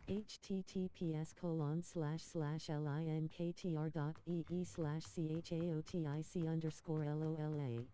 https://linktr.ee/chaotic_lola.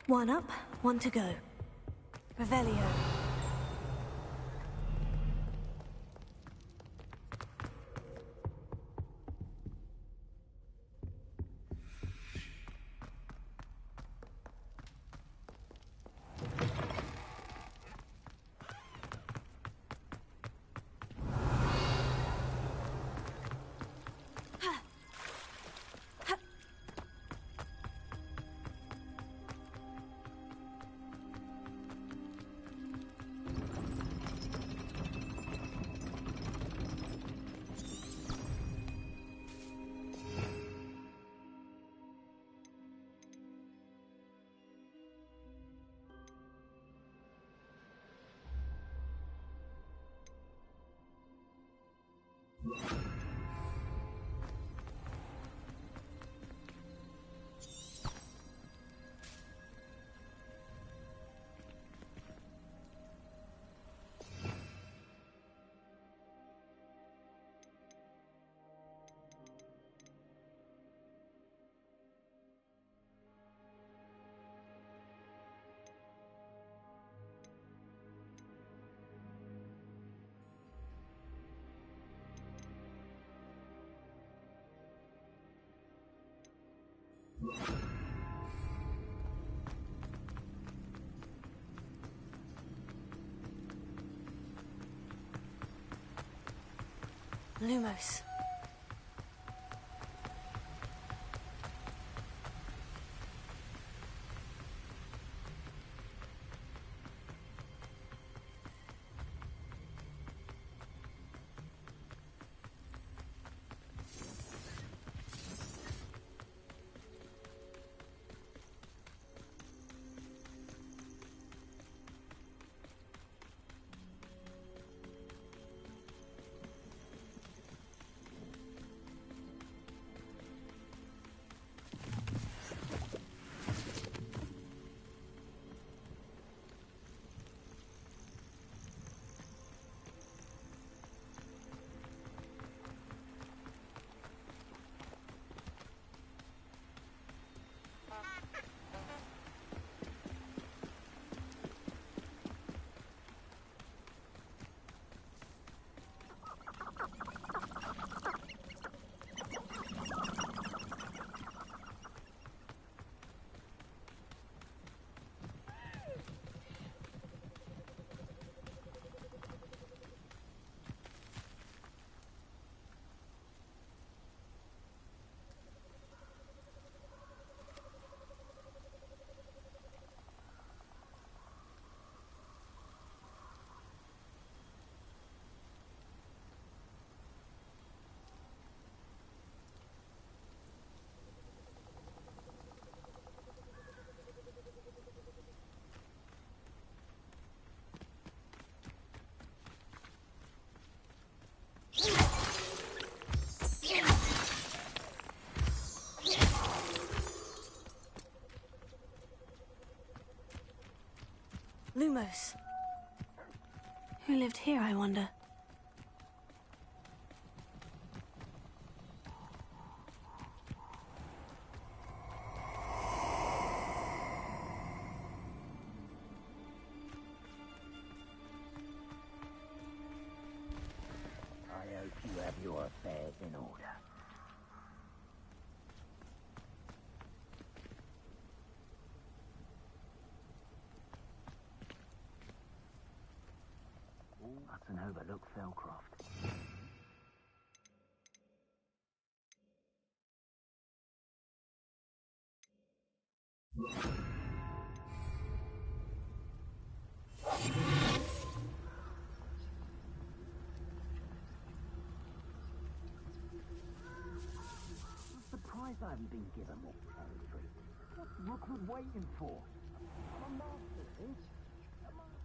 One up, one to go. Revelio. Lumos. Lumos. Who lived here, I wonder? I hope you have your affairs in order. That's an overlooked Fellcroft. already been given more territory. What's Rookwood waiting for? I'm a master, eh? A master.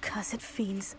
Cursed fiends.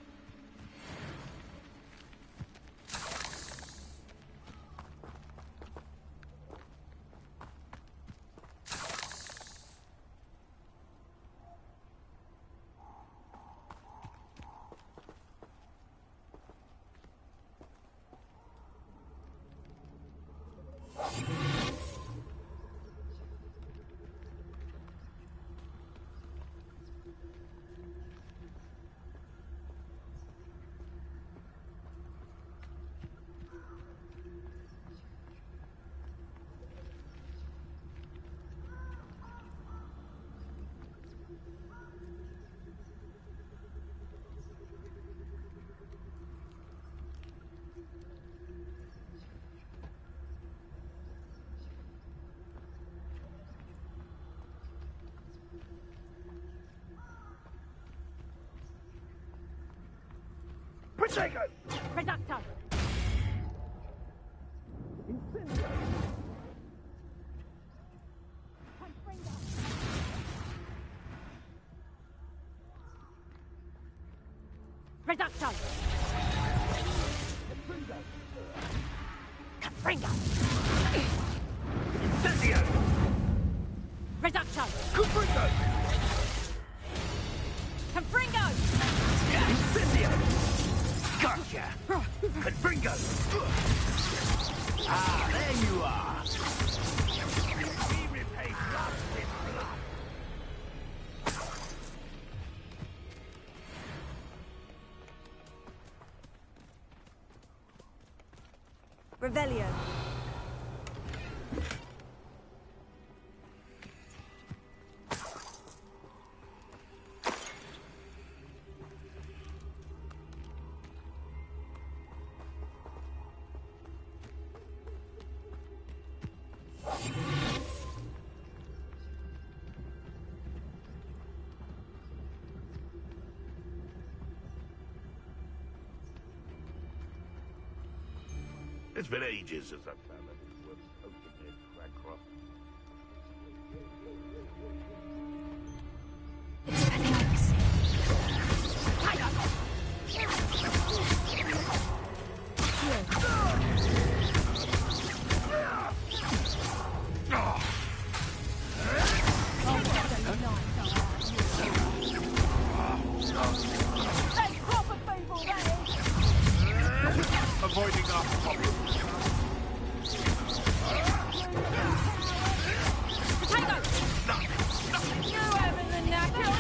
Protego! Reducto! Incendio! Reducto! Confringo! Incendio! Reducto! Confringo! Confringo! Incendio! Gotcha! Confringo! Ah, there you are! We repay blood with blood! Revelio. It's been ages since I've found anything worth poking in, Crackraft. Avoiding our problems. Potato! No. You having the knack at all?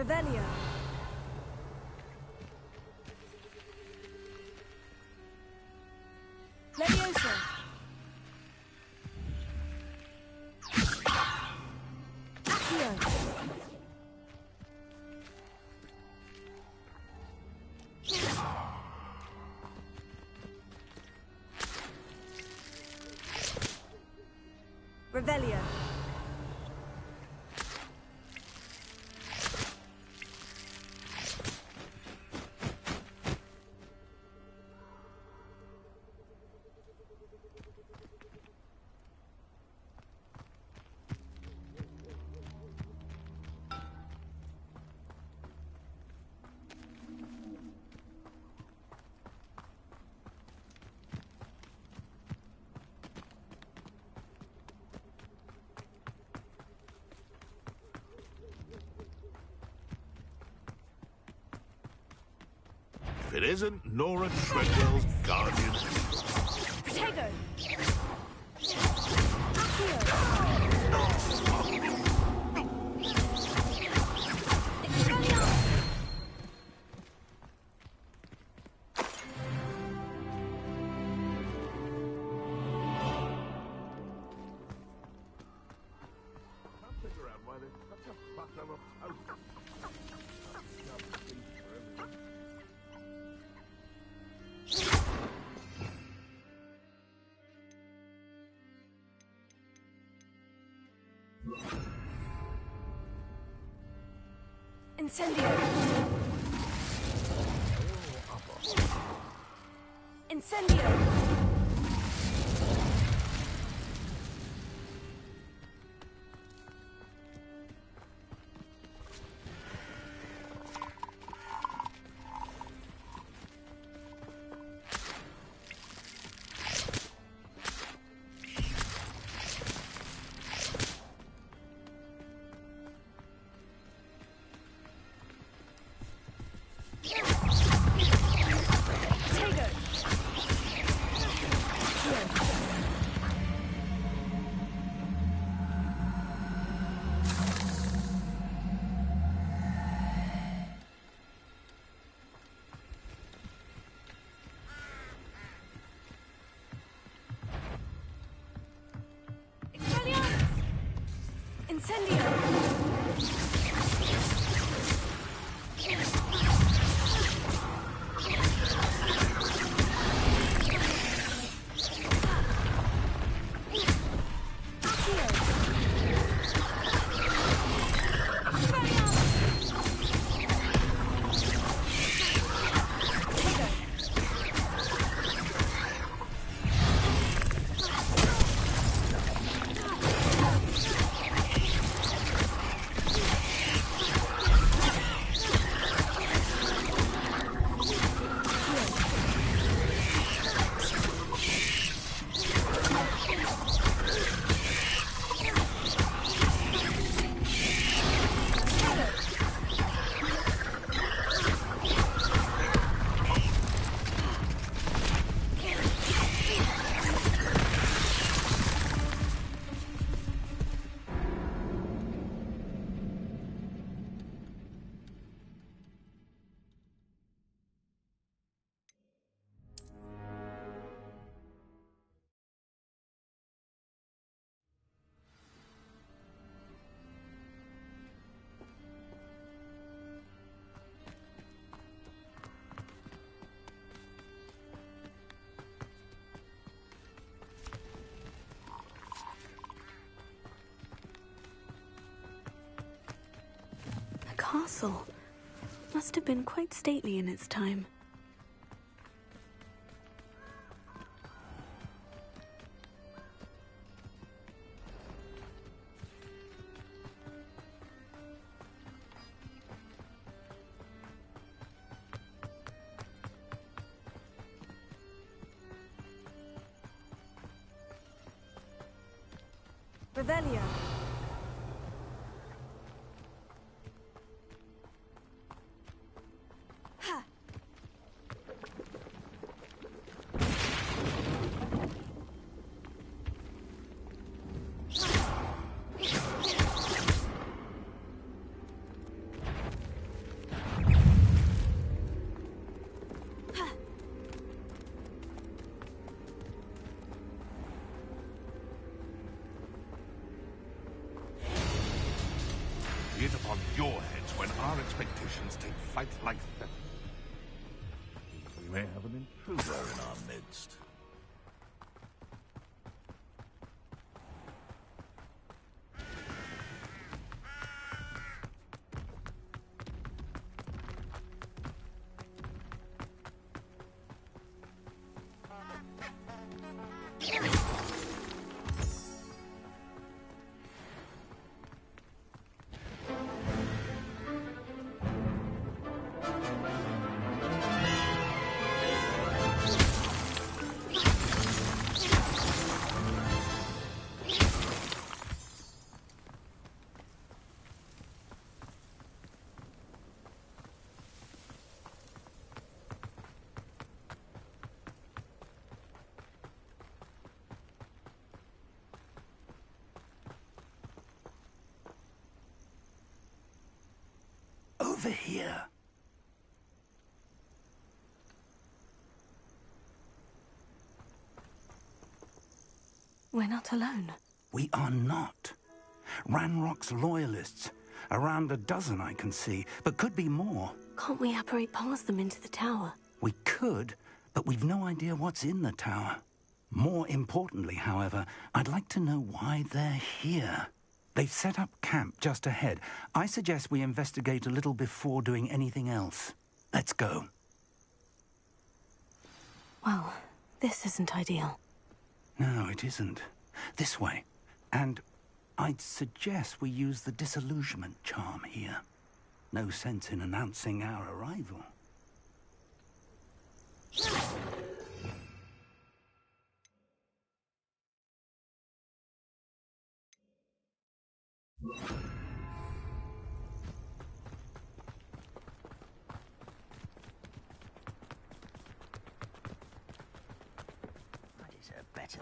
Revelio. Leviosa. Accio. Revelio. If it isn't Nora Treadwell's guardian. Protego. Can't figure out why there's such a fuss over posters. Incendio. Incendio. Incendio! castle. Must have been quite stately in its time. Revelio. Be it upon your heads when our expectations take flight like that. We may have an intruder in our midst. Over here. We're not alone. We are not. Ranrock's loyalists. Around a dozen I can see, but could be more. Can't we apparate past them into the tower? We could, but we've no idea what's in the tower. More importantly, however, I'd like to know why they're here. They've set up camp just ahead. I suggest we investigate a little before doing anything else. Let's go. Well, this isn't ideal. No, it isn't. This way. And I'd suggest we use the disillusionment charm here. No sense in announcing our arrival.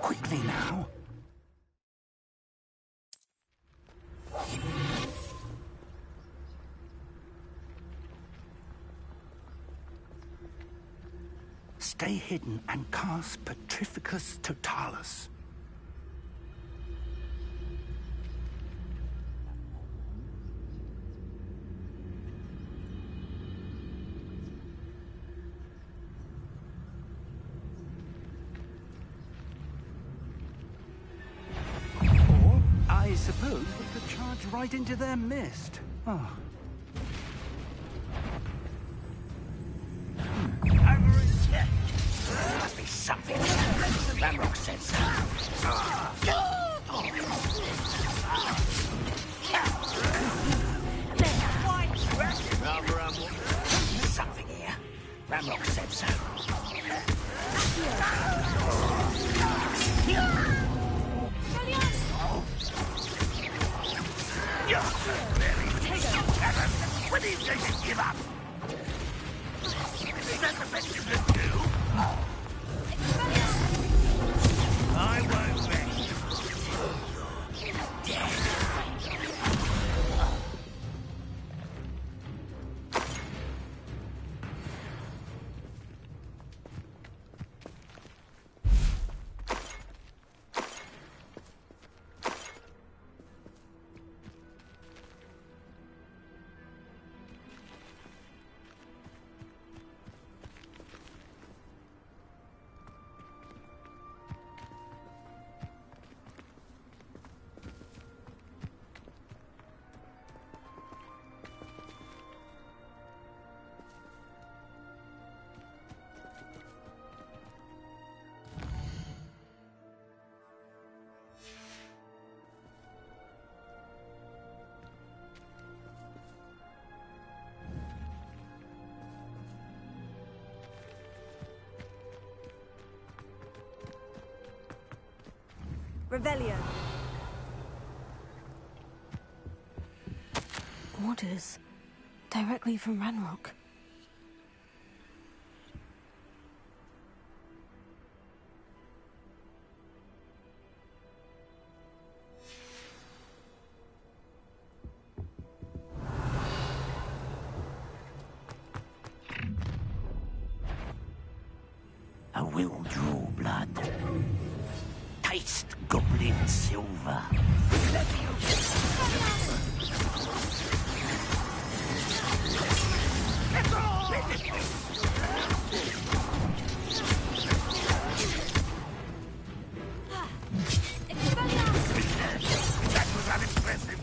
Quickly now. Stay hidden and cast Petrificus Totalis. Or, I suppose, we could charge right into their mist. Oh. Must be something. Ramrock said so. Something here. Ramrock said so. When are you going to give up? Is that the best you can do? I won't rest. Dead. Revelio. Orders. Directly from Ranrock. I will draw blood. Taste goblin silver. That was unimpressive.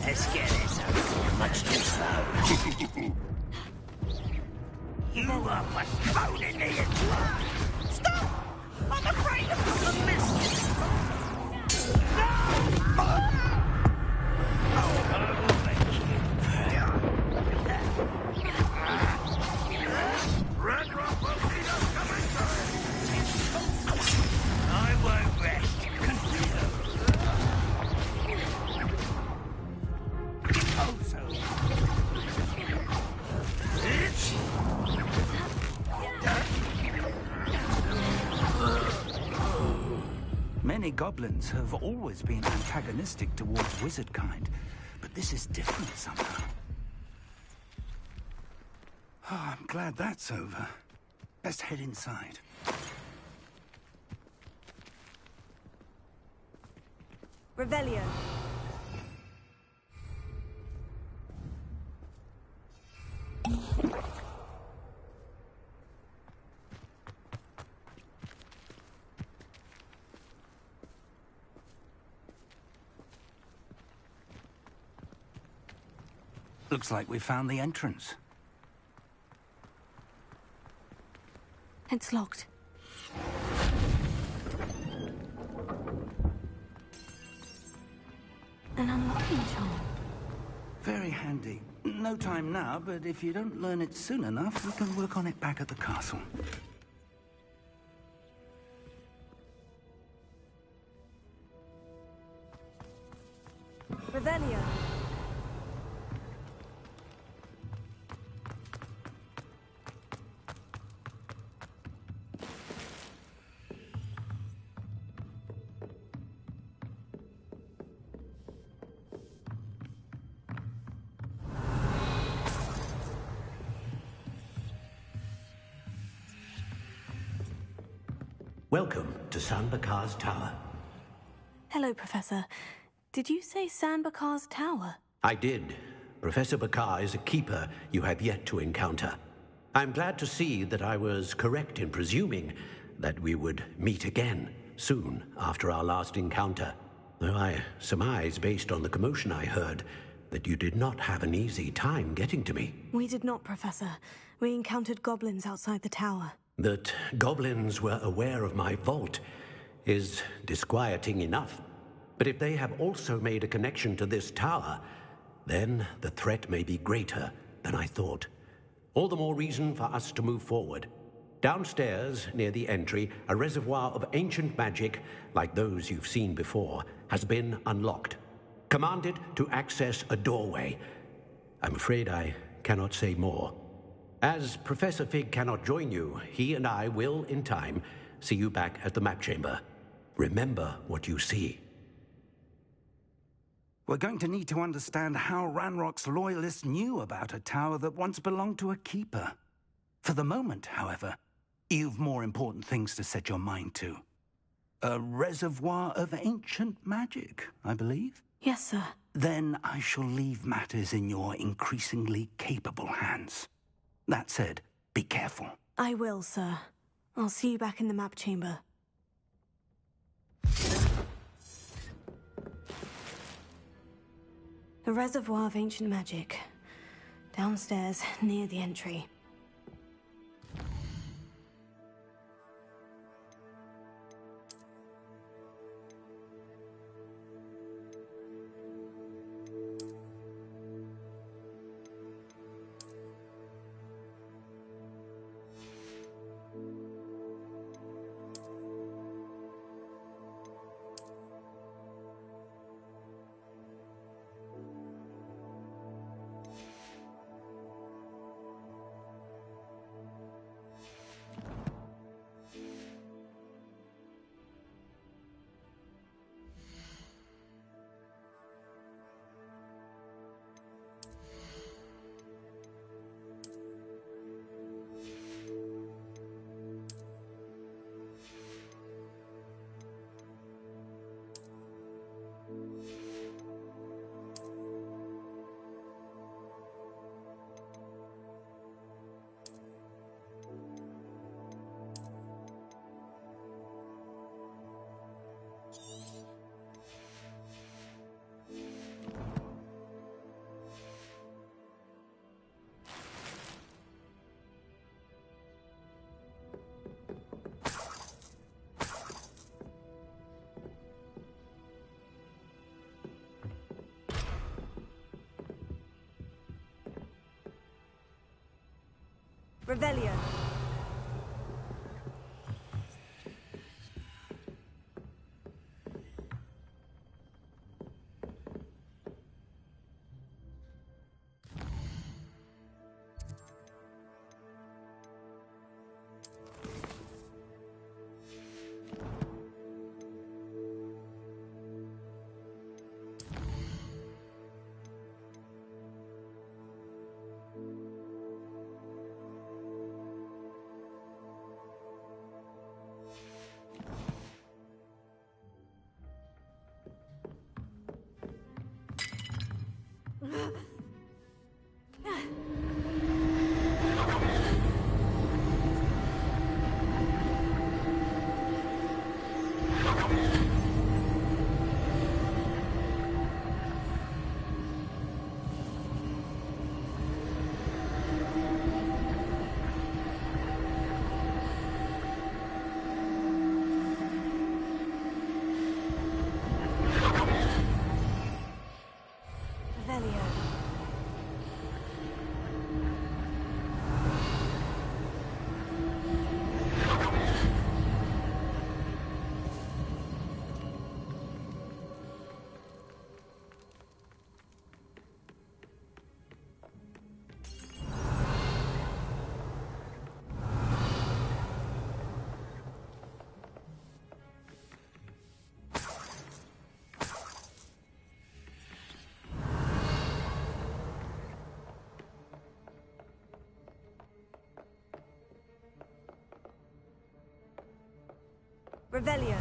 Let's get this over. Much too slow. You are postponing me. Stop! I'm afraid of the mist. Ranrock will need us coming through. I won't rest. Many goblins have always been antagonistic towards wizard kind, but this is different somehow. Oh, I'm glad that's over. Let's head inside. Revelio. Looks like we found the entrance. It's locked. An unlocking charm. Very handy. No time now, but if you don't learn it soon enough, we can work on it back at the castle. Revelio. Welcome to Sanbakar's Tower. Hello, Professor. Did you say Sanbakar's Tower? I did. Professor Bakar is a keeper you have yet to encounter. I'm glad to see that I was correct in presuming that we would meet again soon after our last encounter. Though I surmise, based on the commotion I heard, that you did not have an easy time getting to me. We did not, Professor. We encountered goblins outside the tower. That goblins were aware of my vault is disquieting enough. But if they have also made a connection to this tower, then the threat may be greater than I thought. All the more reason for us to move forward. Downstairs, near the entry, a reservoir of ancient magic, like those you've seen before, has been unlocked. Command it to access a doorway. I'm afraid I cannot say more. As Professor Fig cannot join you, he and I will, in time, see you back at the map chamber. Remember what you see. We're going to need to understand how Ranrock's loyalists knew about a tower that once belonged to a keeper. For the moment, however, you've more important things to set your mind to. A reservoir of ancient magic, I believe? Yes, sir. Then I shall leave matters in your increasingly capable hands. That said, be careful. I will, sir. I'll see you back in the map chamber. A reservoir of ancient magic. Downstairs, near the entry. Revelio. Revelio.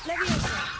Leviosa.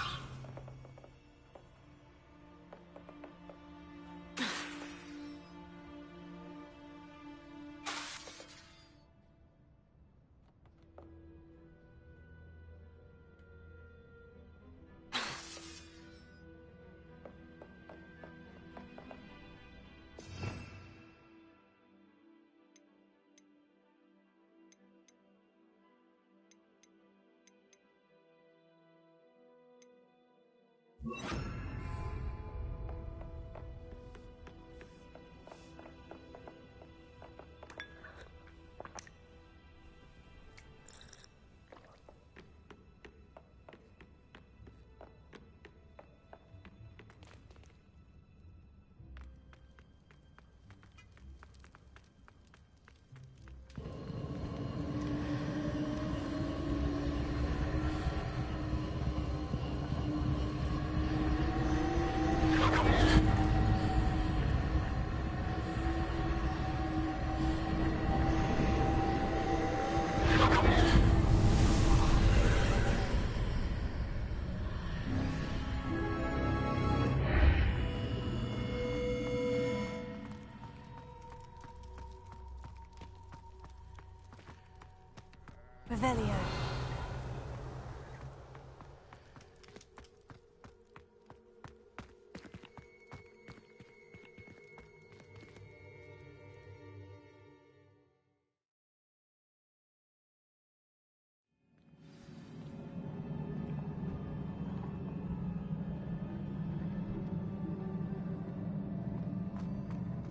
Revelio.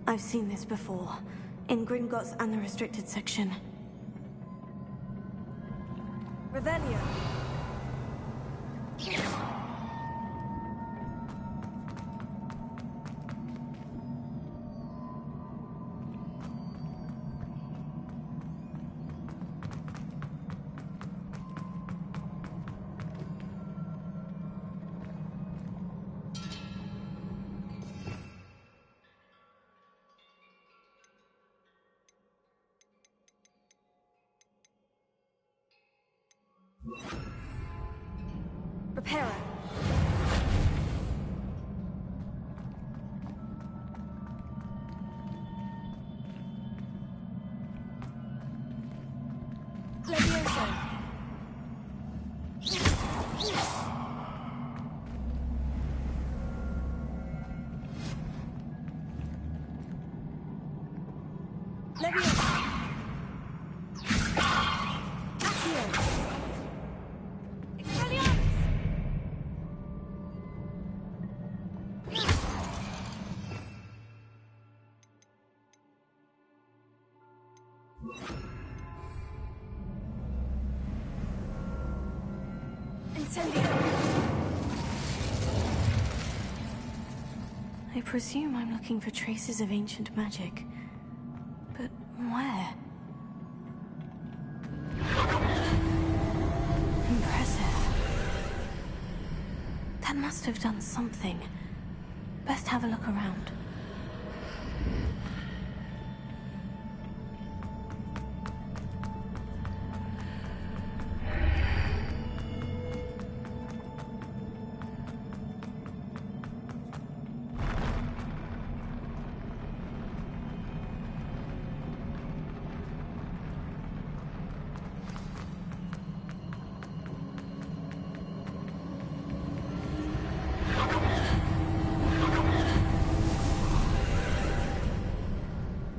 I've seen this before, in Gringotts and the restricted section. Revelio. You Reparo. Levioso. Levioso. Accio. Expelliarmus. Incendio. I presume I'm looking for traces of ancient magic. But where? Impressive. That must have done something. Best have a look around.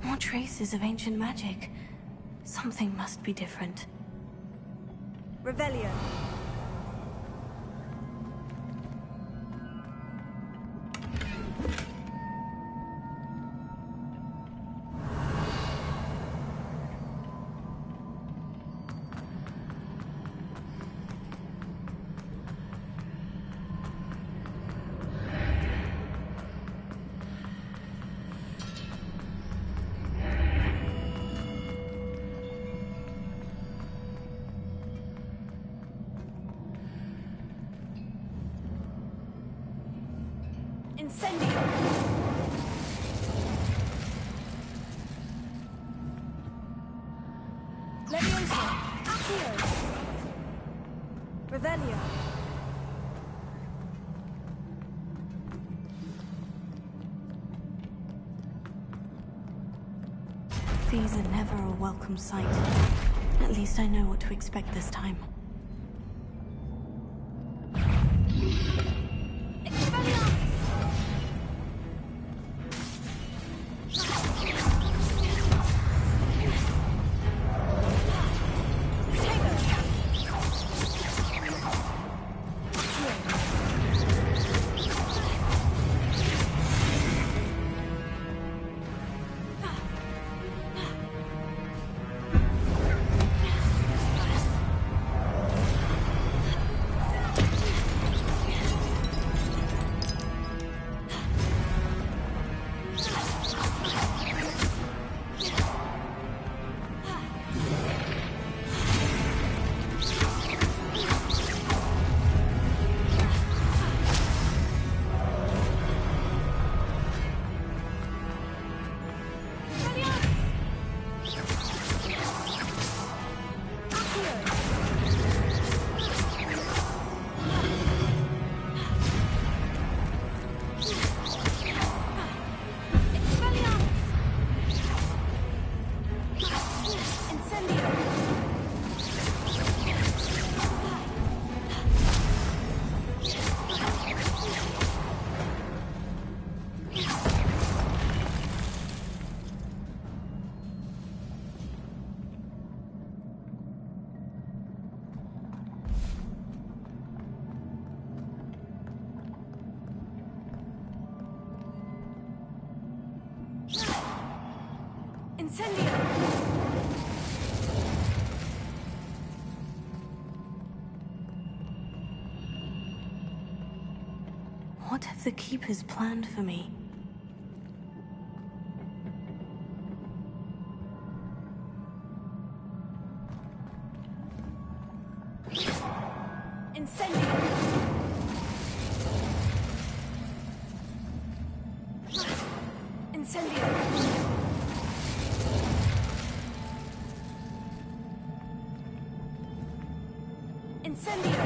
More traces of ancient magic. Something must be different. Revelio. Incendio. Levioso. Accio. Revelio. These are never a welcome sight. At least I know what to expect this time. Incendio! What have the Keepers planned for me? Incendio! Incendio! Incendio!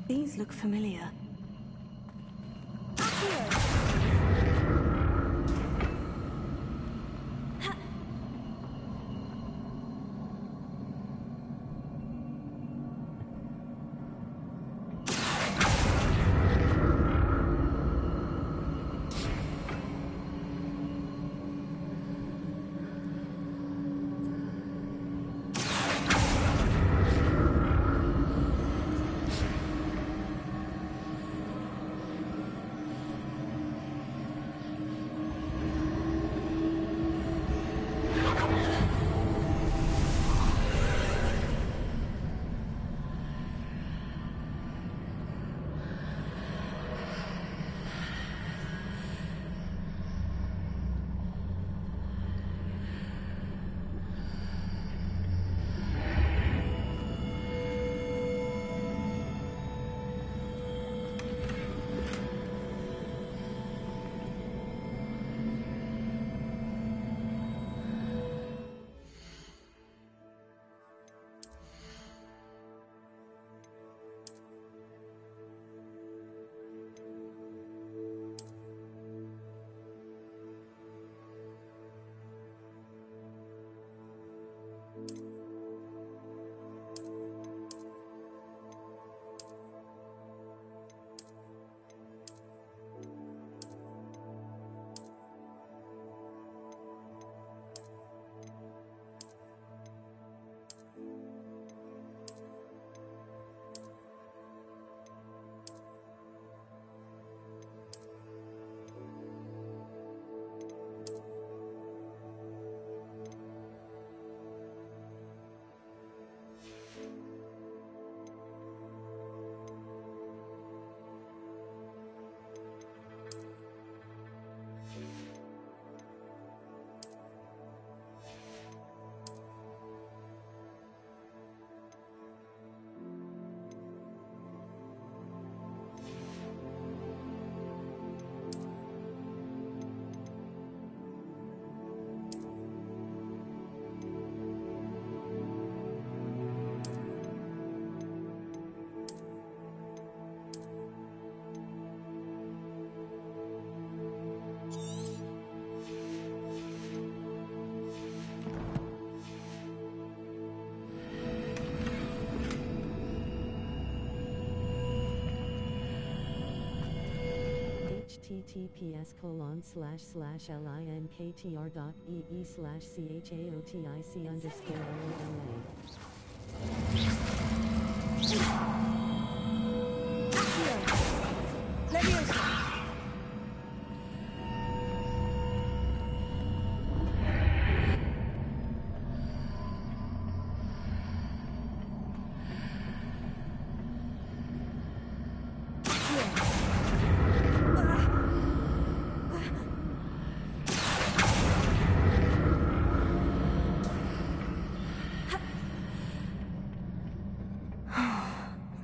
These look familiar.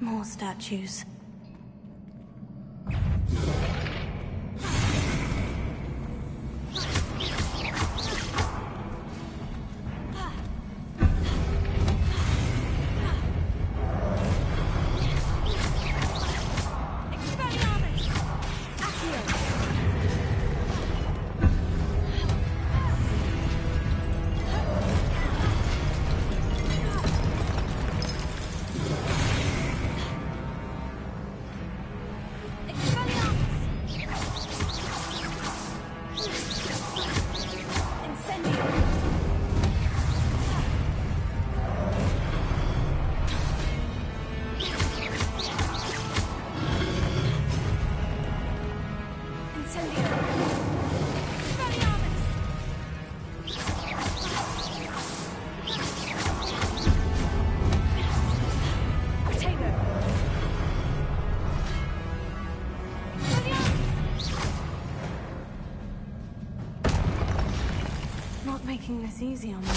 More statues. Not making this easy on me.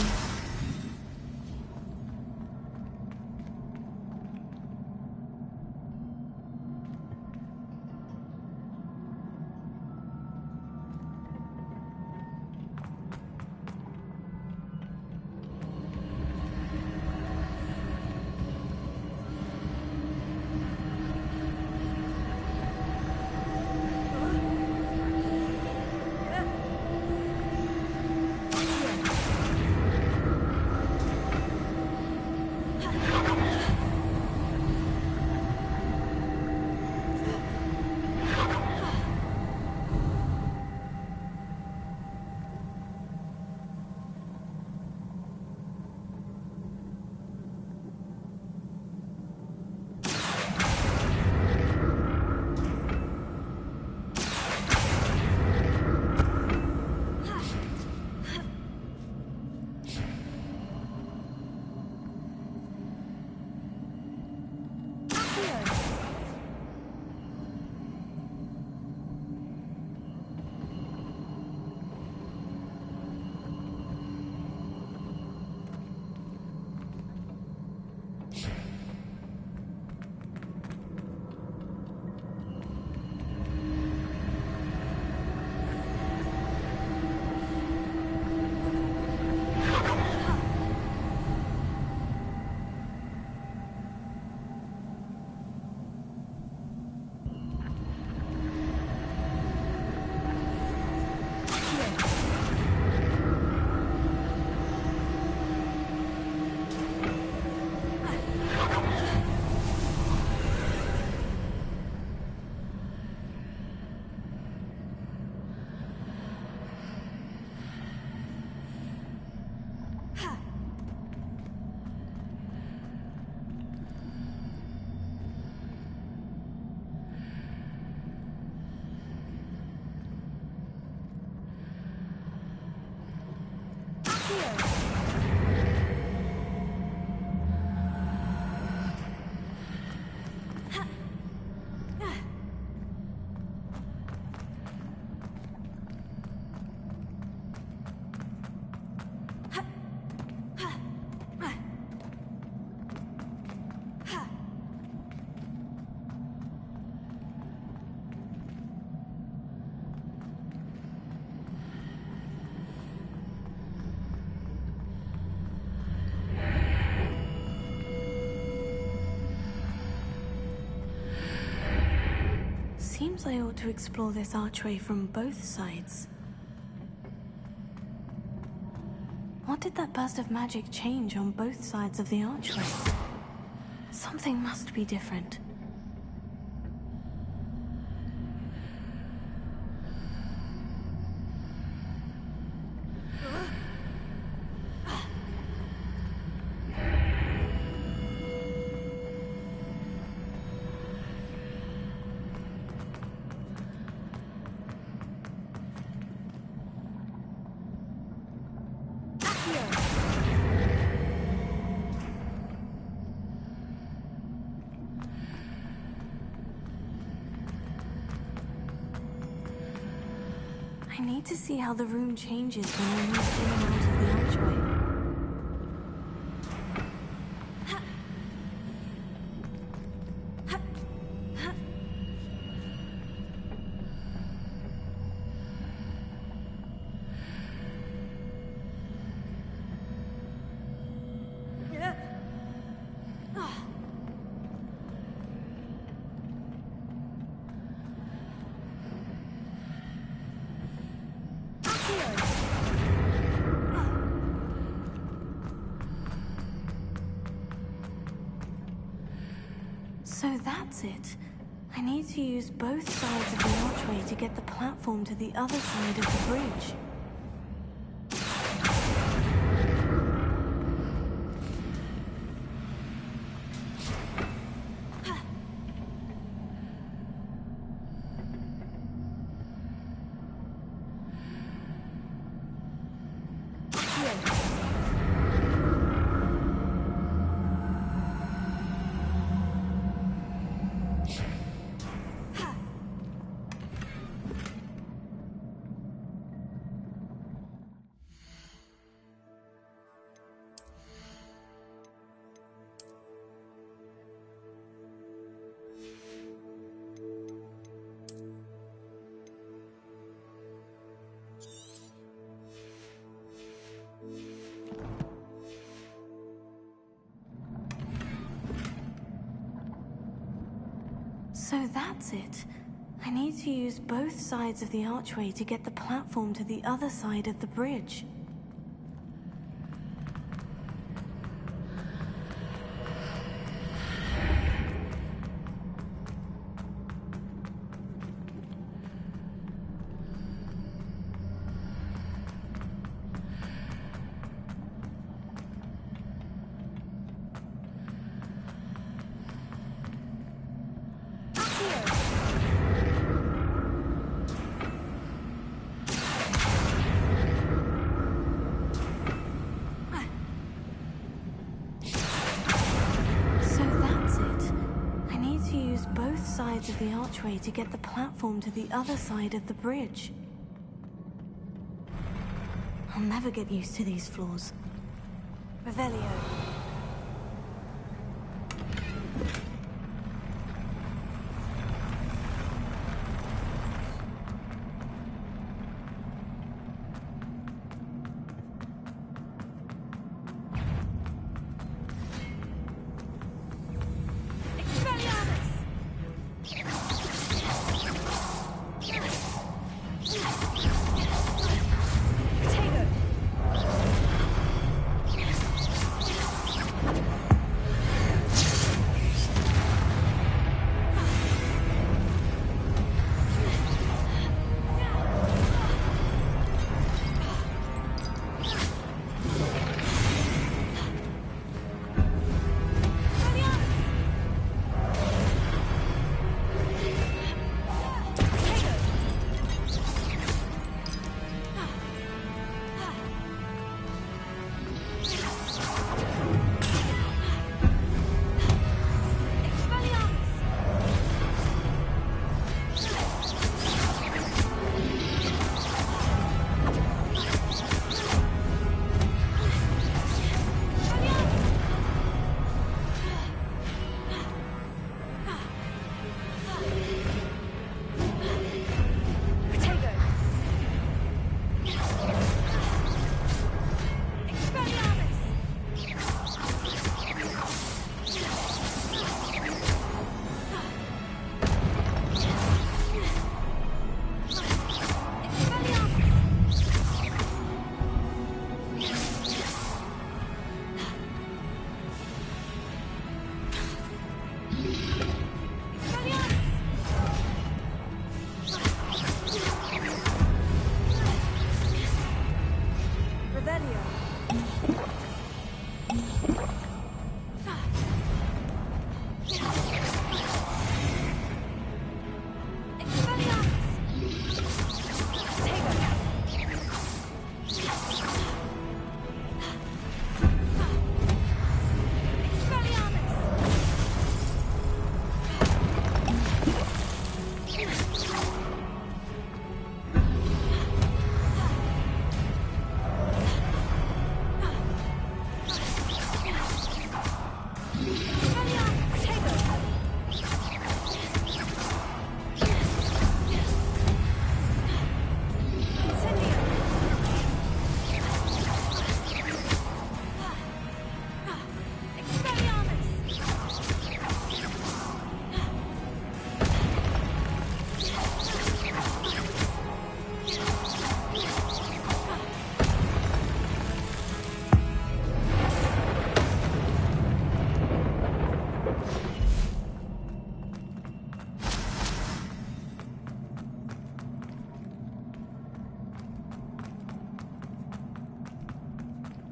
Seems I ought to explore this archway from both sides. What did that burst of magic change on both sides of the archway? Something must be different. I need to see how the room changes when I move in and out of the archway. So that's it. I need to use both sides of the archway to get the platform to the other side of the bridge. So that's it. I need to use both sides of the archway to get the platform to the other side of the bridge. Sides of the archway to get the platform to the other side of the bridge. I'll never get used to these floors. Revelio.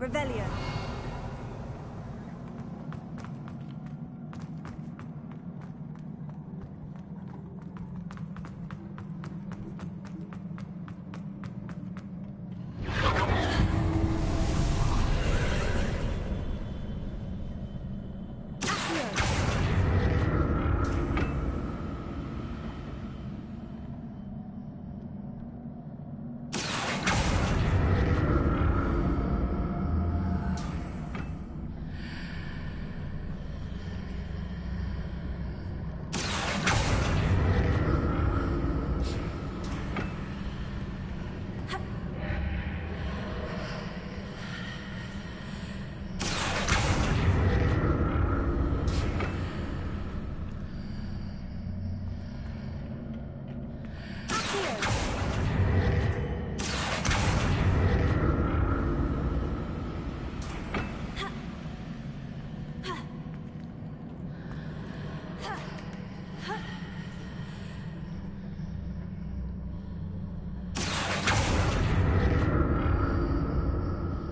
Revelio.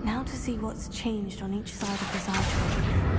Now to see what's changed on each side of this archway.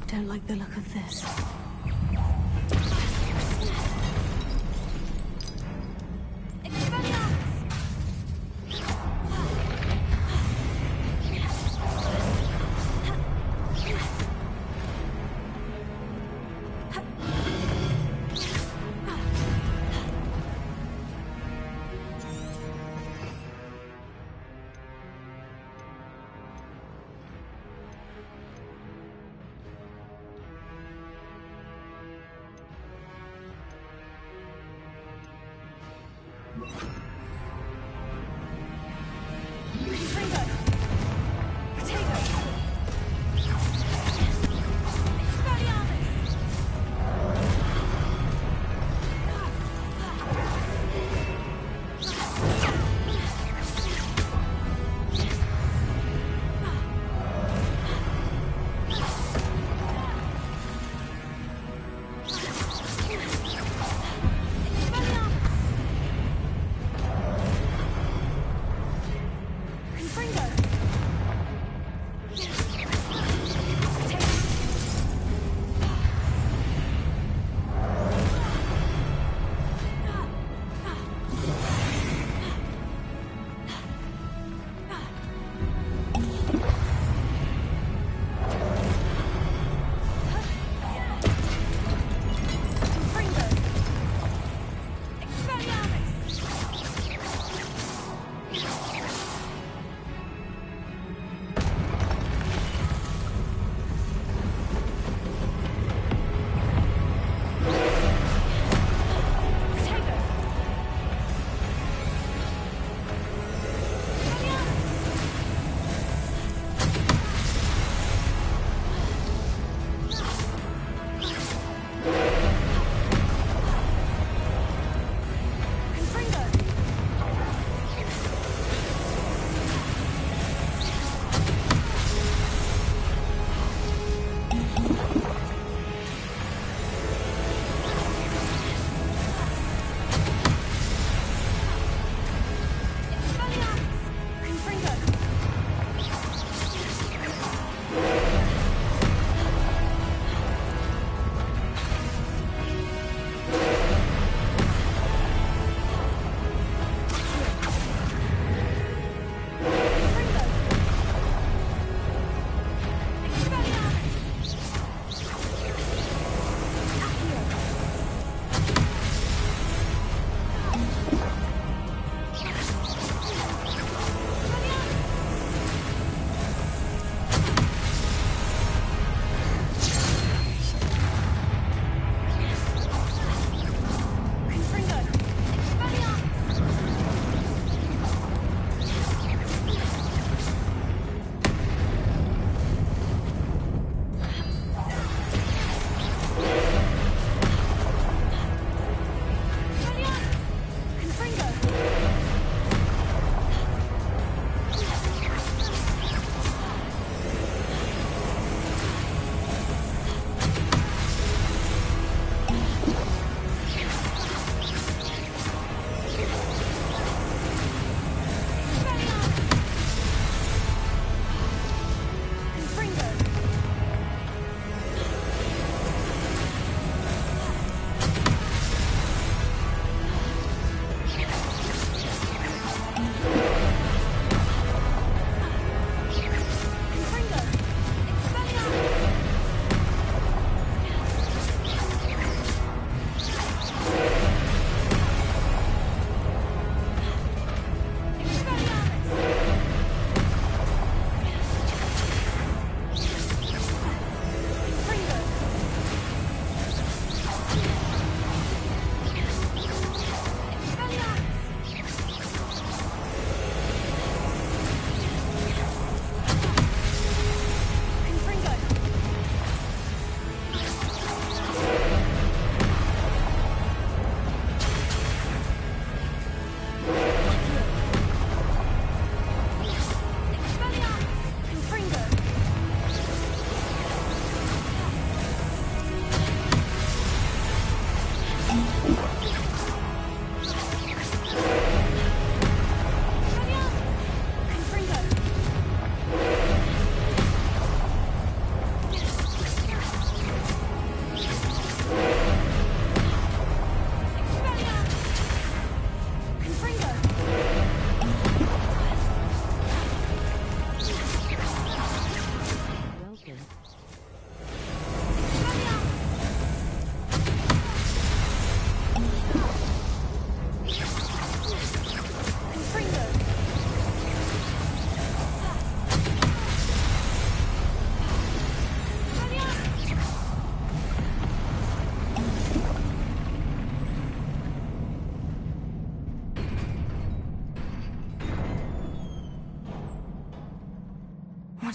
Don't like the look of this.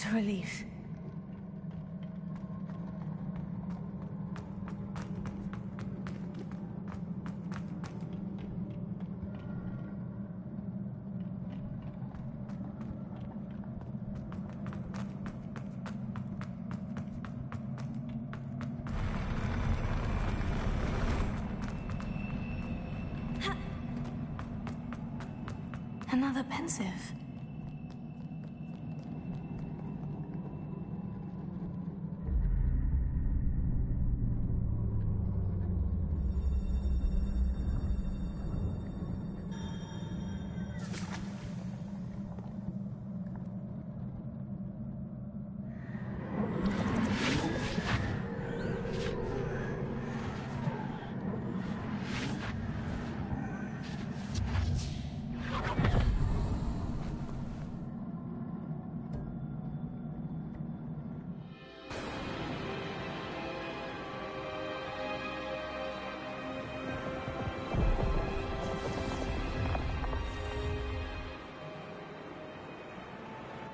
What a relief. Another pensive.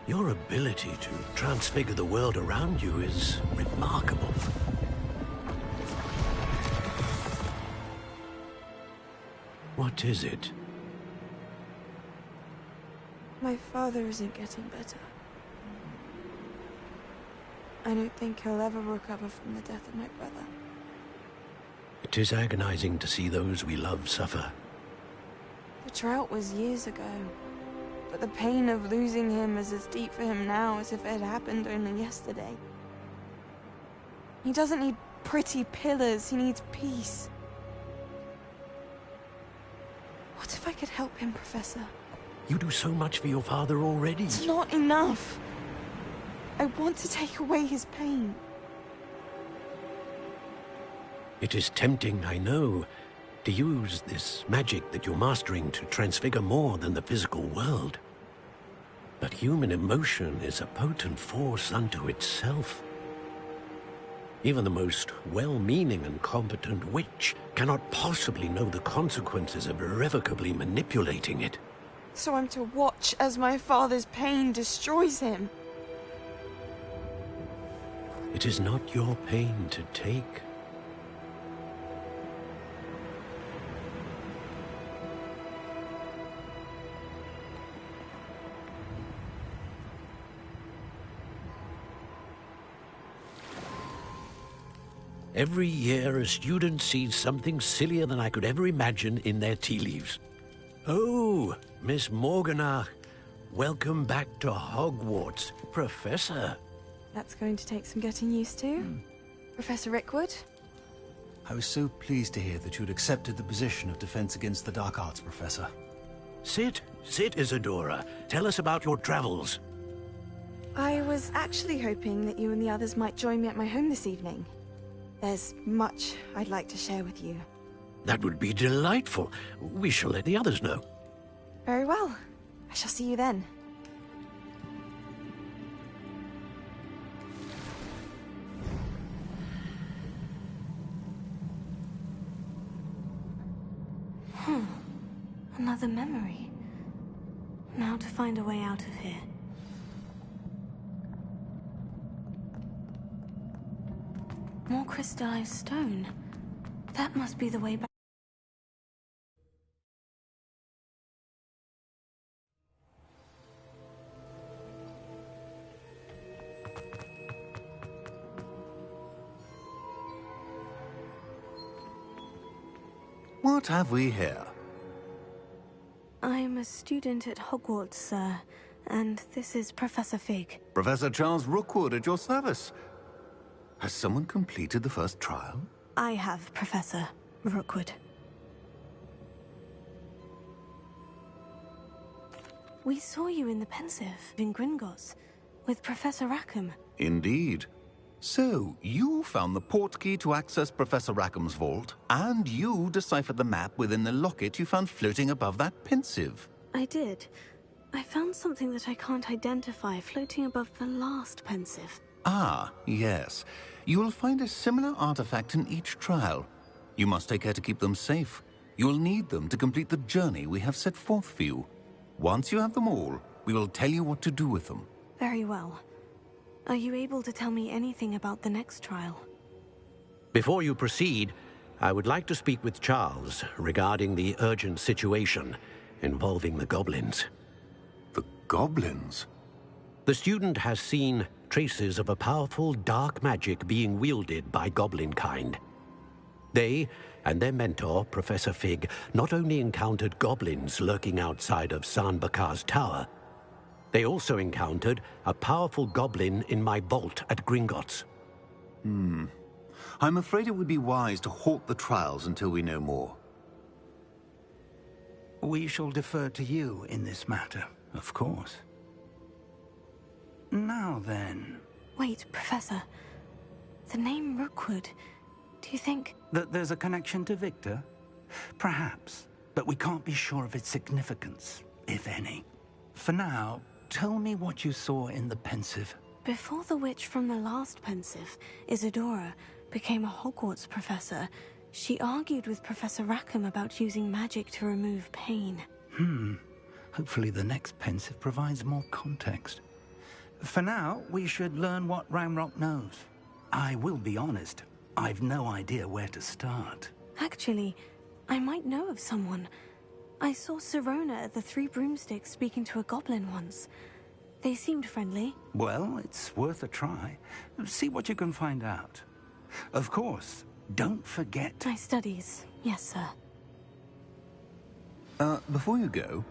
Your ability to transfigure the world around you is remarkable. What is it? My father isn't getting better. I don't think he'll ever recover from the death of my brother. It is agonizing to see those we love suffer. The drought was years ago, but the pain of losing him is as deep for him now as if it had happened only yesterday. He doesn't need pretty pillars, he needs peace. What if I could help him, Professor? You do so much for your father already. It's not enough. I want to take away his pain. It is tempting, I know, to use this magic that you're mastering to transfigure more than the physical world. But human emotion is a potent force unto itself. Even the most well-meaning and competent witch cannot possibly know the consequences of irrevocably manipulating it. So I'm to watch as my father's pain destroys him. It is not your pain to take. Every year, a student sees something sillier than I could ever imagine in their tea leaves. Oh, Miss Morganach, welcome back to Hogwarts, Professor. That's going to take some getting used to. Professor Rickwood? I was so pleased to hear that you'd accepted the position of Defense Against the Dark Arts, Professor. Sit, Isadora. Tell us about your travels. I was actually hoping that you and the others might join me at my home this evening. There's much I'd like to share with you. That would be delightful. We shall let the others know. Very well. I shall see you then. Another memory. Now to find a way out of here. More crystallized stone. That must be the way back. What have we here? I'm a student at Hogwarts, sir, and this is Professor Fig. Professor Charles Rookwood at your service. Has someone completed the first trial? I have, Professor Rookwood. We saw you in the Pensive in Gringotts with Professor Rackham. Indeed. So, you found the portkey to access Professor Rackham's vault, and you deciphered the map within the locket you found floating above that Pensive. I did. I found something that I can't identify floating above the last Pensive. Ah, yes. You will find a similar artifact in each trial. You must take care to keep them safe. You will need them to complete the journey we have set forth for you. Once you have them all, we will tell you what to do with them. Very well. Are you able to tell me anything about the next trial? Before you proceed, I would like to speak with Charles regarding the urgent situation involving the goblins. The goblins? The student has seen traces of a powerful dark magic being wielded by goblin kind. They and their mentor, Professor Fig, not only encountered goblins lurking outside of San Bakar's tower, they also encountered a powerful goblin in my vault at Gringotts. I'm afraid it would be wise to halt the trials until we know more. We shall defer to you in this matter, of course. Now then... Wait, Professor. The name Rookwood. Do you think... That there's a connection to Victor? Perhaps, but we can't be sure of its significance, if any. For now, tell me what you saw in the Pensive. Before the witch from the last Pensive, Isadora, became a Hogwarts professor, she argued with Professor Rackham about using magic to remove pain. Hopefully the next Pensive provides more context. For now, we should learn what Ramrock knows. I will be honest, I've no idea where to start. Actually, I might know of someone. I saw Sirona at the Three Broomsticks speaking to a goblin once. They seemed friendly. Well, it's worth a try. See what you can find out. Of course, don't forget... My studies, yes, sir. Before you go...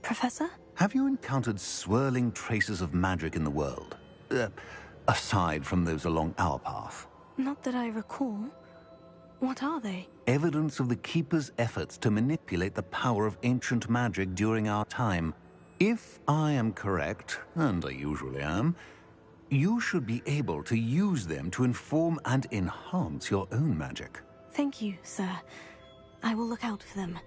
Professor? Have you encountered swirling traces of magic in the world? Aside from those along our path? Not that I recall. What are they? Evidence of the Keeper's efforts to manipulate the power of ancient magic during our time. If I am correct, and I usually am, you should be able to use them to inform and enhance your own magic. Thank you, sir. I will look out for them.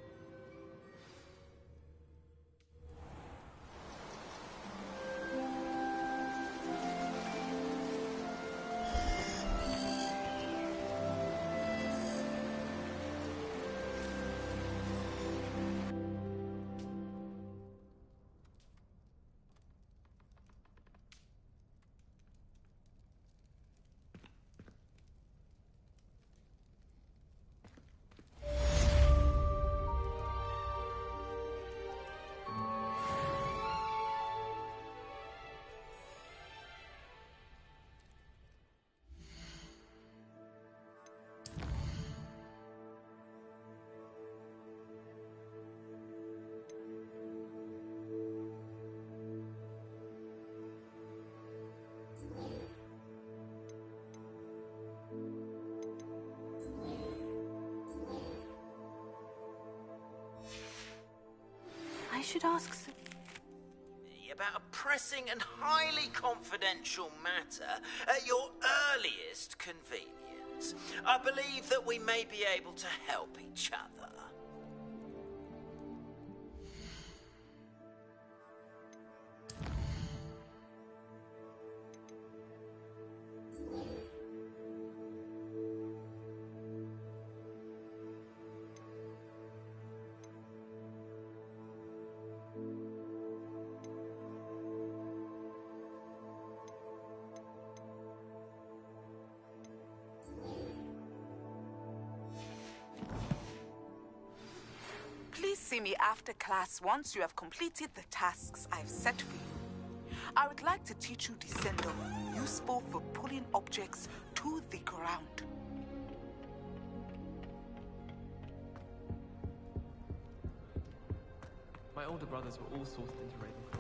I should ask... About a pressing and highly confidential matter at your earliest convenience. I believe that we may be able to help each other. Please see me after class once you have completed the tasks I've set for you. I would like to teach you Descendo, useful for pulling objects to the ground. My older brothers were all sourced into Ravenclaw.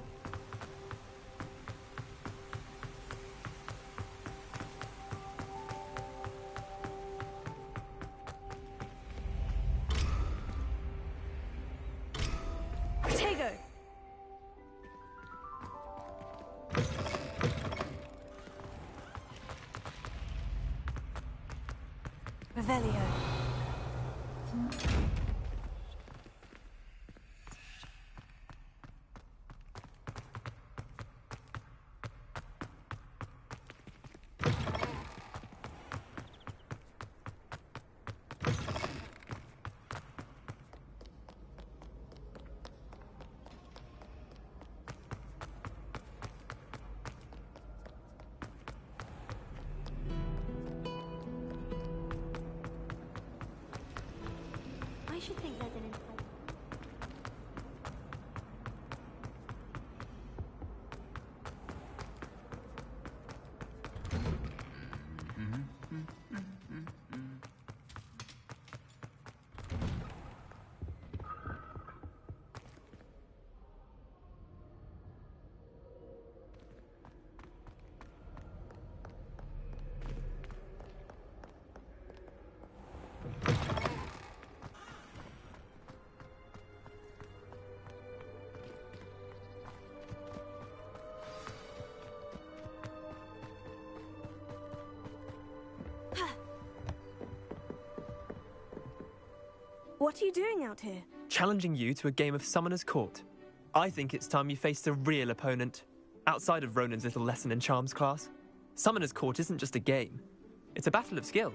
Tego! Revelio. I should think there's an entire... What are you doing out here? Challenging you to a game of Summoner's Court. I think it's time you faced a real opponent, outside of Ronan's little lesson in charms class. Summoner's Court isn't just a game. It's a battle of skill.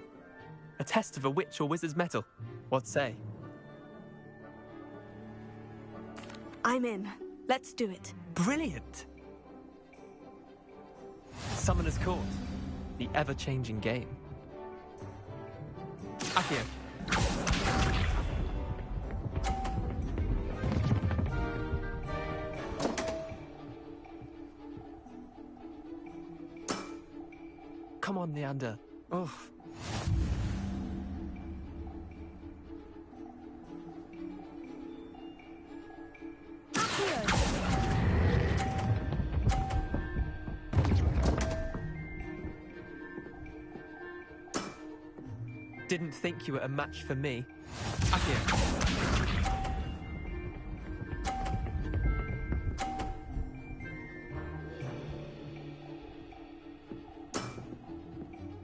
A test of a witch or wizard's mettle. What say? I'm in. Let's do it. Brilliant! Summoner's Court. The ever-changing game. Accio. Come on, Neander. Oh. Didn't think you were a match for me. Accio.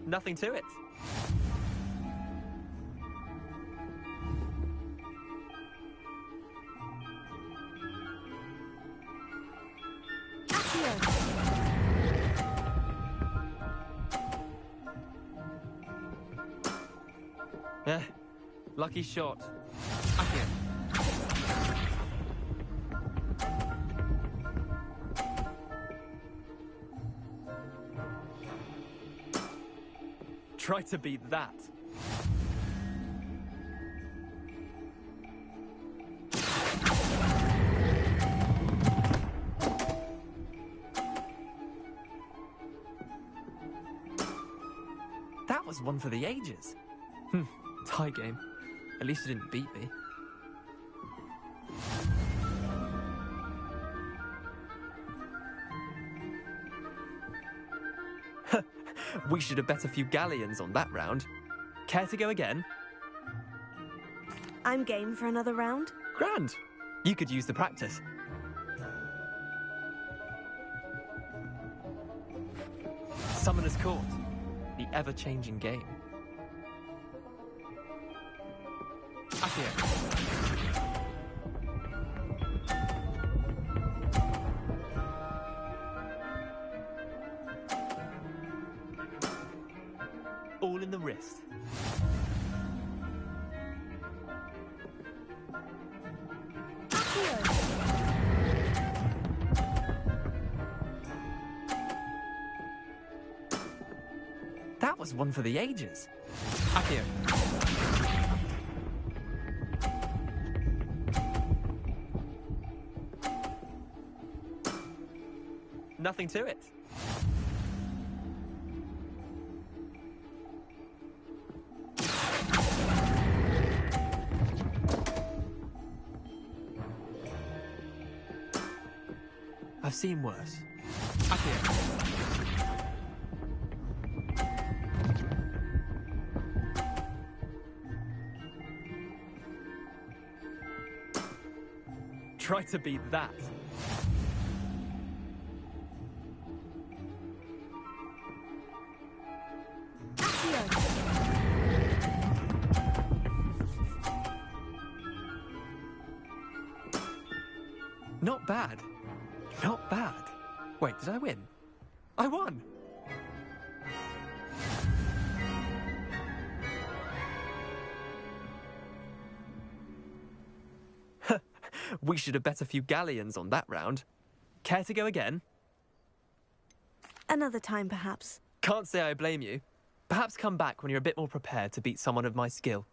Nothing to it. Lucky shot. Accio. Try to beat that. That was one for the ages. Tie game. At least you didn't beat me. We should have bet a few galleons on that round. Care to go again? I'm game for another round. Grand. You could use the practice. Summoner's Court. The ever-changing game. Accio. All in the wrist. That was one for the ages. Accio. Nothing to it. I've seen worse. Accio. Try to beat that. Not bad. Not bad. Wait, did I win? I won! We should have bet a few galleons on that round. Care to go again? Another time, perhaps. Can't say I blame you. Perhaps come back when you're a bit more prepared to beat someone of my skill.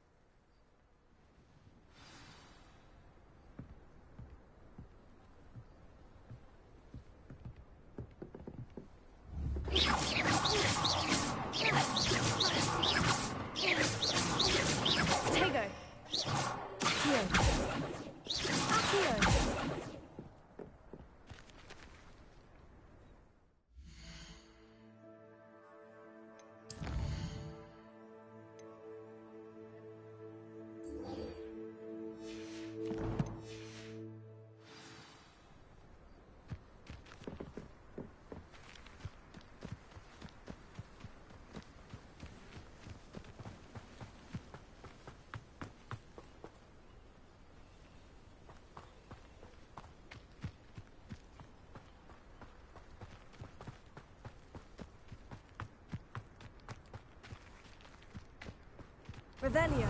Tego. Accio. Accio. Revelio.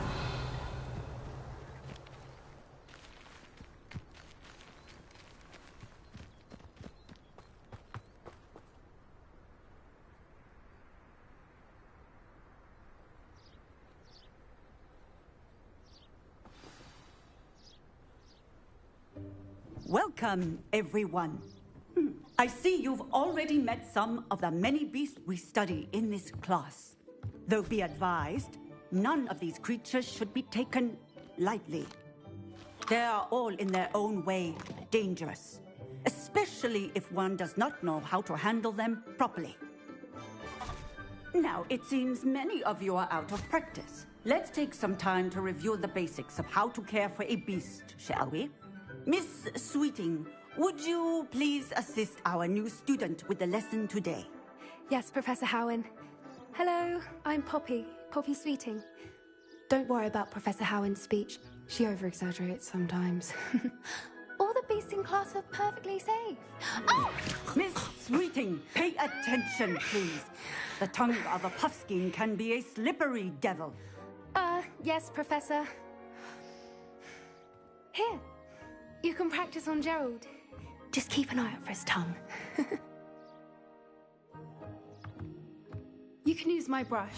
Welcome, everyone. I see you've already met some of the many beasts we study in this class. Though be advised, none of these creatures should be taken lightly. They are all in their own way dangerous, especially if one does not know how to handle them properly. Now, it seems many of you are out of practice. Let's take some time to review the basics of how to care for a beast, shall we? Miss Sweeting, would you please assist our new student with the lesson today? Yes, Professor Howen. Hello, I'm Poppy Sweeting. Don't worry about Professor Howen's speech. She over-exaggerates sometimes. All the beasts in class are perfectly safe. Oh! Miss Sweeting, pay attention, please. The tongue of a puffskein can be a slippery devil. Yes, Professor. Here, you can practice on Gerald. Just keep an eye out for his tongue. You can use my brush.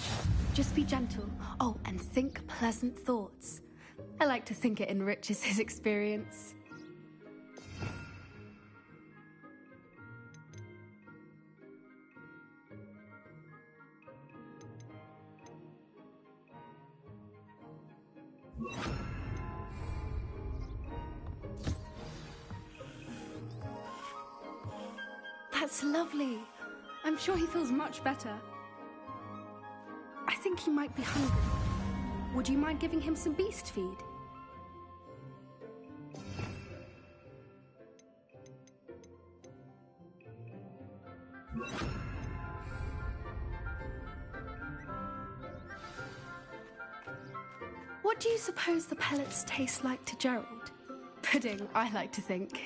Just be gentle. Oh, and think pleasant thoughts. I like to think it enriches his experience. That's lovely. I'm sure he feels much better. I think he might be hungry. Would you mind giving him some beast feed? What do you suppose the pellets taste like to Gerald? Pudding, I like to think.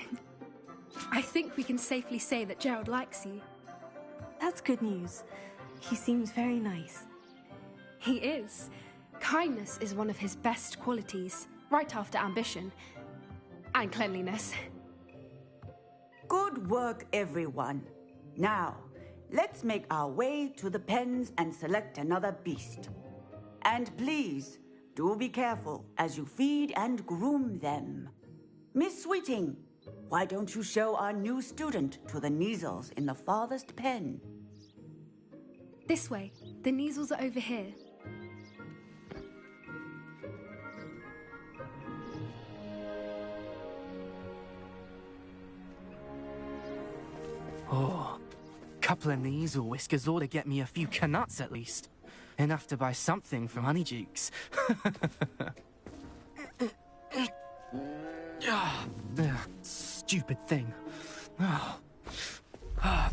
I think we can safely say that Gerald likes you. That's good news. He seems very nice. He is. Kindness is one of his best qualities, right after ambition. And cleanliness. Good work, everyone. Now, let's make our way to the pens and select another beast. And please, do be careful as you feed and groom them. Miss Sweeting, why don't you show our new student to the Neasels in the farthest pen? This way. The Neasels are over here. Oh, couple of Neasel whiskers ought to get me a few canuts at least. Enough to buy something from Honeydukes. Stupid thing. I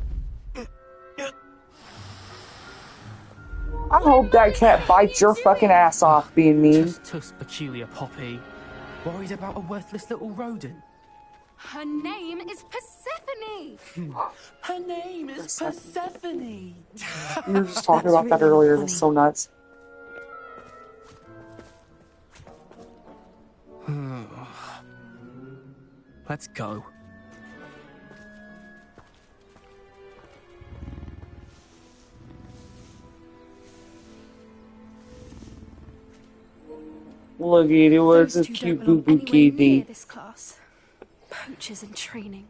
hope that cat bites your fucking ass off being mean. Tuss peculiar Poppy. Worried about a worthless little rodent. Her name is Persephone! Her name is Persephone! We were just talking about that earlier. That's so nuts. Let's go. Look at it, where's the Those two cute don't boo belong boo anywhere near kitty? this class. Poachers in training.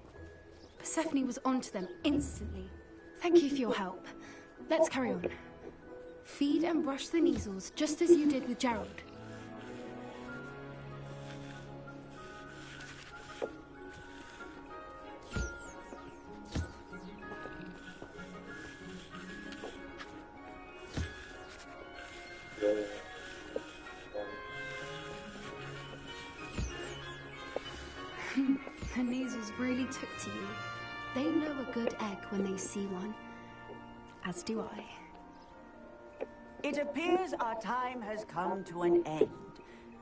Persephone was onto them instantly. Thank you for your help. Let's carry on. Feed and brush the measles just as you did with Gerald. The measles really took to you. They know a good egg when they see one. As do I. It appears our time has come to an end.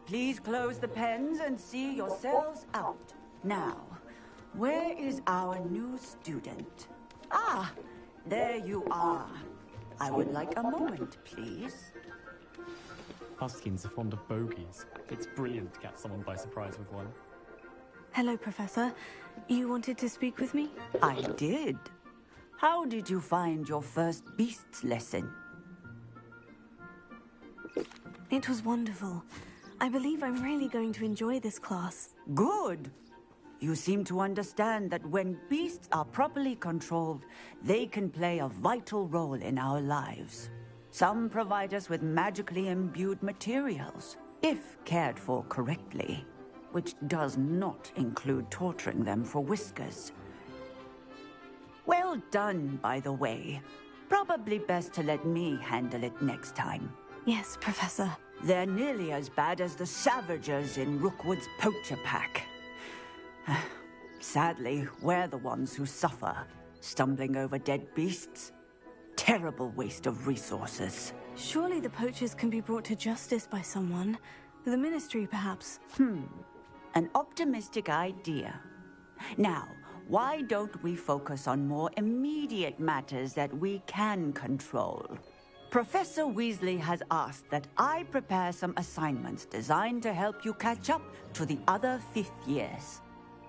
Please close the pens and see yourselves out. Now, where is our new student? Ah, there you are. I would like a moment, please. Huskins are fond of bogies. It's brilliant to catch someone by surprise with one. Hello, Professor. You wanted to speak with me? I did. How did you find your first beasts lesson? It was wonderful. I believe I'm really going to enjoy this class. Good. You seem to understand that when beasts are properly controlled, they can play a vital role in our lives. Some provide us with magically imbued materials, if cared for correctly, which does not include torturing them for whiskers. Well done, by the way. Probably best to let me handle it next time. Yes, Professor. They're nearly as bad as the Savagers in Rookwood's poacher pack. Sadly, we're the ones who suffer, stumbling over dead beasts. Terrible waste of resources. Surely the poachers can be brought to justice by someone. The Ministry, perhaps. An optimistic idea. Now, why don't we focus on more immediate matters that we can control? Professor Weasley has asked that I prepare some assignments designed to help you catch up to the other 5th years.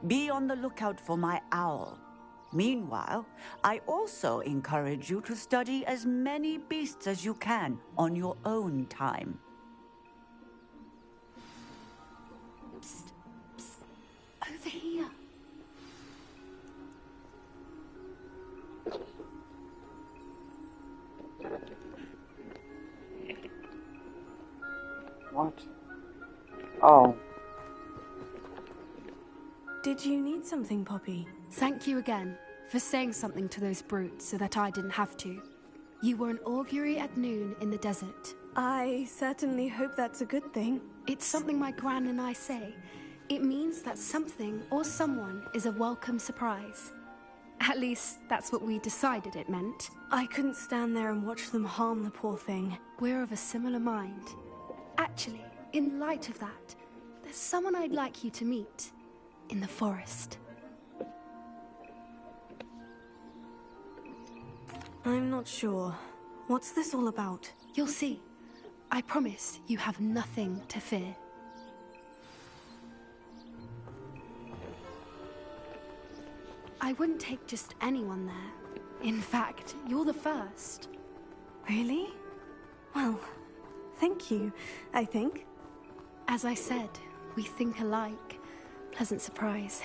Be on the lookout for my owl. Meanwhile, I also encourage you to study as many beasts as you can on your own time. Psst, psst. Over here. What? Oh. Did you need something, Poppy? Thank you again for saying something to those brutes so that I didn't have to. You were an augury at noon in the desert. I certainly hope that's a good thing. It's something my gran and I say. It means that something or someone is a welcome surprise. At least, that's what we decided it meant. I couldn't stand there and watch them harm the poor thing. We're of a similar mind. Actually, in light of that, there's someone I'd like you to meet. In the forest. I'm not sure. What's this all about? You'll see. I promise you have nothing to fear. I wouldn't take just anyone there. In fact, you're the first. Really? Well, thank you, I think. As I said, we think alike. Pleasant surprise.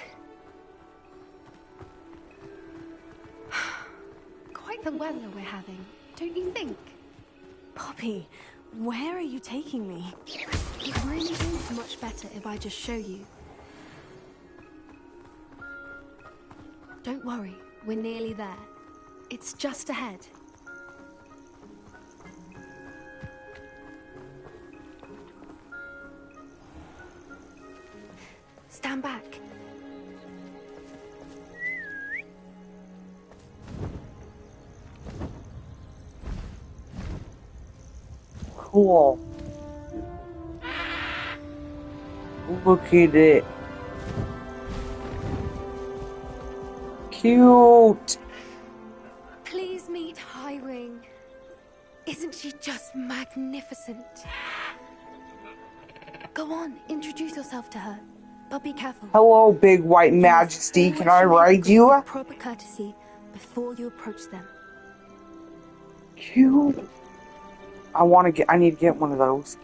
Quite the weather we're having, don't you think? Poppy, where are you taking me? It really is much better if I just show you. Don't worry, we're nearly there. It's just ahead. Stand back. Cool. Look at it. Cute. Please meet Highwing. Isn't she just magnificent? Go on, introduce yourself to her. But be careful. Hello, big white majesty. Can I ride you? With proper courtesy before you approach them. Cute. I need to get one of those.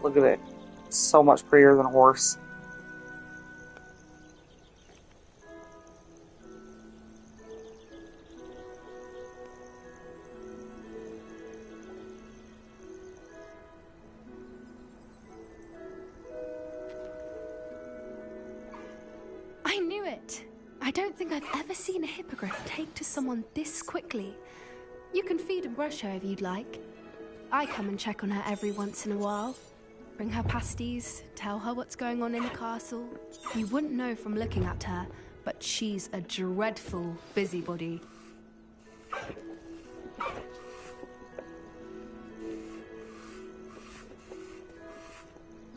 Look at it. It's so much prettier than a horse. I knew it. I don't think I've ever seen a hippogriff take to someone this quickly. You can feed and brush her if you'd like. I come and check on her every once in a while. Bring her pasties, tell her what's going on in the castle. You wouldn't know from looking at her, but she's a dreadful busybody.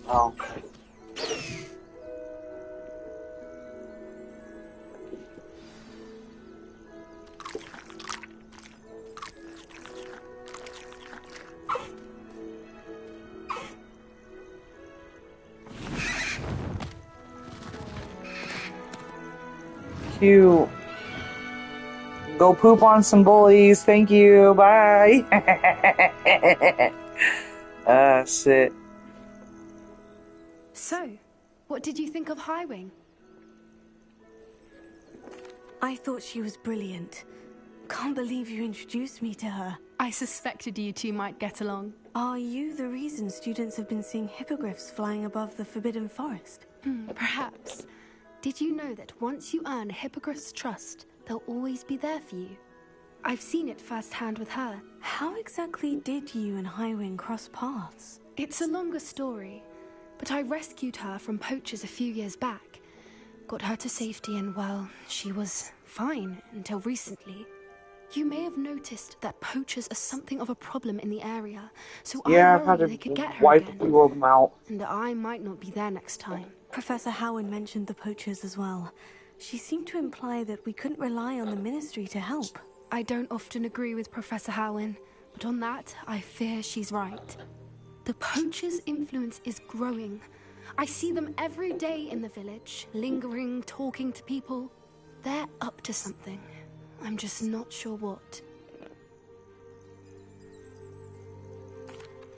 Oh. Cute. Go poop on some bullies. Thank you. Bye. Shit. So, what did you think of Highwing? I thought she was brilliant. Can't believe you introduced me to her. I suspected you two might get along. Are you the reason students have been seeing hippogriffs flying above the Forbidden Forest? Perhaps. Did you know that once you earn a hippogriff's trust, they'll always be there for you? I've seen it firsthand with her. How exactly did you and Highwing cross paths? It's a longer story, but I rescued her from poachers a few years back. Got her to safety and, well, she was fine until recently. You may have noticed that poachers are something of a problem in the area, so yeah, I worry they could get her wipe again. them out. And I might not be there next time. Professor Howen mentioned the poachers as well. She seemed to imply that we couldn't rely on the Ministry to help. I don't often agree with Professor Howen, but on that, I fear she's right. The poachers' influence is growing. I see them every day in the village, lingering, talking to people. They're up to something. I'm just not sure what.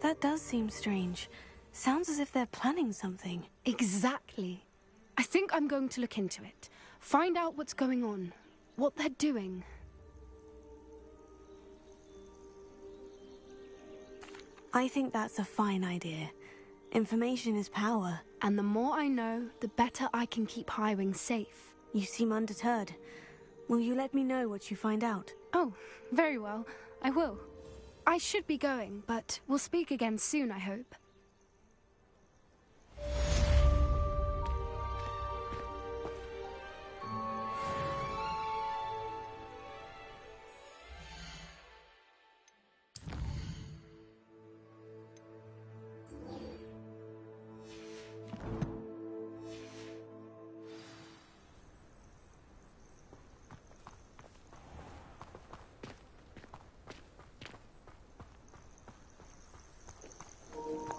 That does seem strange. Sounds as if they're planning something. Exactly. I think I'm going to look into it. Find out what's going on. What they're doing. I think that's a fine idea. Information is power. And the more I know, the better I can keep Highwing safe. You seem undeterred. Will you let me know what you find out? Oh, very well. I will. I should be going, but we'll speak again soon, I hope.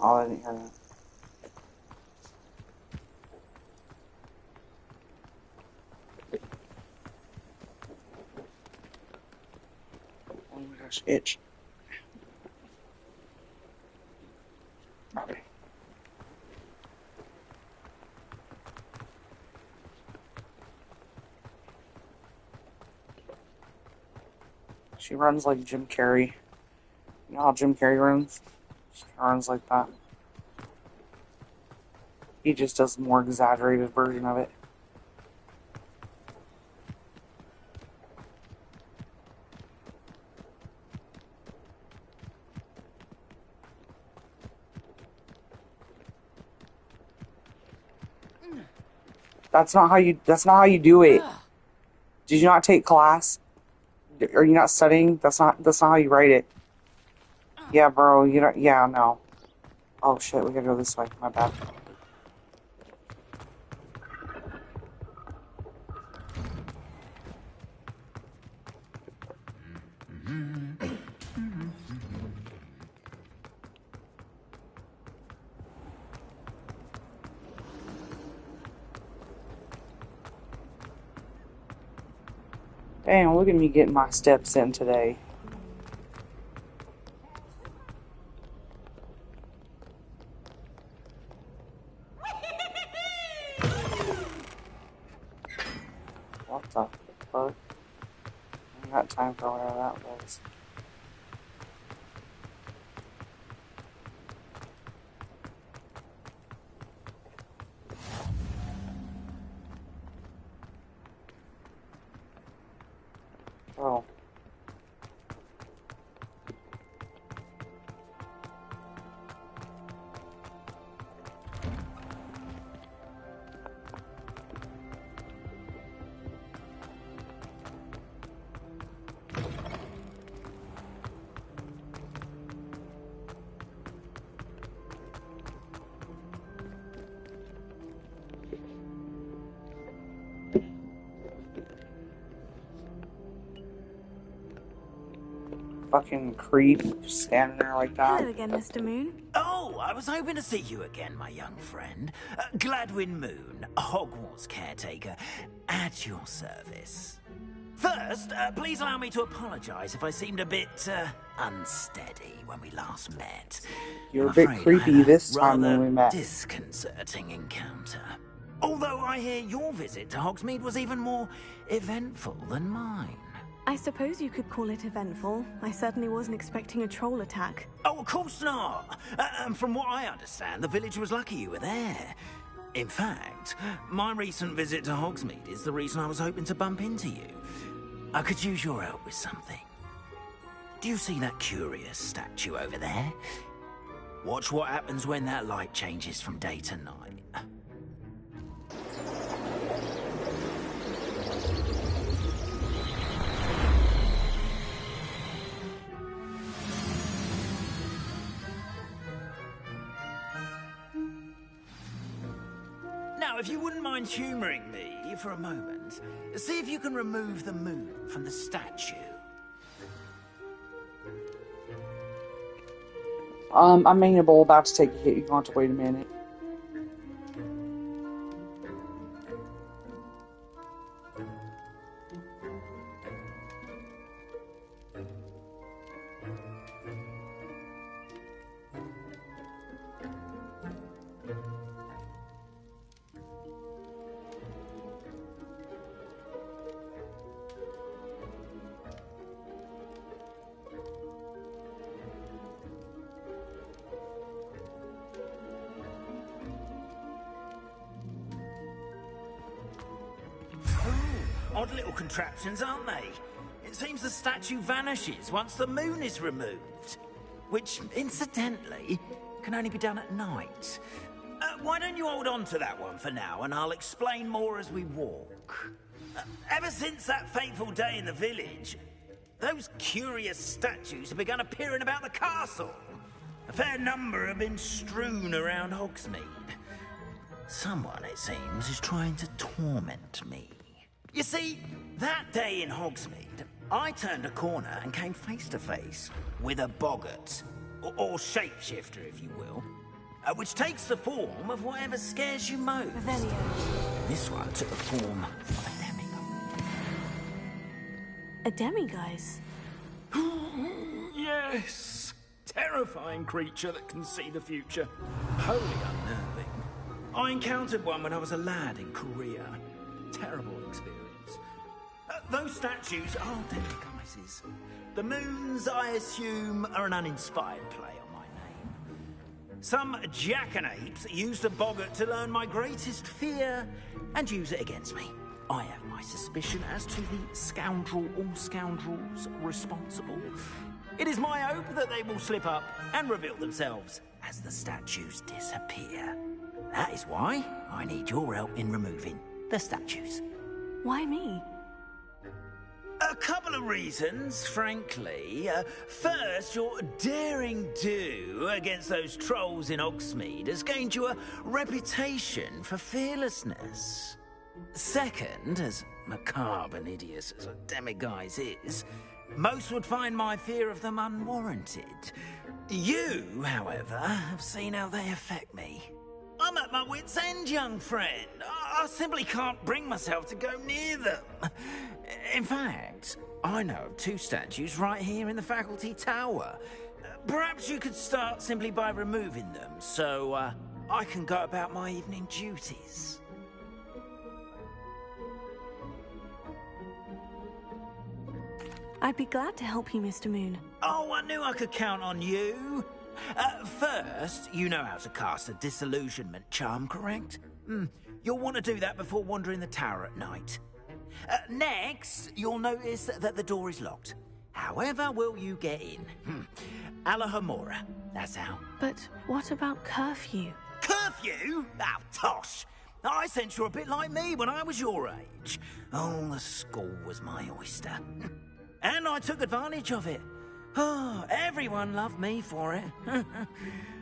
Oh, I didn't hear that. Oh my gosh, itch. Okay. She runs like Jim Carrey. You know how Jim Carrey runs? She runs like that. He just does a more exaggerated version of it. That's not how you do it. Did you not take class? Are you not studying? That's not how you write it. Yeah, bro, you don't, yeah, no. Oh shit, we gotta go this way. My bad. Damn, look at me getting my steps in today. What the fuck? I ain't got time for whatever that was. Oh. Fucking creep standing there like that. Hello again, Mr. Moon. Oh, I was hoping to see you again, my young friend. Gladwin Moon, Hogwarts caretaker, at your service. First, please allow me to apologize if I seemed a bit unsteady when we last met. You're a bit creepy this time when we met. Disconcerting encounter. Although I hear your visit to Hogsmeade was even more eventful than mine. I suppose you could call it eventful. I certainly wasn't expecting a troll attack. Oh, of course not. And from what I understand, the village was lucky you were there. In fact, my recent visit to Hogsmeade is the reason I was hoping to bump into you. I could use your help with something. Do you see that curious statue over there? Watch what happens when that light changes from day to night. Now, if you wouldn't mind humouring me for a moment, see if you can remove the moon from the statue. I'm amenable, about to take a hit. You're going to have to wait a minute. Odd little contraptions, aren't they? It seems the statue vanishes once the moon is removed. Which, incidentally, can only be done at night. Why don't you hold on to that one for now, and I'll explain more as we walk. Ever since that fateful day in the village, those curious statues have begun appearing about the castle. A fair number have been strewn around Hogsmeade. Someone, it seems, is trying to torment me. You see, that day in Hogsmeade, I turned a corner and came face to face with a boggart, or shapeshifter, if you will, which takes the form of whatever scares you most. Revelio. This one took the form of A demiguise? Yes! Terrifying creature that can see the future. Wholly unnerving. I encountered one when I was a lad in Korea. Terrible experience. Those statues are demiguises. The moons, I assume, are an uninspired play on my name. Some jackanapes used a boggart to learn my greatest fear and use it against me. I have my suspicion as to the scoundrel or scoundrels responsible. It is my hope that they will slip up and reveal themselves as the statues disappear. That is why I need your help in removing the statues. Why me? A couple of reasons, frankly. First, your daring do against those trolls in Hogsmeade has gained you a reputation for fearlessness. Second, as macabre and hideous as a demiguise is, Most would find my fear of them unwarranted. You, however, have seen how they affect me. I'm at my wit's end, young friend. I simply can't bring myself to go near them. In fact, I know of 2 statues right here in the faculty tower. Perhaps you could start simply by removing them, so I can go about my evening duties. I'd be glad to help you, Mr. Moon. Oh, I knew I could count on you. First, you know how to cast a disillusionment charm, correct? You'll want to do that before wandering the tower at night. Next, you'll notice that the door is locked. However will you get in? Alohomora, that's how. But what about curfew? Curfew? Oh, tosh. I sense you're a bit like me when I was your age. Oh, the school was my oyster. And I took advantage of it. Oh, everyone loved me for it.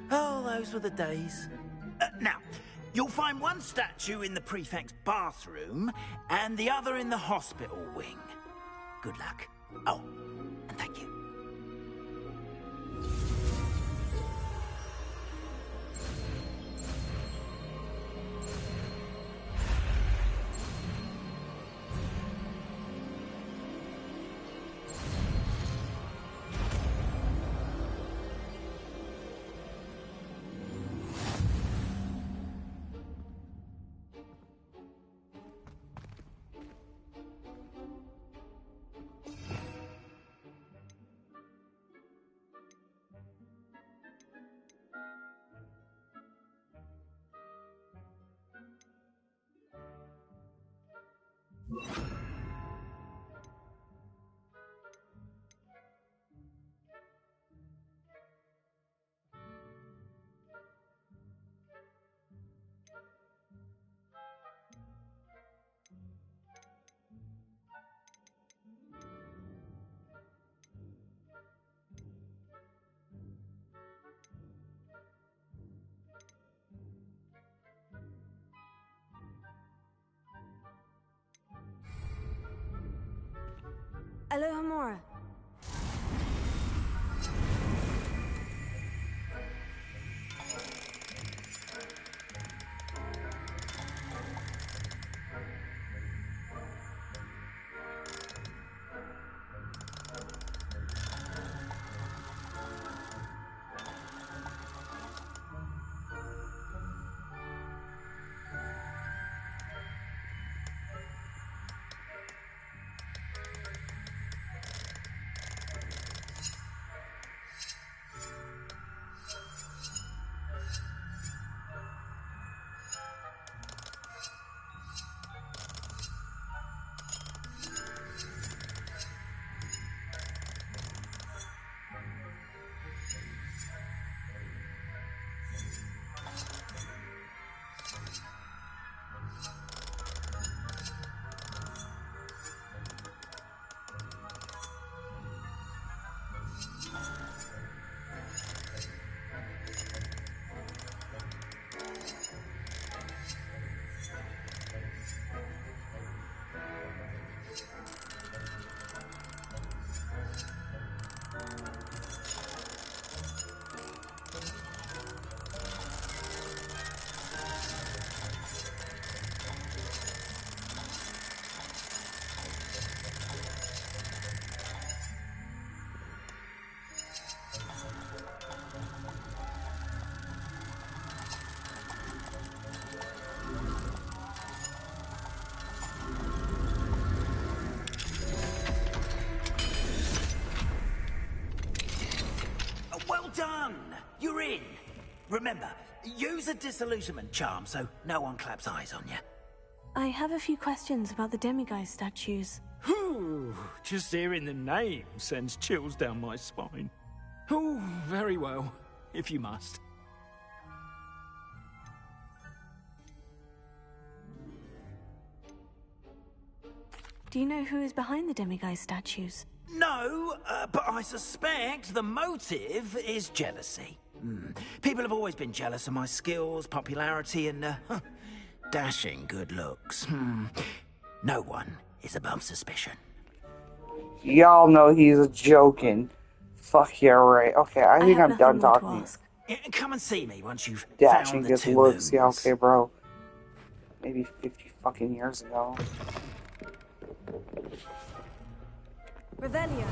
Oh, those were the days. Now, you'll find one statue in the prefect's bathroom and the other in the hospital wing. Good luck. Oh, and thank you. Alohomora. Done! You're in! Remember, use a disillusionment charm so no one claps eyes on you. I have a few questions about the demiguise statues. Whew, just hearing the name sends chills down my spine. Oh, very well, if you must. Do you know who is behind the demiguise statues? No, but I suspect the motive is jealousy. People have always been jealous of my skills, popularity, and dashing good looks. No one is above suspicion. Y'all know he's joking. Fuck yeah, right. Okay, I think I'm done talking. Come and see me once you've Dashing found the his two looks. moons. Yeah, okay, bro. Maybe 50 fucking years ago. Revelio.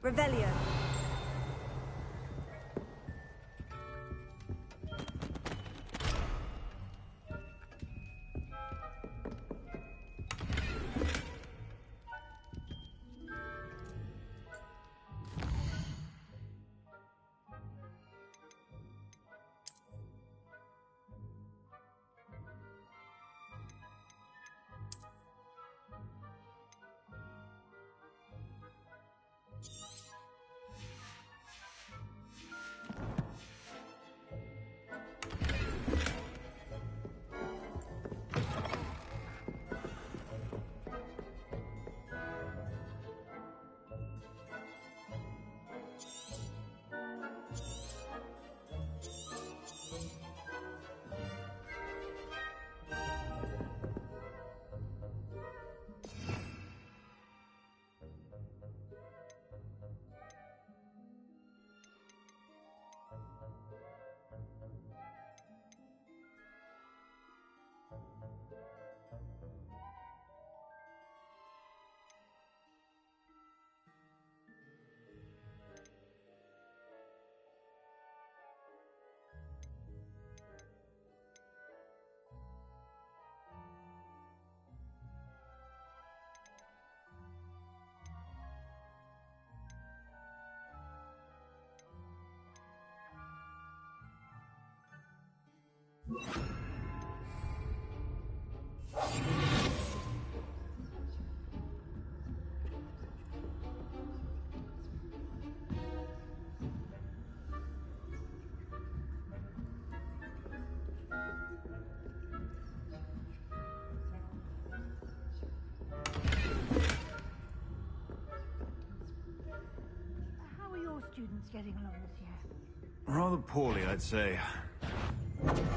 Revelio. How are your students getting along this year? Rather poorly, I'd say.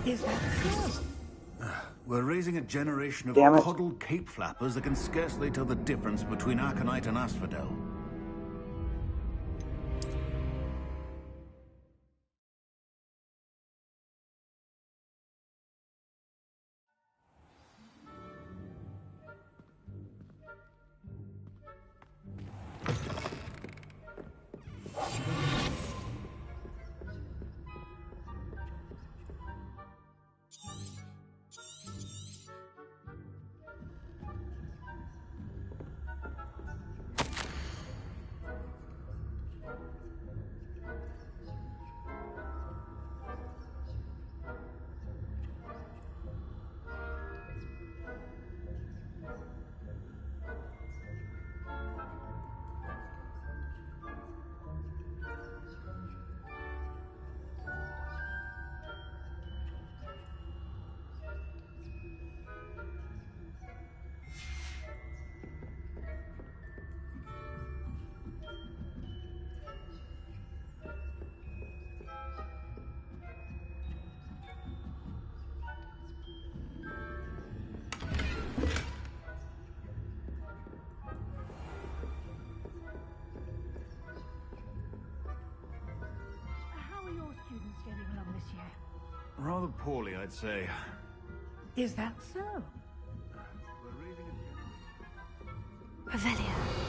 Is that so? We're raising a generation of Damn it. coddled cape flappers that can scarcely tell the difference between Aconite and Asphodel. How are your students getting along this year? Rather poorly, I'd say. Is that so? We're raising a Revelio.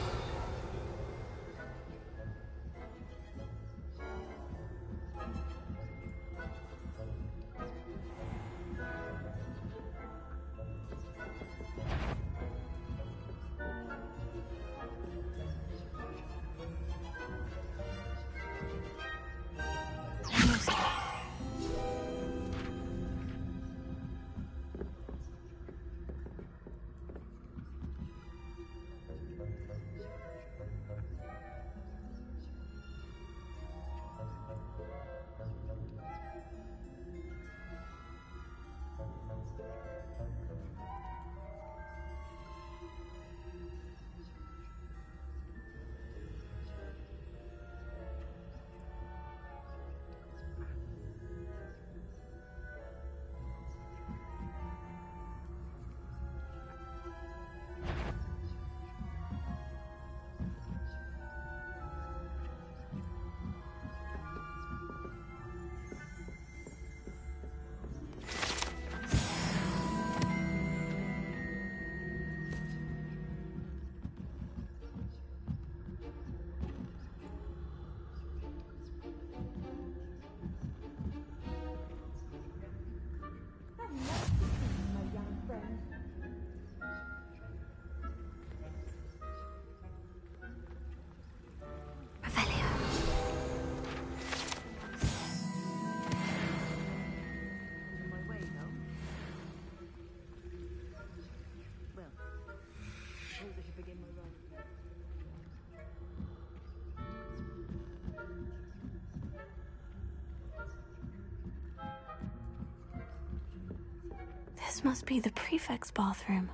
This must be the prefect's bathroom.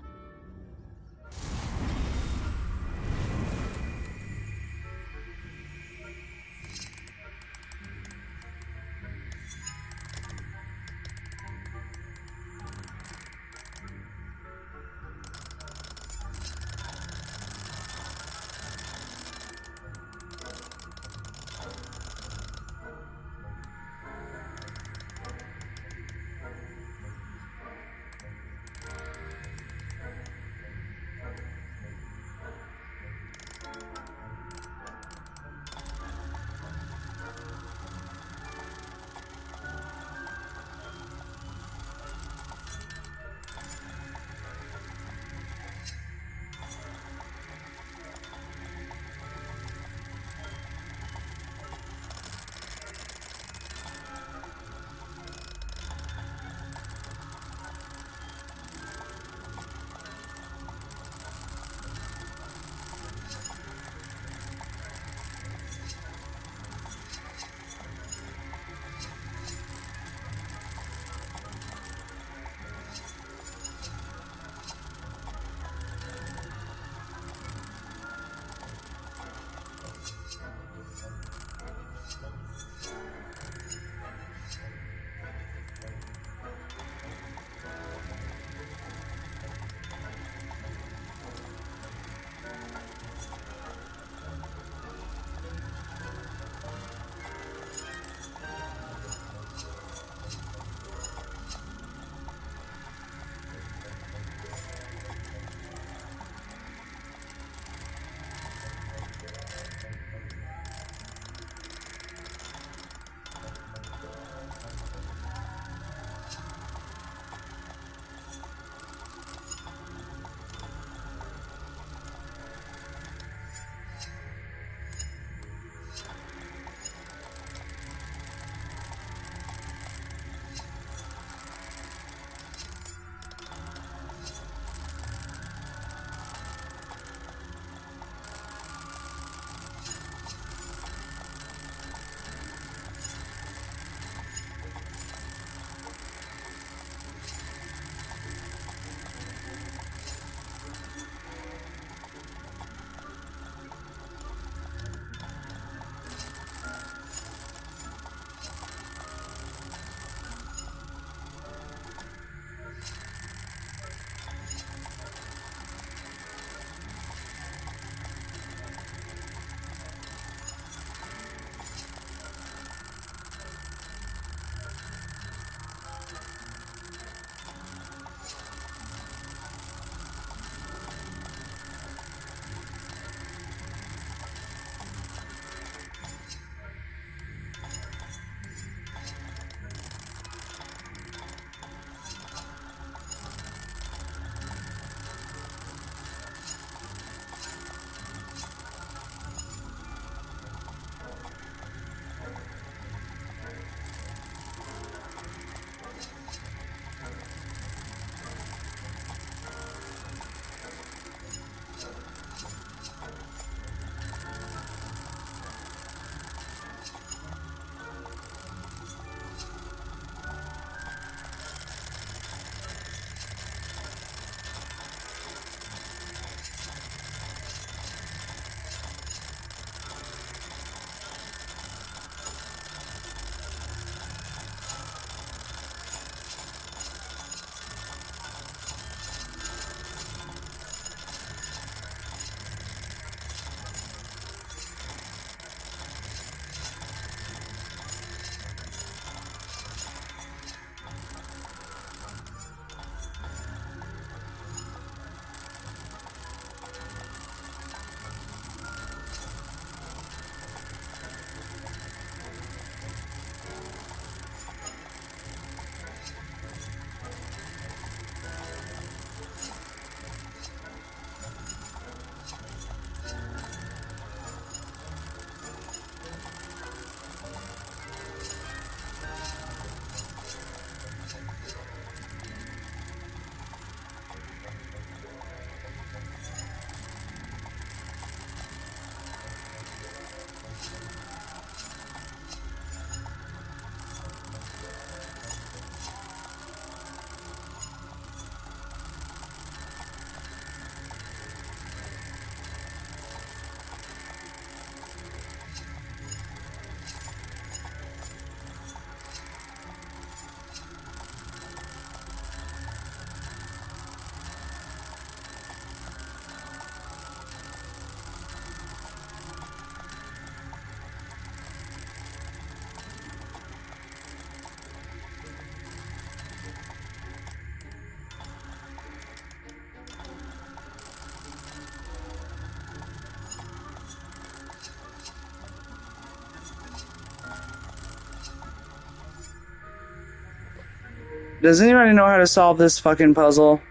Does anybody know how to solve this fucking puzzle?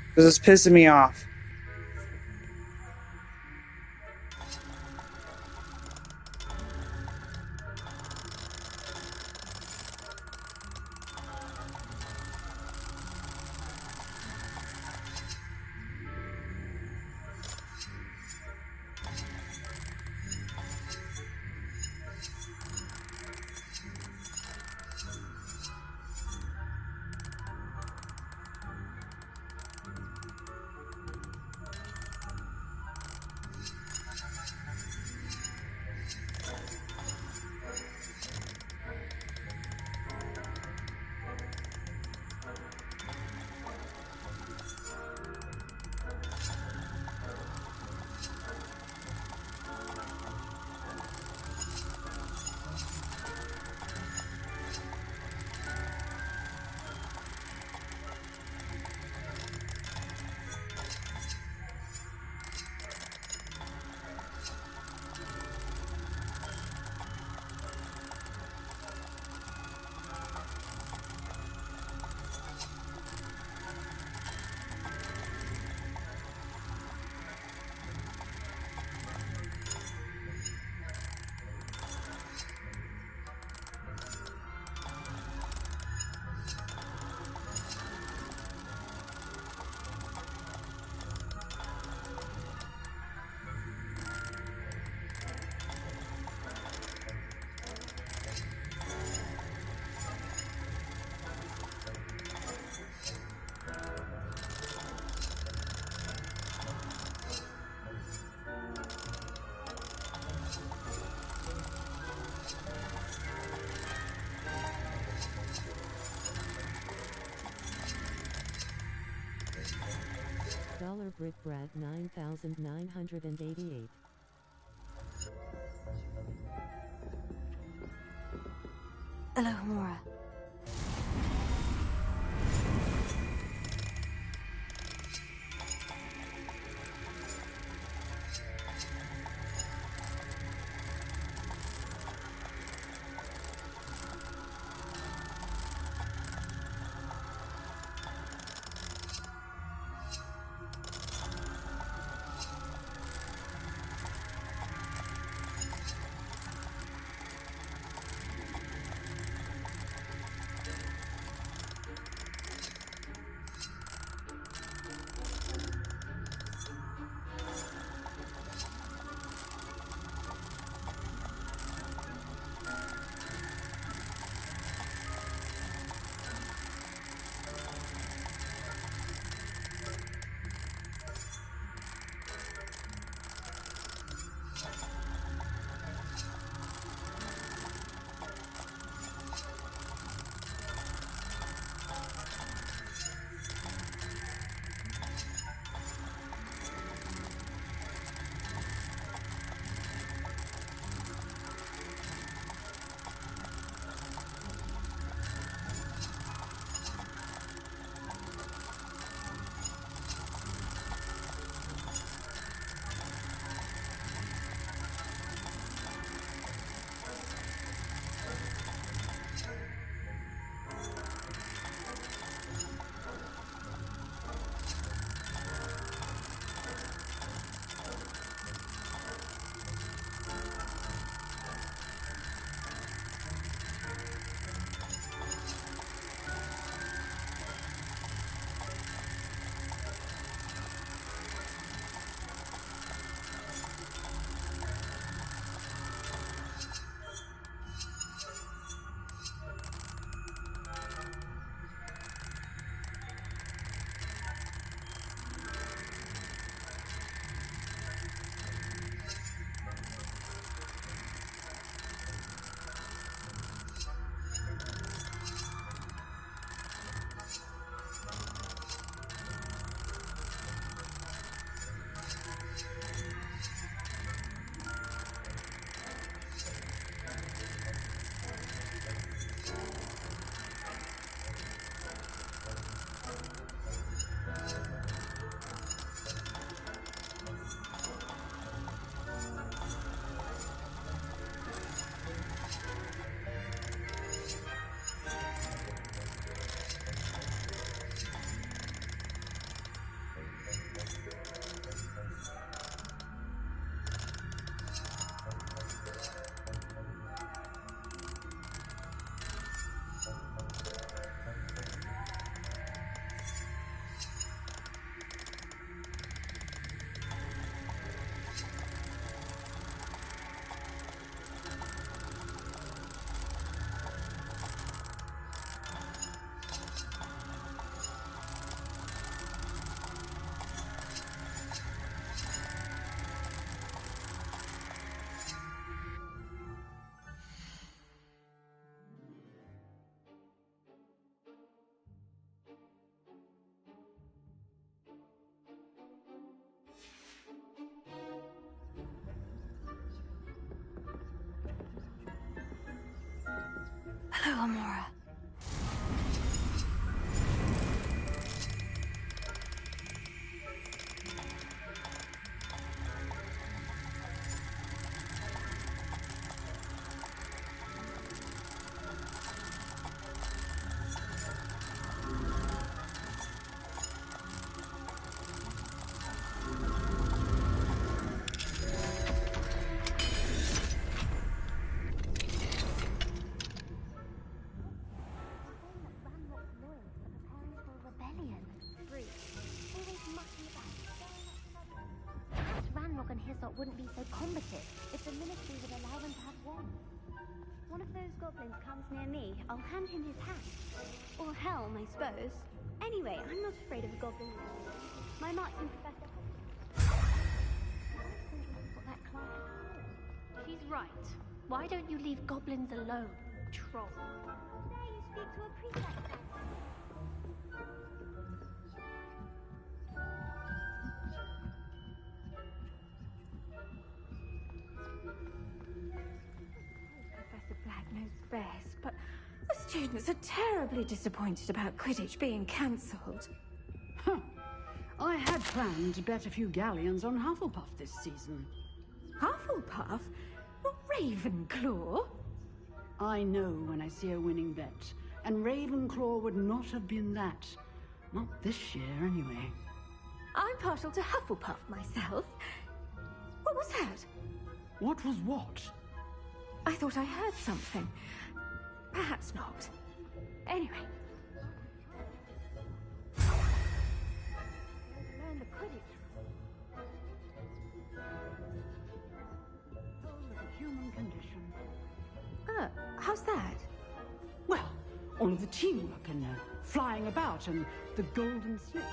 Because it's pissing me off. Brick Brad 9,988. Alohomora. Gomorrah. Ranrock and Hyssop wouldn't be so combative if the ministry would allow them to have one. One of those goblins comes near me, I'll hand him his hat. Or helm, I suppose. Anyway, I'm not afraid of a goblin. My marching professor... What that class... She's right. Why don't you leave goblins alone, troll? There you speak to a prefect then. Professor Black knows best, but the students are terribly disappointed about Quidditch being cancelled. Huh. I had planned to bet a few galleons on Hufflepuff this season. Hufflepuff? Not Ravenclaw? I know when I see a winning bet, and Ravenclaw would not have been that. Not this year, anyway. I'm partial to Hufflepuff myself. What was that? What was what? I thought I heard something. Perhaps not. Anyway. Learn the Quidditch. Whole of the human condition. How's that? Well, all of the teamwork and flying about and the golden snitch.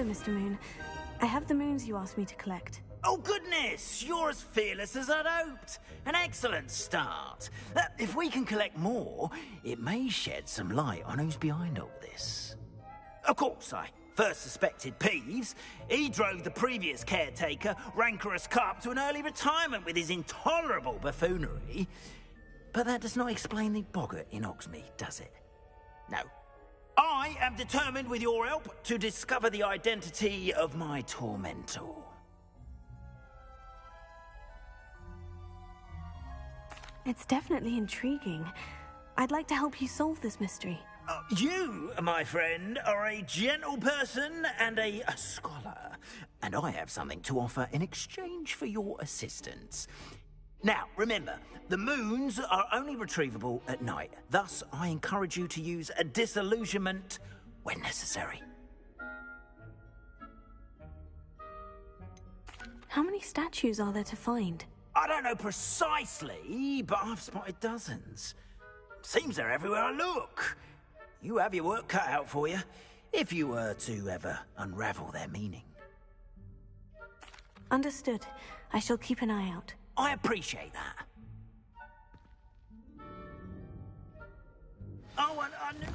Hello, Mr. Moon. I have the moons you asked me to collect. Oh, goodness! You're as fearless as I'd hoped. An excellent start. If we can collect more, it may shed some light on who's behind all this. Of course, I first suspected Peeves. He drove the previous caretaker, Rancorous Carp, to an early retirement with his intolerable buffoonery. But that does not explain the boggart in Hogsmeade, does it? No. I am determined, with your help, to discover the identity of my tormentor. It's definitely intriguing. I'd like to help you solve this mystery. You, my friend, are a gentle person and a scholar, and I have something to offer in exchange for your assistance. Now, remember, the moons are only retrievable at night. Thus, I encourage you to use a disillusionment when necessary. How many statues are there to find? I don't know precisely, but I've spotted dozens. Seems they're everywhere I look. You have your work cut out for you, if you were to ever unravel their meaning. Understood. I shall keep an eye out. I appreciate that. Oh, and I knew...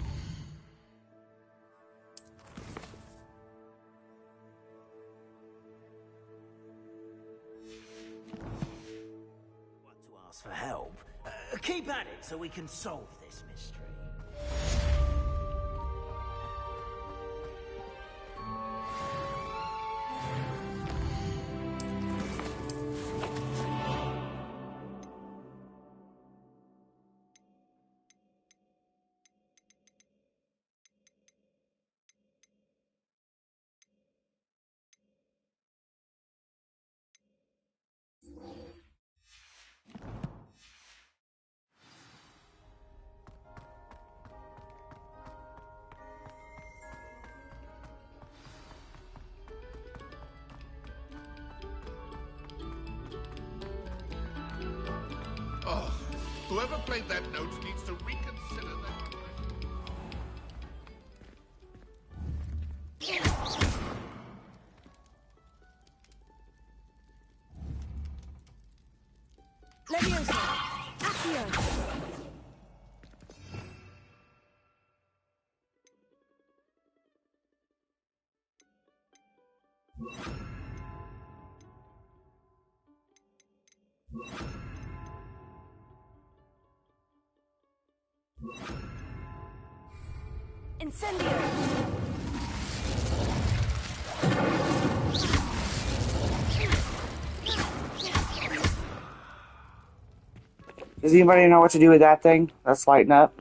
Want to ask for help? Keep at it so we can solve this mystery. Oh, whoever played that note needs to reconsider their... Leviosa! Accio! Incendio! Does anybody know what to do with that thing that's lighting up?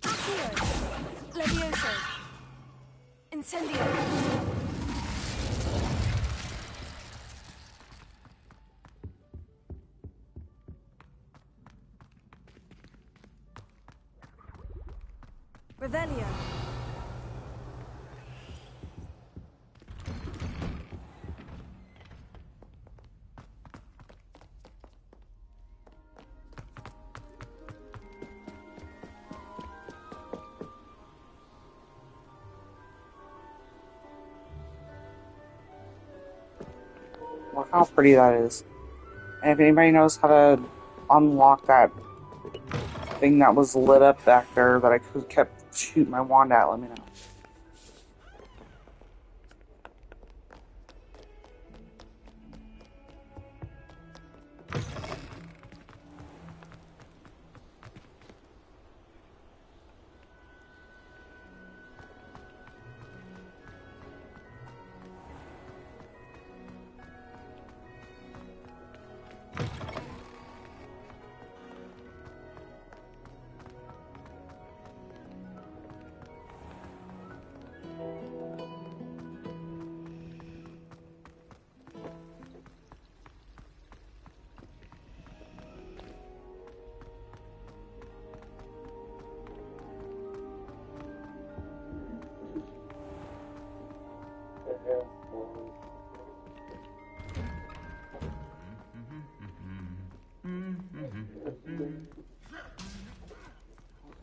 Accio! Leviosa! Incendio! Revelio! Look how pretty that is. And if anybody knows how to unlock that thing that was lit up back there that I kept shooting my wand at, let me know.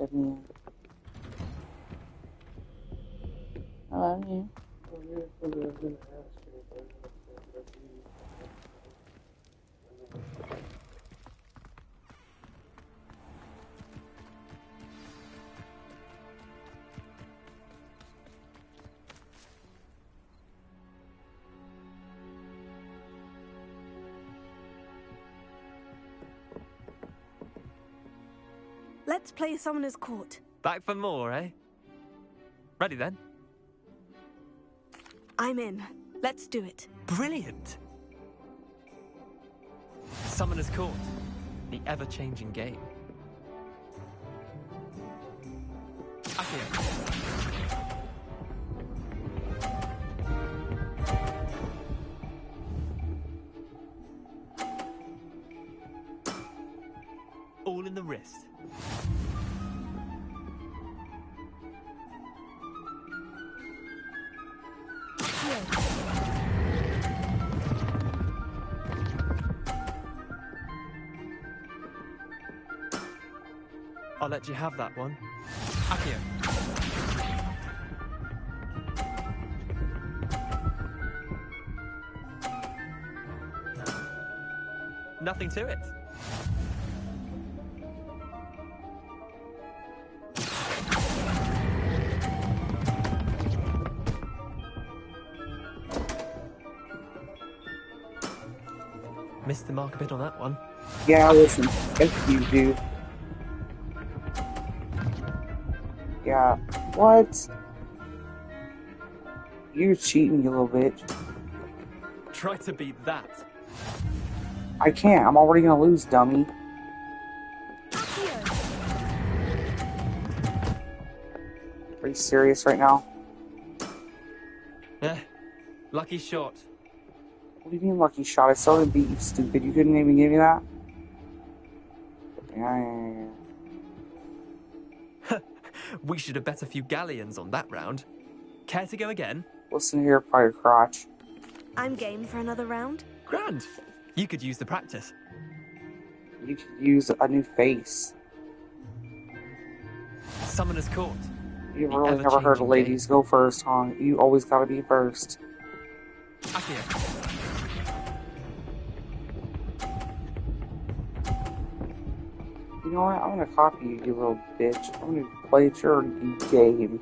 Let me. I love you. Let's play Summoner's Court. Back for more, eh? Ready then? I'm in. Let's do it. Brilliant! Summoner's Court, the ever-changing game. Accio. All in the wrist. I'll let you have that one. Accio. Nothing to it. Missed the mark a bit on that one. Yeah, listen. If you do. Yeah. What? You're cheating, you little bitch. Try to beat that. I can't. I'm already gonna lose, dummy. Are you serious right now? Lucky shot. What do you mean lucky shot? I still didn't beat you, stupid. You couldn't even give me that? Yeah. We should have bet a few galleons on that round. Care to go again? Listen here, fire crotch. I'm game for another round. Grand. You could use the practice. You could use a new face. Summoner's Court. You've really never heard of ladies go first, huh? You always gotta be first. Accio. You know what? I'm gonna copy you, you little bitch. I'm gonna play your game.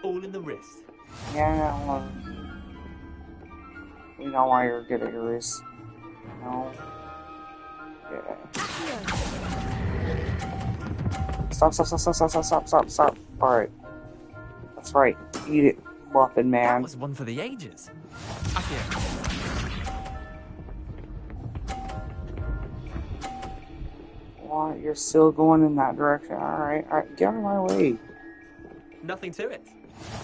All in the wrist. Yeah, well, we know why you're good at your wrist. No. Yeah. Stop. Alright. That's right. Eat it, muffin man. That was one for the ages. Accio. What? You're still going in that direction. Alright. Get out of my way. Nothing to it.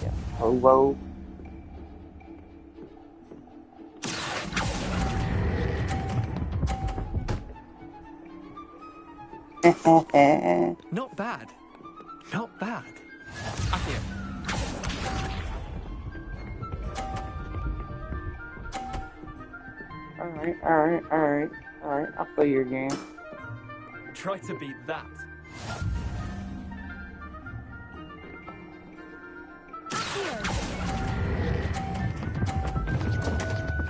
Yeah. Hobo. Not bad. Not bad. Accio. Alright. I'll play your game. Try to beat that.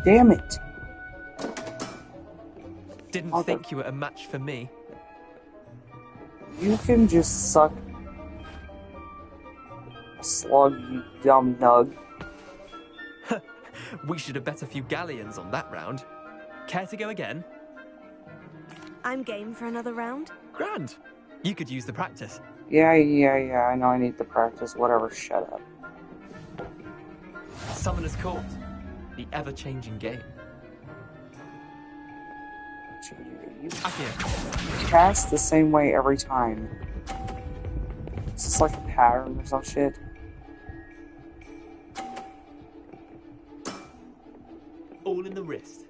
Damn it. Didn't think you were a match for me. You can just suck a slug, you dumb nug. We should have bet a few galleons on that round. Care to go again? I'm game for another round. Grand. You could use the practice. Yeah, I know I need to practice. Whatever, shut up. Summoner's Court. The ever-changing game. You Accio. cast the same way every time. It's just like a pattern or some shit. All in the wrist.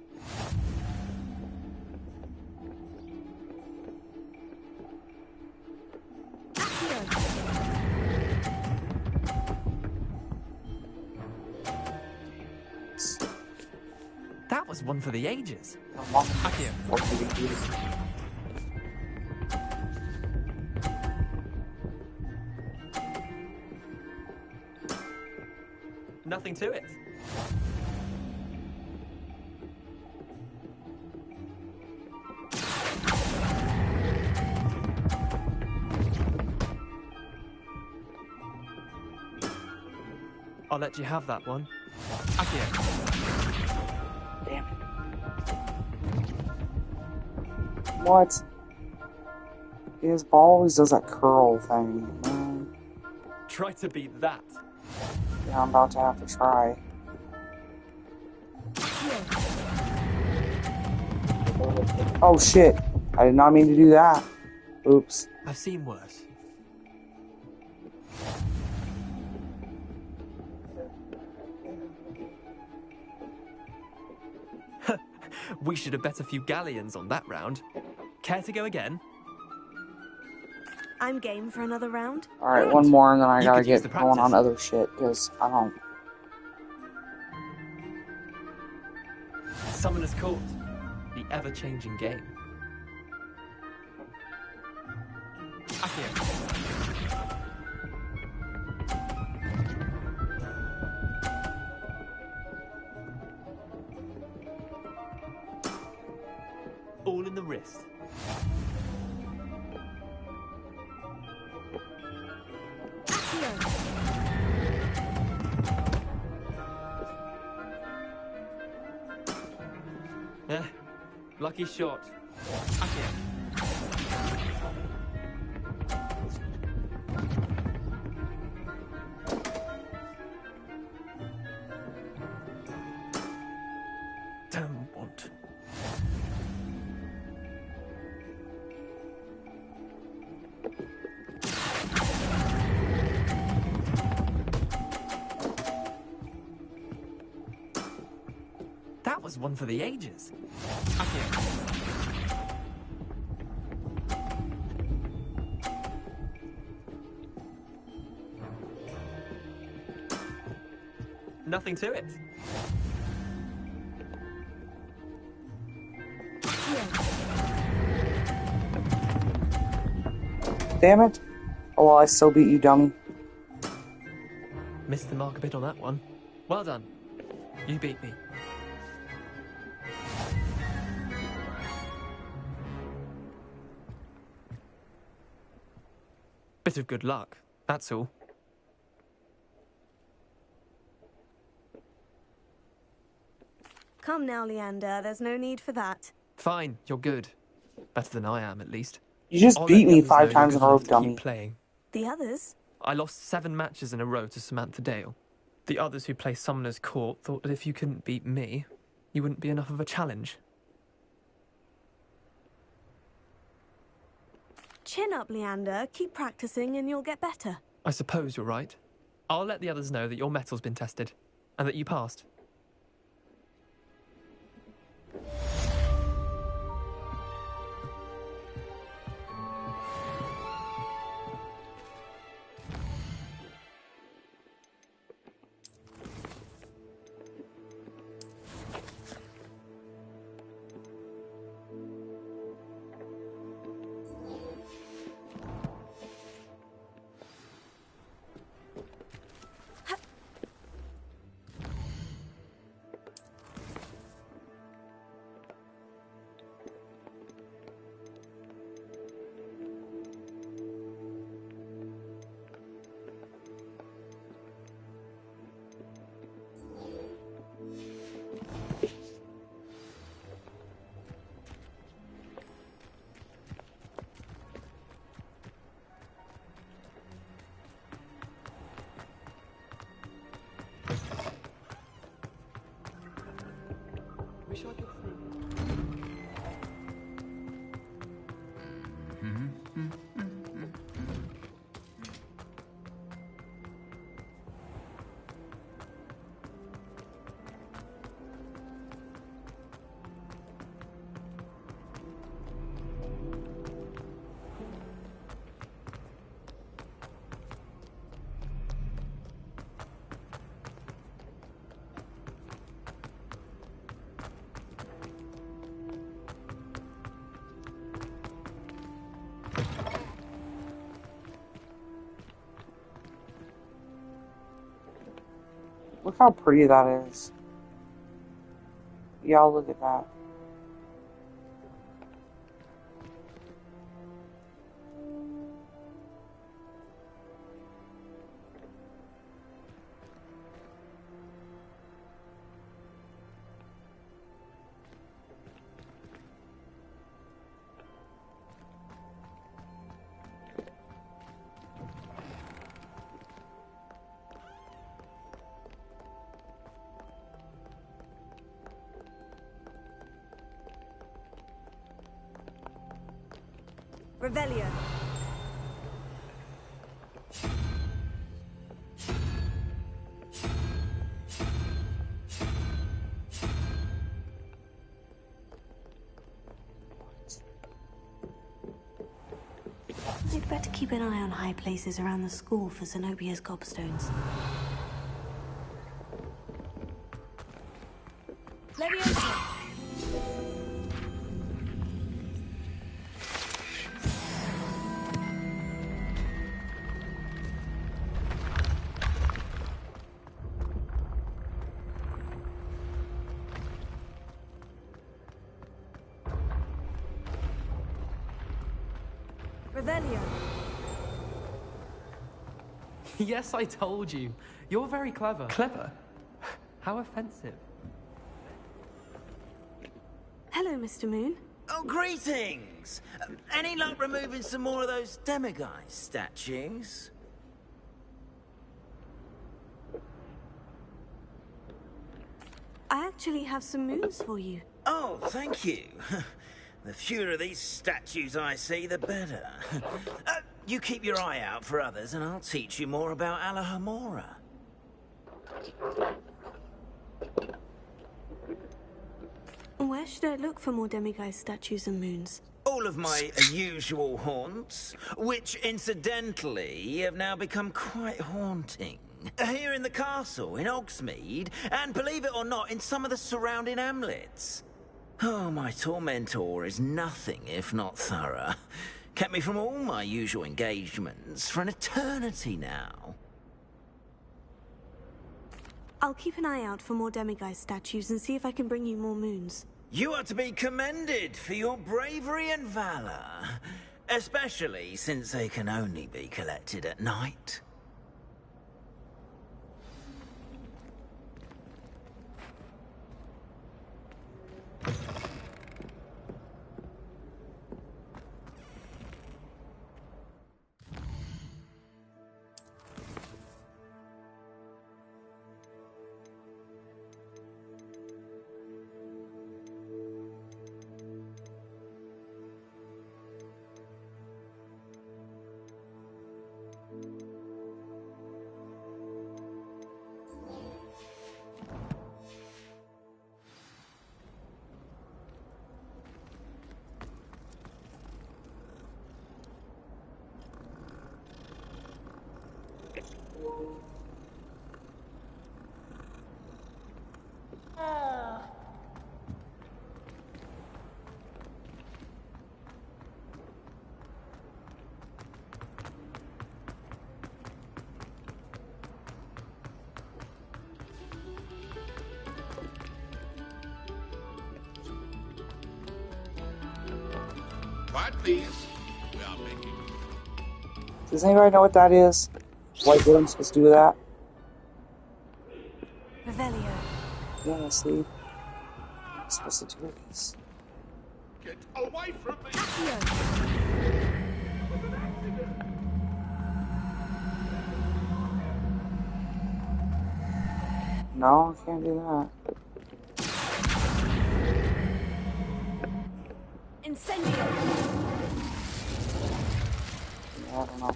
That was one for the ages. Accio. Nothing to it. I'll let you have that one. Accio. Damn it. What? His ball always does that curl thing, man. Try to beat that. Yeah, I'm about to have to try. Oh shit. I did not mean to do that. Oops. I've seen worse. We should have bet a few galleons on that round. Care to go again? I'm game for another round. Alright, one more and then I You gotta could use get the going on practice. other shit, because I don't... Summoner's Court. The ever-changing game. Accio. All in the wrist. Lucky shot. Accio. Damn want. That was one for the ages. Nothing to it. Damn it. Oh, well, I still beat you, dummy. Missed the mark a bit on that one. Well done. You beat me. Bit of good luck, that's all. Come now, Leander. There's no need for that. Fine, you're good. Better than I am, at least. You just I'll beat let the me others 5 know you're times in good a row, enough to dummy. keep playing. The others? I lost 7 matches in a row to Samantha Dale. The others who play Summoner's Court thought that if you couldn't beat me, you wouldn't be enough of a challenge. Chin up, Leander. Keep practicing and you'll get better. I suppose you're right. I'll let the others know that your metal's been tested, and that you passed. Look how pretty that is. Y'all look at that. Revelio. I'd better keep an eye on high places around the school for Zenobia's gobstones. Leviosa! Revelio. Yes, I told you. You're very clever. Clever? How offensive. Hello, Mr. Moon. Oh, greetings! Any luck removing some more of those demiguise statues? I actually have some moons for you. Oh, thank you. The fewer of these statues I see, the better. You keep your eye out for others, and I'll teach you more about Alahamora. Where should I look for more demiguise statues and moons? All of my usual haunts, which incidentally have now become quite haunting. Here in the castle, in Hogsmeade, and believe it or not, in some of the surrounding hamlets. Oh, my tormentor is nothing if not thorough. Kept me from all my usual engagements for an eternity now. I'll keep an eye out for more demiguise statues and see if I can bring you more moons. You are to be commended for your bravery and valor, especially since they can only be collected at night. Quiet, please. We are making... Does anybody know what that is? Why I'm supposed to do that? Revelio. Yeah, see? I'm supposed to do this. Get away from me! No, I can't do that. Incendio! Yeah, I don't know.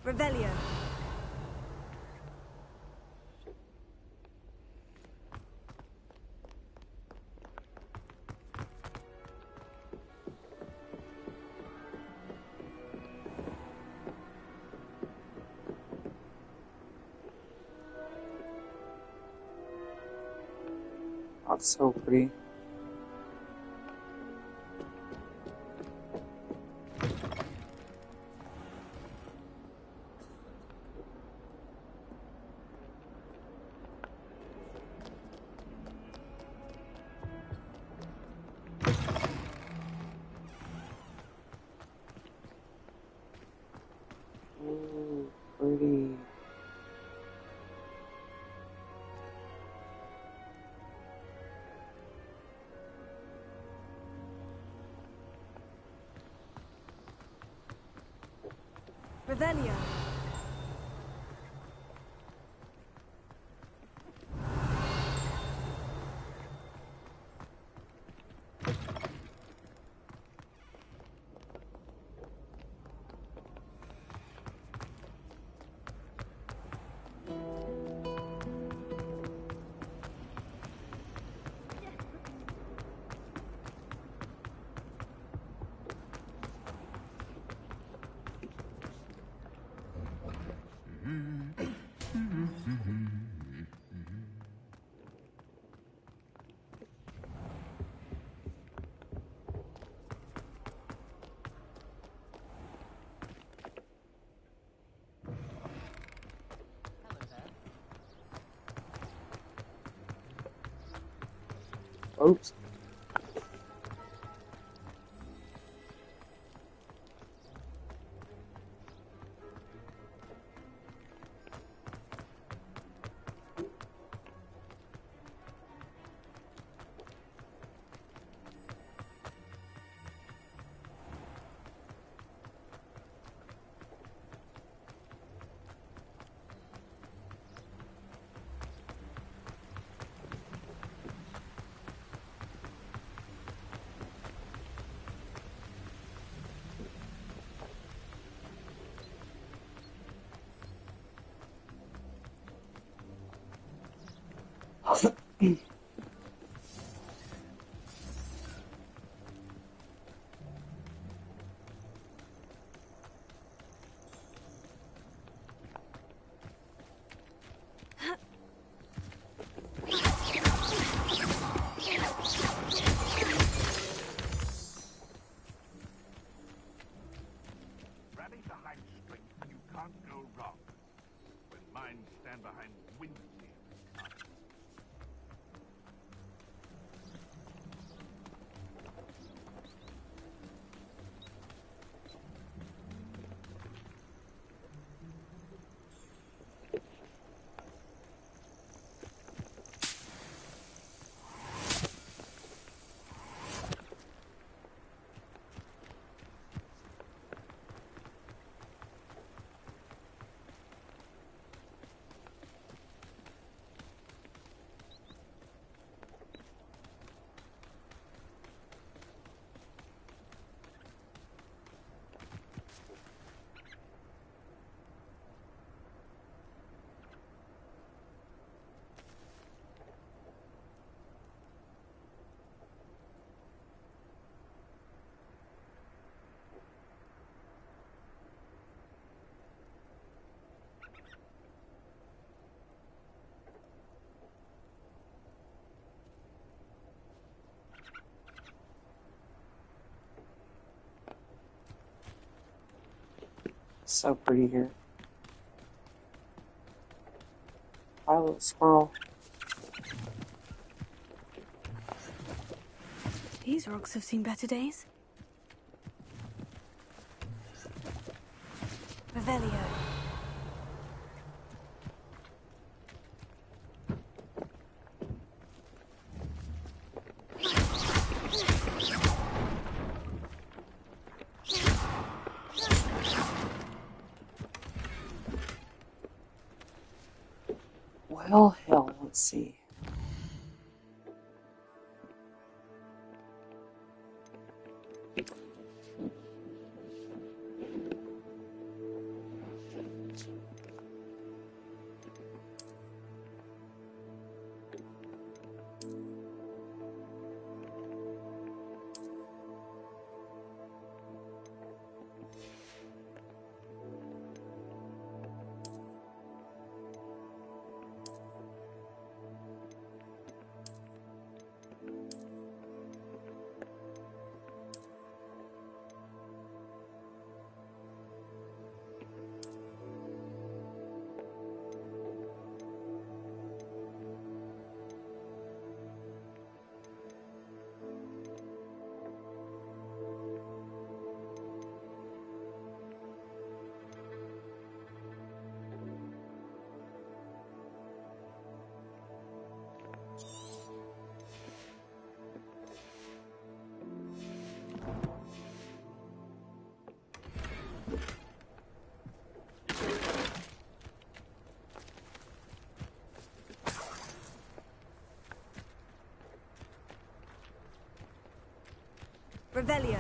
Revelio. That's so pretty. Revelio. Oops. Rally behind strength, you can't go wrong. When minds stand behind wind shields. So pretty here. Hi, little squirrel. These rocks have seen better days. Revelio. Well, hell, let's see. Revelio.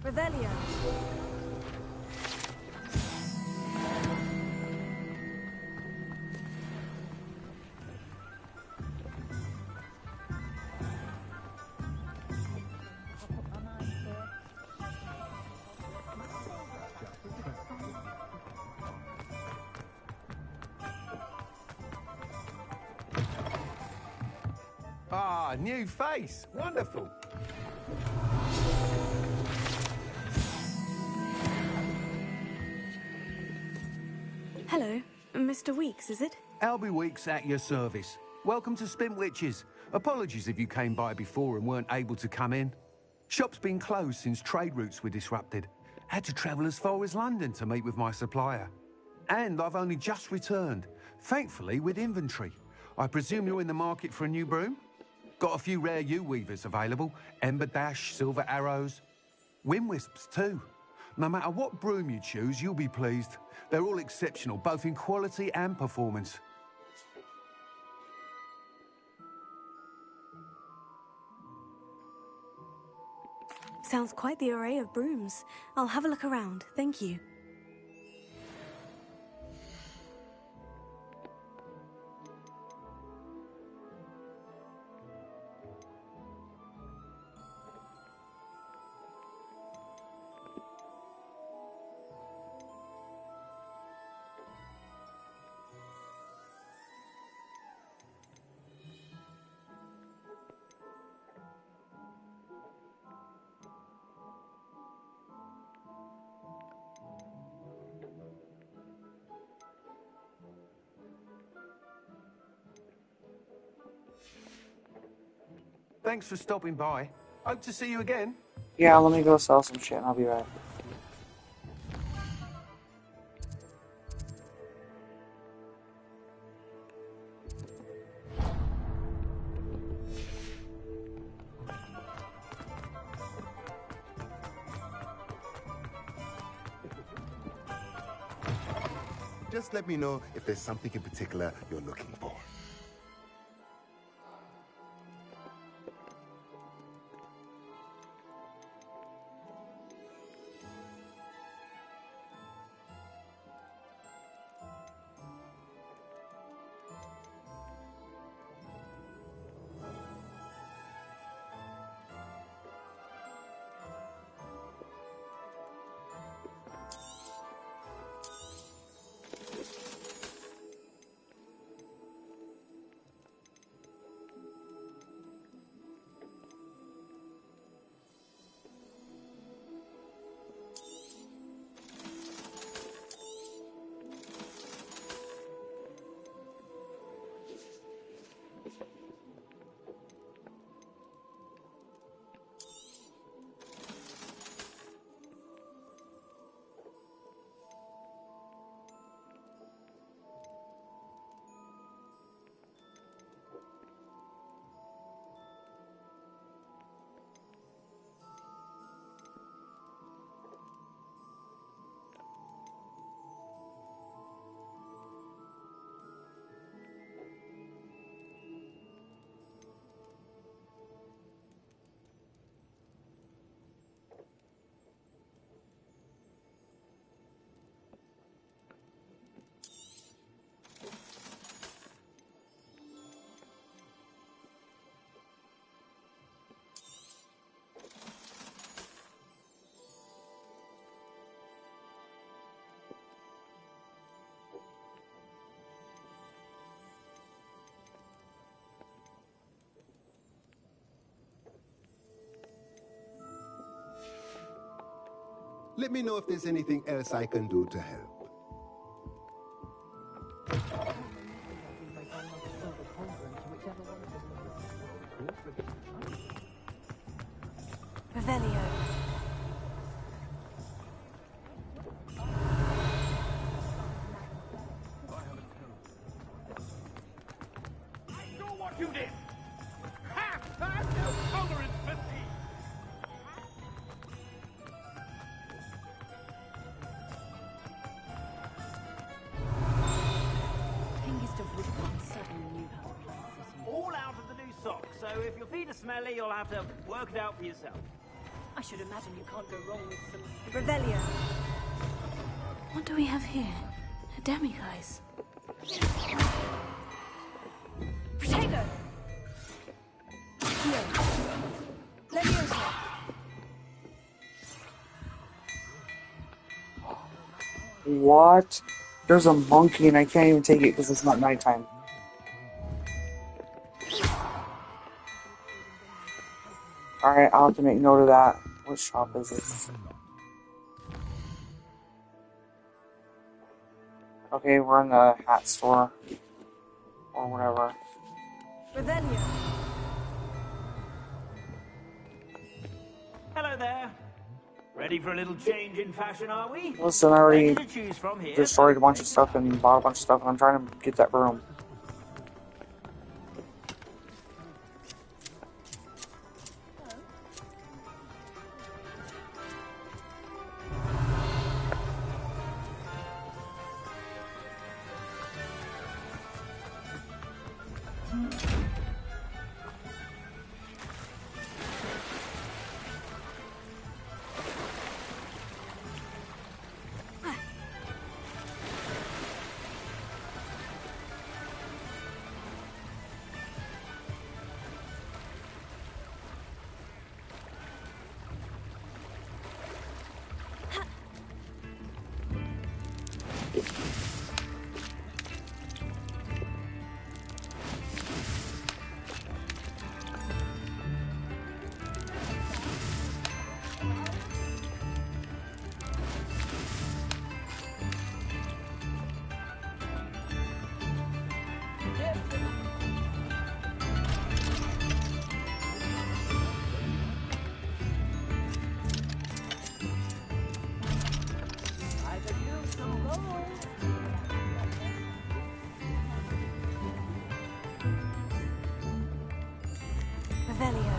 Revelio. Ah, new face. Wonderful. Hello, Mr. Weeks, is it? Albie Weeks at your service. Welcome to Spin Witches. Apologies if you came by before and weren't able to come in. Shop's been closed since trade routes were disrupted. Had to travel as far as London to meet with my supplier. And I've only just returned, thankfully with inventory. I presume you're in the market for a new broom? Got a few rare U-weavers available. Ember Dash, Silver Arrows. Wind Wisps too. No matter what broom you choose, you'll be pleased. They're all exceptional, both in quality and performance. Sounds quite the array of brooms. I'll have a look around, thank you. Thanks for stopping by. Hope to see you again. Yeah, let me go sell some shit and I'll be right. Just let me know if there's something in particular you're looking for. Let me know if there's anything else I can do to help. Revelio. I know what you did! Ha! I've no tolerance for thieves! Hengist of Woodcon certainly knew how to place this. All out of the new sock, so if your feet are smelly, you'll have to work it out for yourself. I should imagine you can't go wrong with some... Revelio. What do we have here? A demiguise. Protego. Leviosa. What? There's a monkey and I can't even take it because it's not nighttime. Alright, I'll have to make note of that. What shop is this? Okay, we're in the hat store. Or whatever. Revelio. Hello there. Ready for a little change in fashion, are we? Listen, I already Plenty to choose from here. destroyed a bunch of stuff and bought a bunch of stuff and I'm trying to get that broom. Revelio.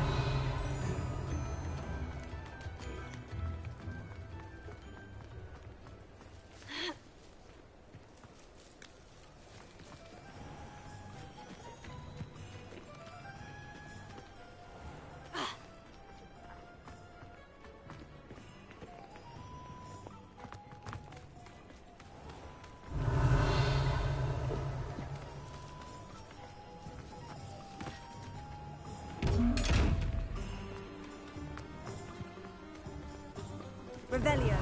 Revelio.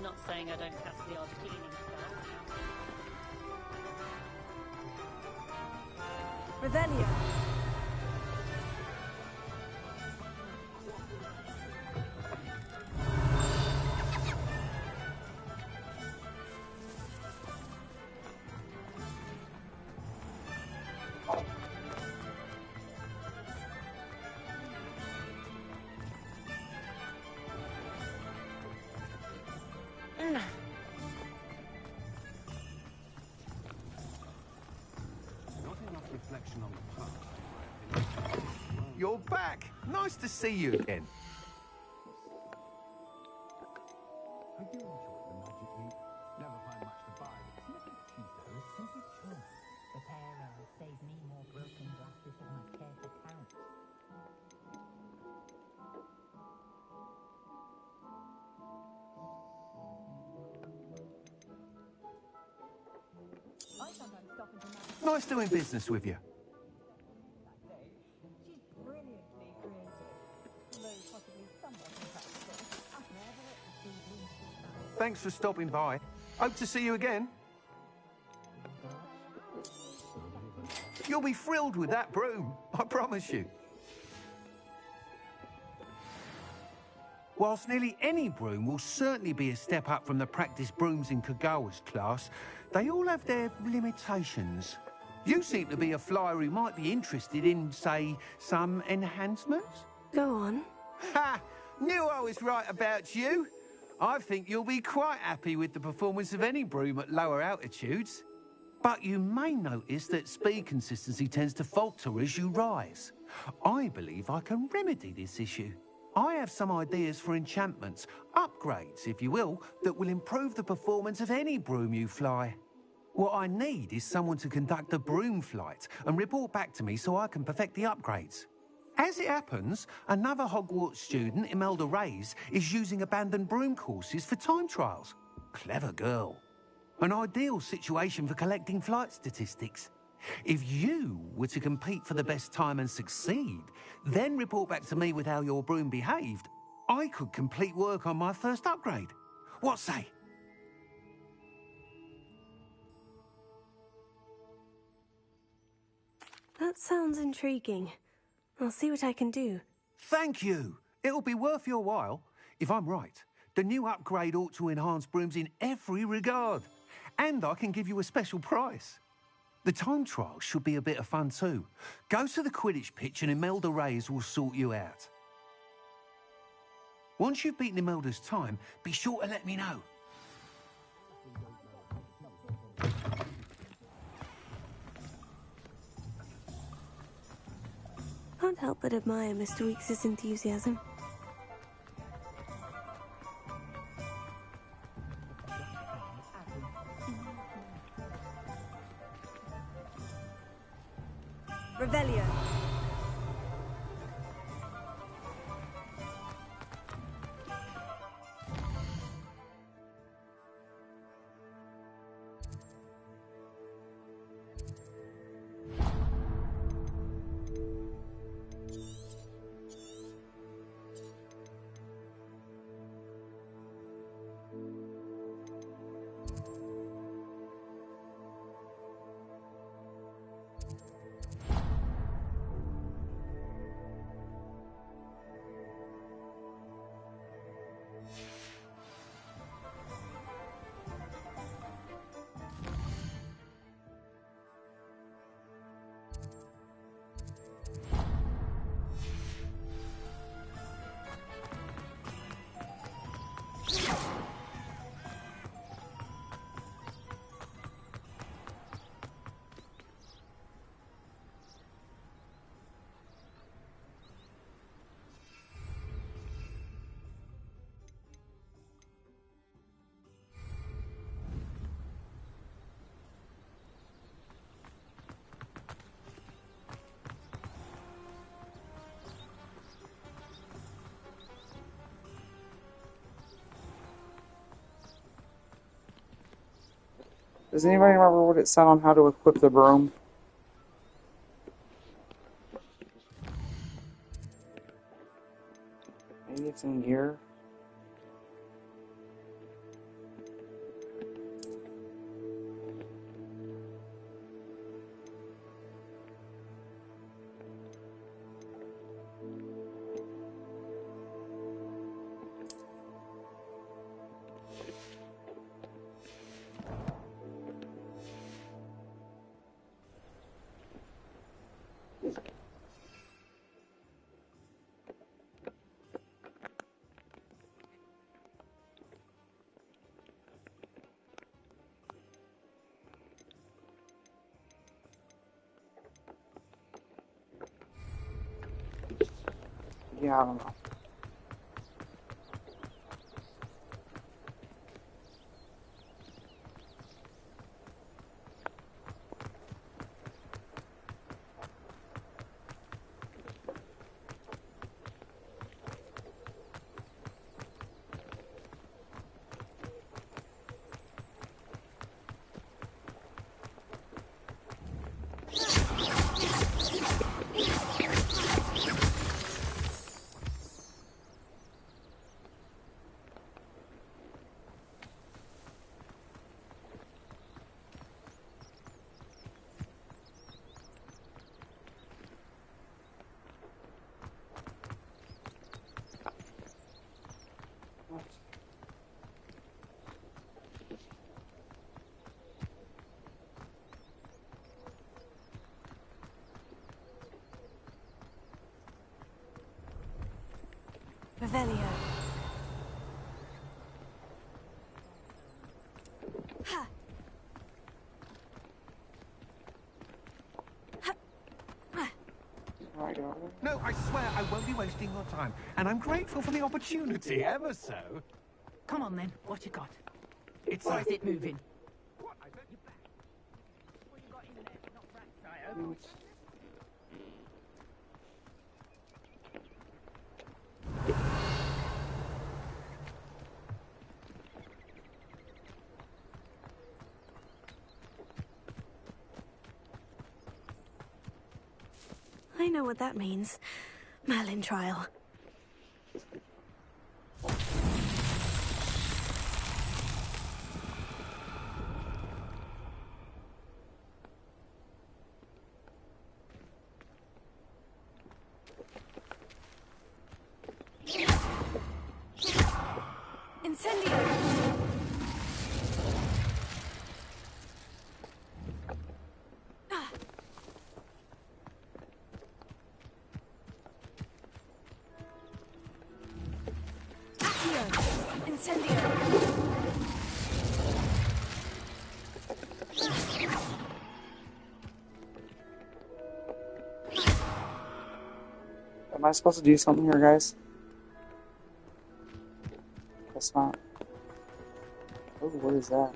Not saying I don't cast the odd cleaning spell. Revelio. You're back. Nice to see you again. Nice doing business with you. Thanks for stopping by. Hope to see you again. You'll be thrilled with that broom, I promise you. Whilst nearly any broom will certainly be a step up from the practice brooms in Kagawa's class, they all have their limitations. You seem to be a flyer who might be interested in, say, some enhancements? Go on. Ha! Knew I was right about you. I think you'll be quite happy with the performance of any broom at lower altitudes. But you may notice that speed consistency tends to falter as you rise. I believe I can remedy this issue. I have some ideas for enchantments, upgrades, if you will, that will improve the performance of any broom you fly. What I need is someone to conduct a broom flight and report back to me so I can perfect the upgrades. As it happens, another Hogwarts student, Imelda Reyes, is using abandoned broom courses for time trials. Clever girl. An ideal situation for collecting flight statistics. If you were to compete for the best time and succeed, then report back to me with how your broom behaved, I could complete work on my first upgrade. What say? That sounds intriguing. I'll see what I can do. Thank you. It'll be worth your while. If I'm right, the new upgrade ought to enhance brooms in every regard. And I can give you a special price. The time trial should be a bit of fun too. Go to the Quidditch pitch and Imelda Reyes will sort you out. Once you've beaten Imelda's time, be sure to let me know. Can't help but admire Mr. Weekes' enthusiasm. Revelio. Does anybody remember what it said on how to equip the broom? Maybe it's in gear. Yeah, I don't know. Revelio. Ha. No, I swear I won't be wasting your time, and I'm grateful for the opportunity, ever so. Come on then, what you got? It's Or is it moving? I know what that means. Merlin trial. Incendio! Incendio! Am I supposed to do something here, guys? Guess not. Oh, what is that?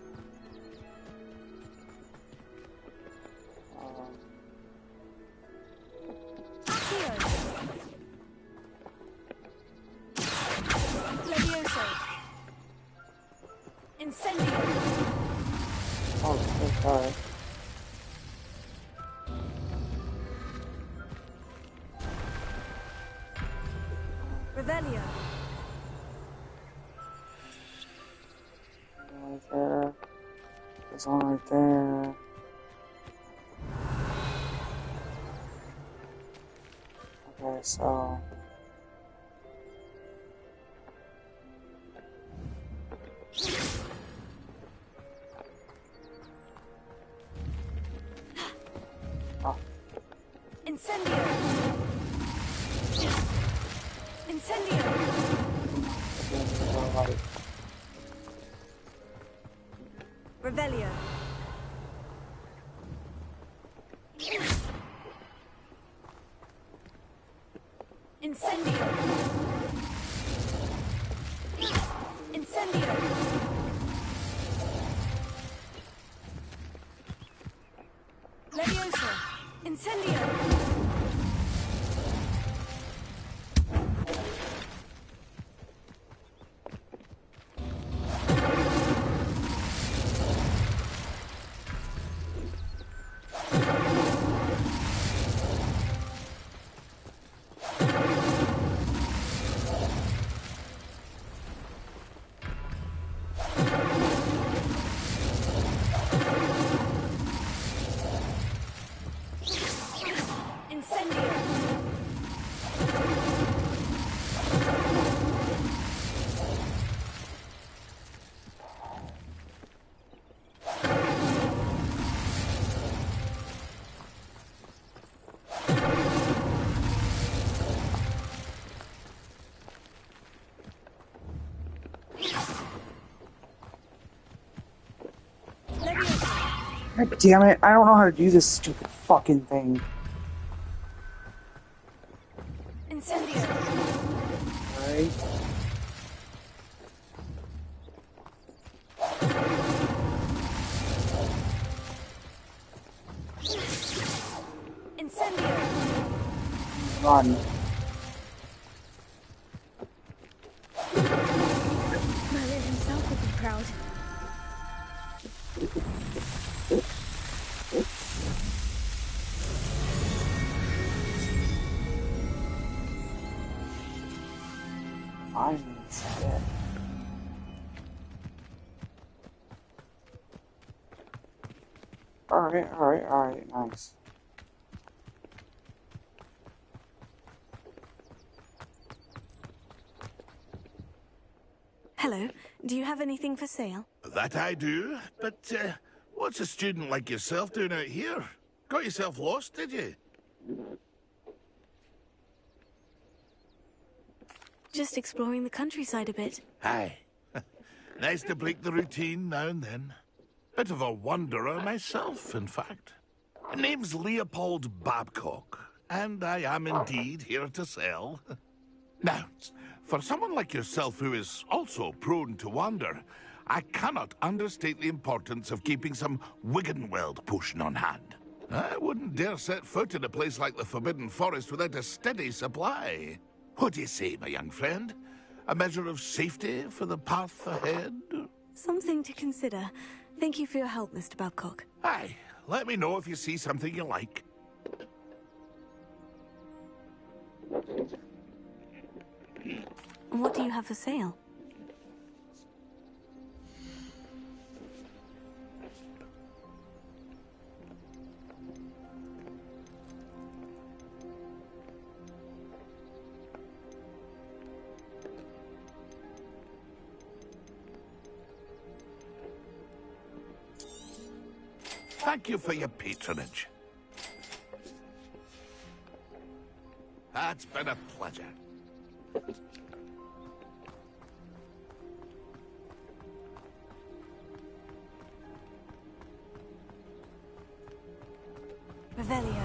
Incendio! Oh, so sorry. Revelio. Right there. There's one right there. Okay, so... Incendio! Incendio! Revelio. Incendio! Incendio! Leviosa! Incendio! God damn it, I don't know how to do this stupid fucking thing. Incendio! Alright. Incendio! Run. Merlin himself would be proud. Alright, nice. Hello, do you have anything for sale? That I do, but what's a student like yourself doing out here? Got yourself lost, did you? Just exploring the countryside a bit. Aye. Nice to break the routine now and then. Bit of a wanderer myself, in fact. Name's Leopold Babcock, and I am indeed here to sell. Now, for someone like yourself who is also prone to wander, I cannot understate the importance of keeping some Wiggenweld potion on hand. I wouldn't dare set foot in a place like the Forbidden Forest without a steady supply. What do you say, my young friend? A measure of safety for the path ahead? Something to consider. Thank you for your help, Mr. Babcock. Aye, let me know if you see something you like. And what do you have for sale? Thank you for your patronage. It's been a pleasure. Revelio.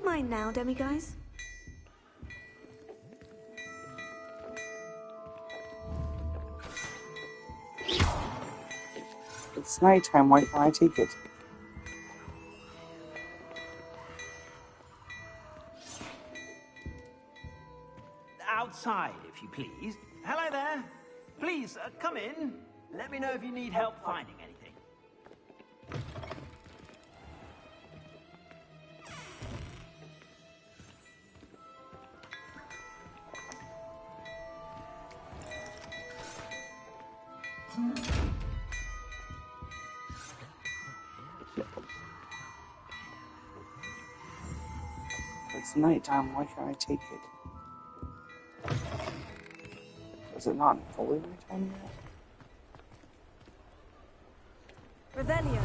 Mine now, demiguise. It's nighttime, why can't I take it? Outside, if you please. Hello there. Please, come in. Let me know if you need help finding anything. It's nighttime, why can't I take it? Is it not fully nighttime yet? Revelio.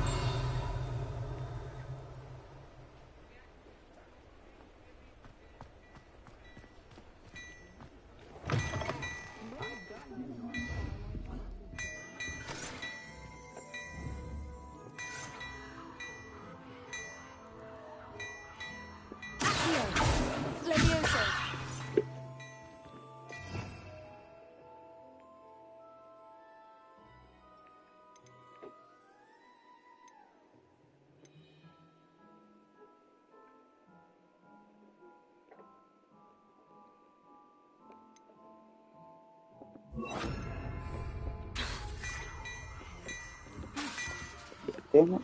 Damn it.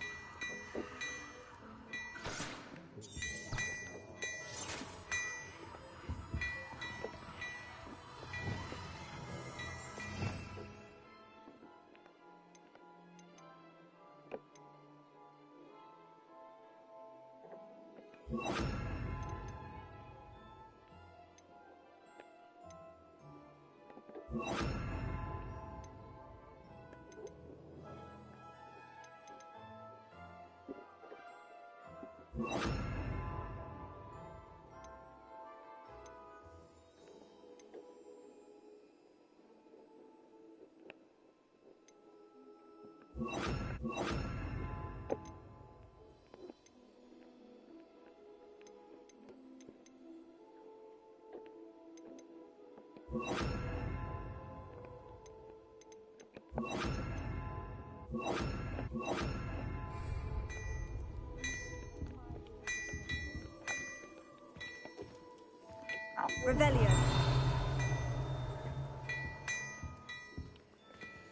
Revelio.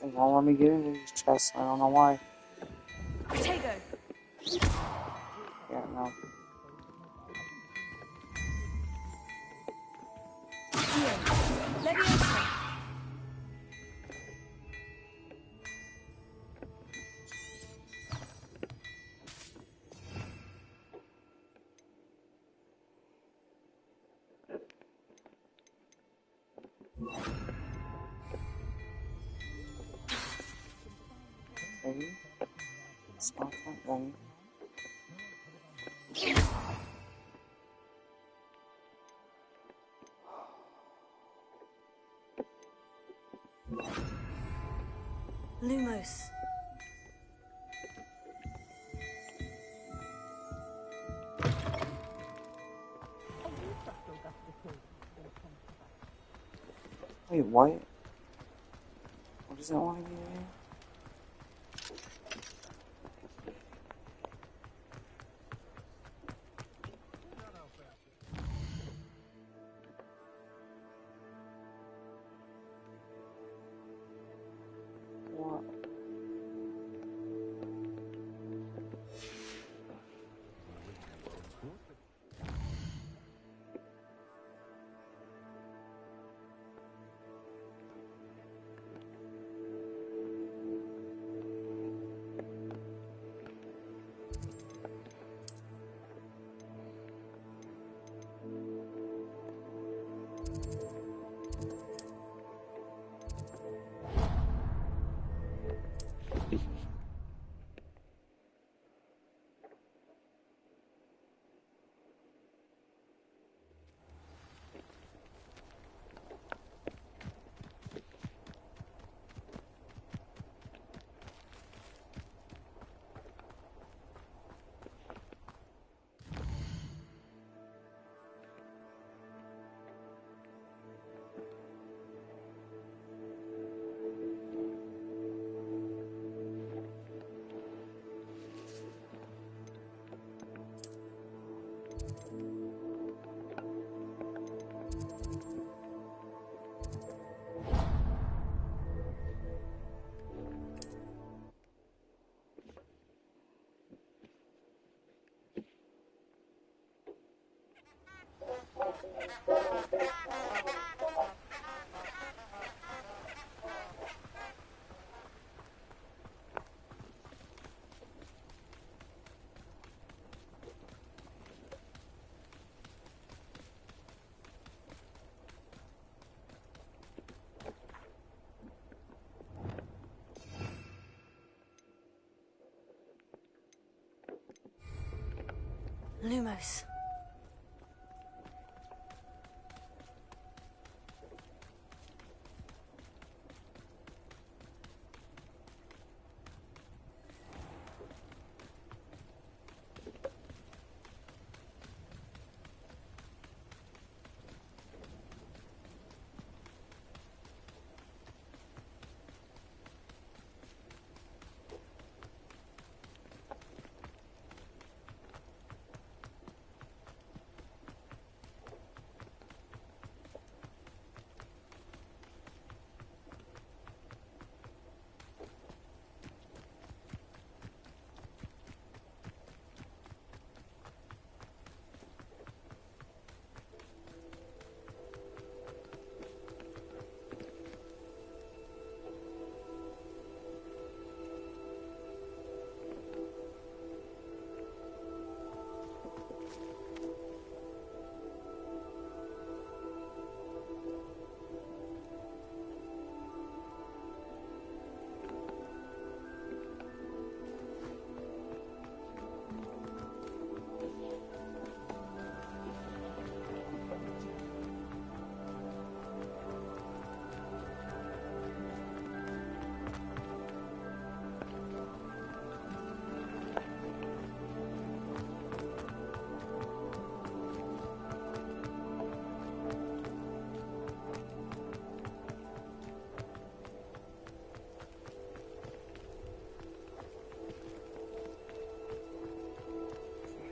They won't let me get into these chests. I don't know why. Protego. Yeah, no. Leviosa. Okay. It's not that way. Lumos. Wait, what? What does that want to be there? What? Lumos.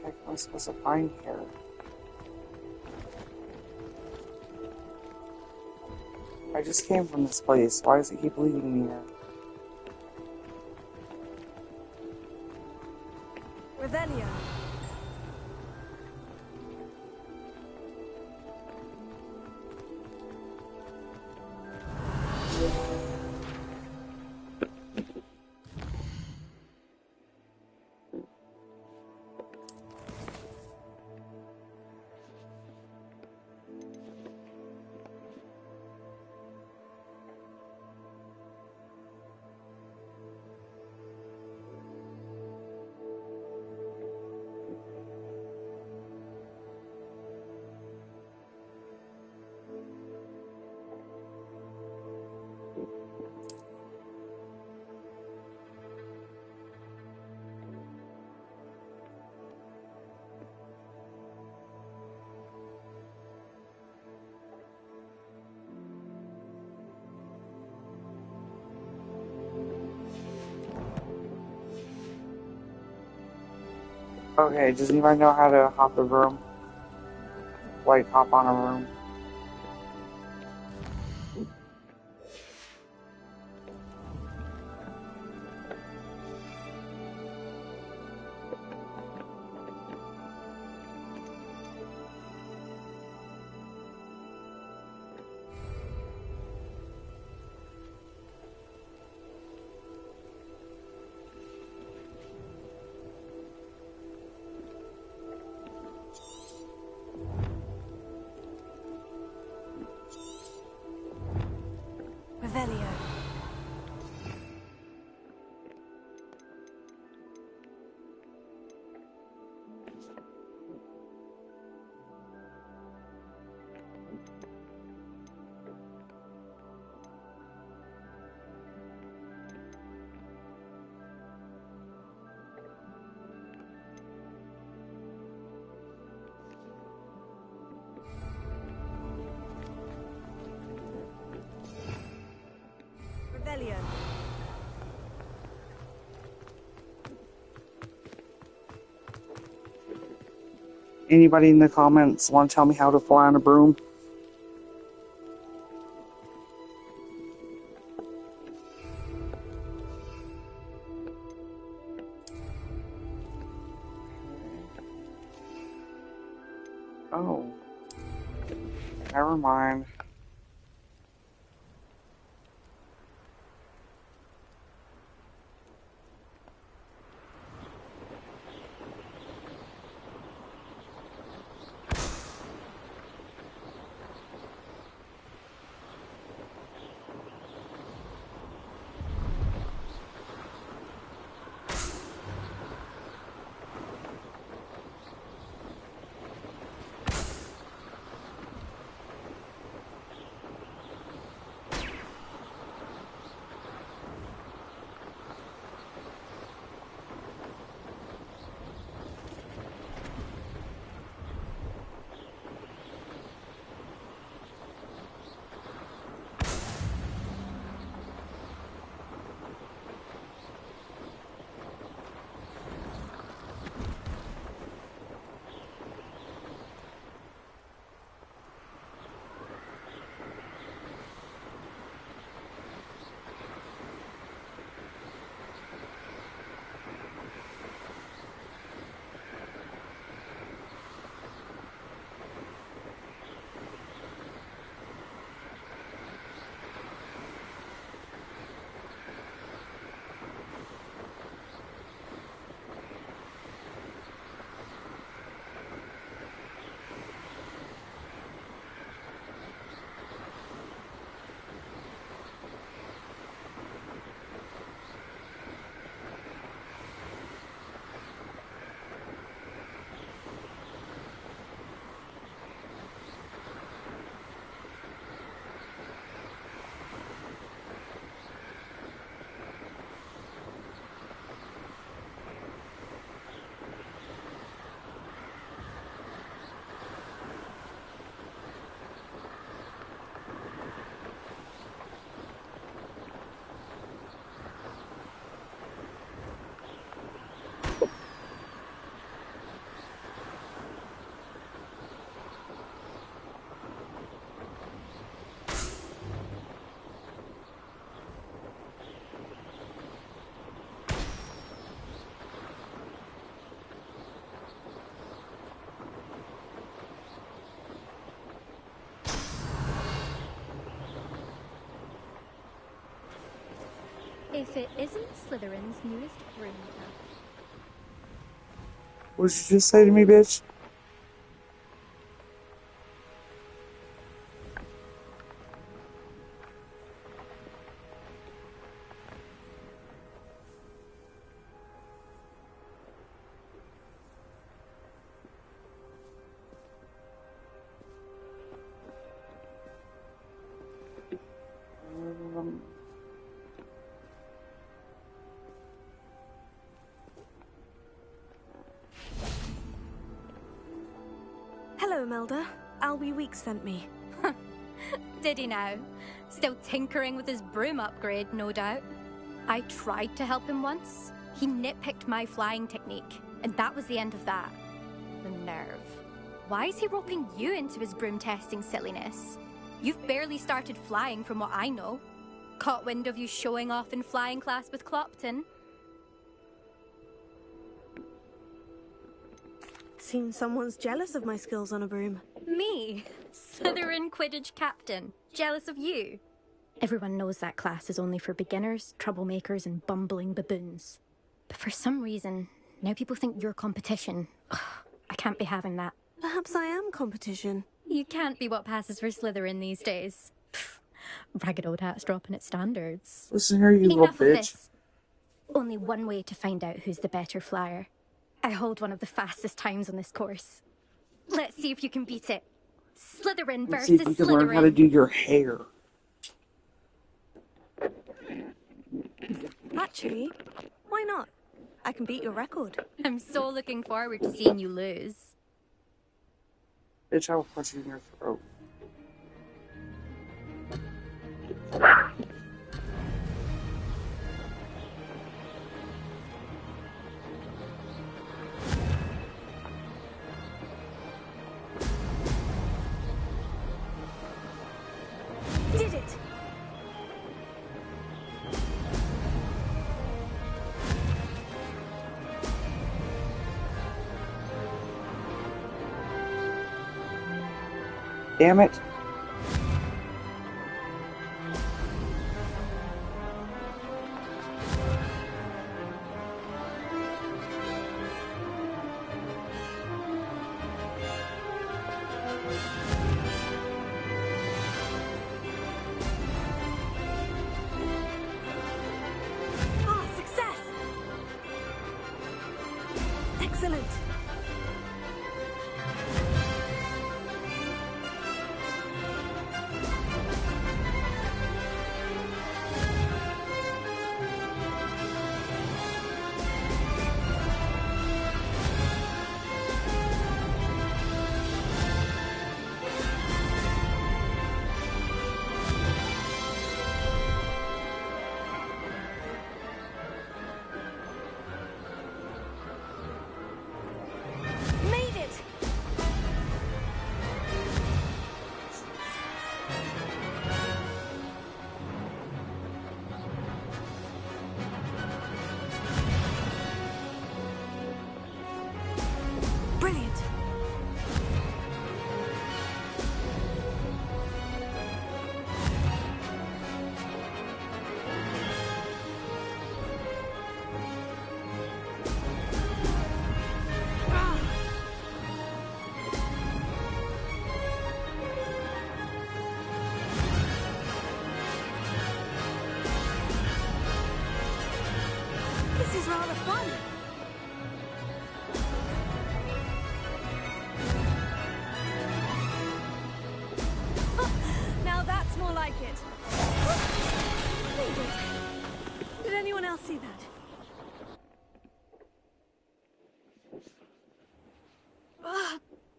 heck am I supposed to find here? I just came from this place. Why does it keep leading me here? Revelio. Okay, does anybody know how to hop a room? Like, hop on a room? Revelio. Revelio. Anybody in the comments want to tell me how to fly on a broom? Oh. Never mind. if it isn't Slytherin's newest broom club. What did you just say to me, bitch? Hello, Imelda. Albie Weeks sent me. Did he now? Still tinkering with his broom upgrade, no doubt. I tried to help him once. He nitpicked my flying technique, and that was the end of that. The nerve. Why is he roping you into his broom testing silliness? You've barely started flying from what I know. Caught wind of you showing off in flying class with Clopton. Seems someone's jealous of my skills on a broom. Me? Slytherin Quidditch captain. Jealous of you? Everyone knows that class is only for beginners, troublemakers, and bumbling baboons. But for some reason, now people think you're competition. Ugh, I can't be having that. Perhaps I am competition. You can't be what passes for Slytherin these days. Pfft, ragged old hat's dropping its standards. Listen here, you little Enough of bitch. this. Only one way to find out who's the better flyer. I hold one of the fastest times on this course. Let's see if you can beat it. Slytherin Let's see versus if you can learn how to Slytherin. do your hair. Actually, why not? I can beat your record. I'm so looking forward to seeing you lose. Bitch, I will punch you in your throat. Did it! Damn it. Ah, success! Excellent. Made it! Brilliant! Ah! This is rather fun. Now that's more like it. Did anyone else see that?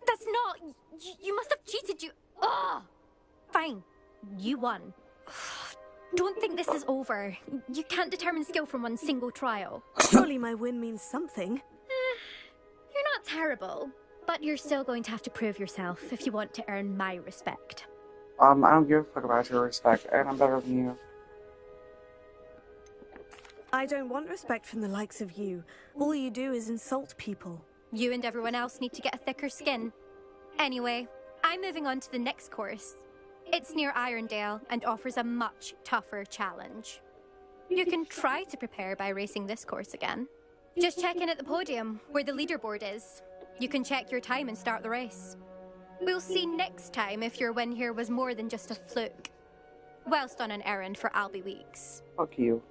That's not... You must have cheated, you... Ugh. Fine. You won. Don't think this is over. You can't determine skill from one single trial. Surely my win means something. You're not terrible, but you're still going to have to prove yourself if you want to earn my respect. I don't give a fuck about your respect, and I'm better than you. I don't want respect from the likes of you. All you do is insult people. You and everyone else need to get a thicker skin. Anyway, I'm moving on to the next course. It's near Irondale and offers a much tougher challenge. You can try to prepare by racing this course again. Just check in at the podium, where the leaderboard is. You can check your time and start the race. We'll see next time if your win here was more than just a fluke. Whilst on an errand for Albie Weeks. Fuck you.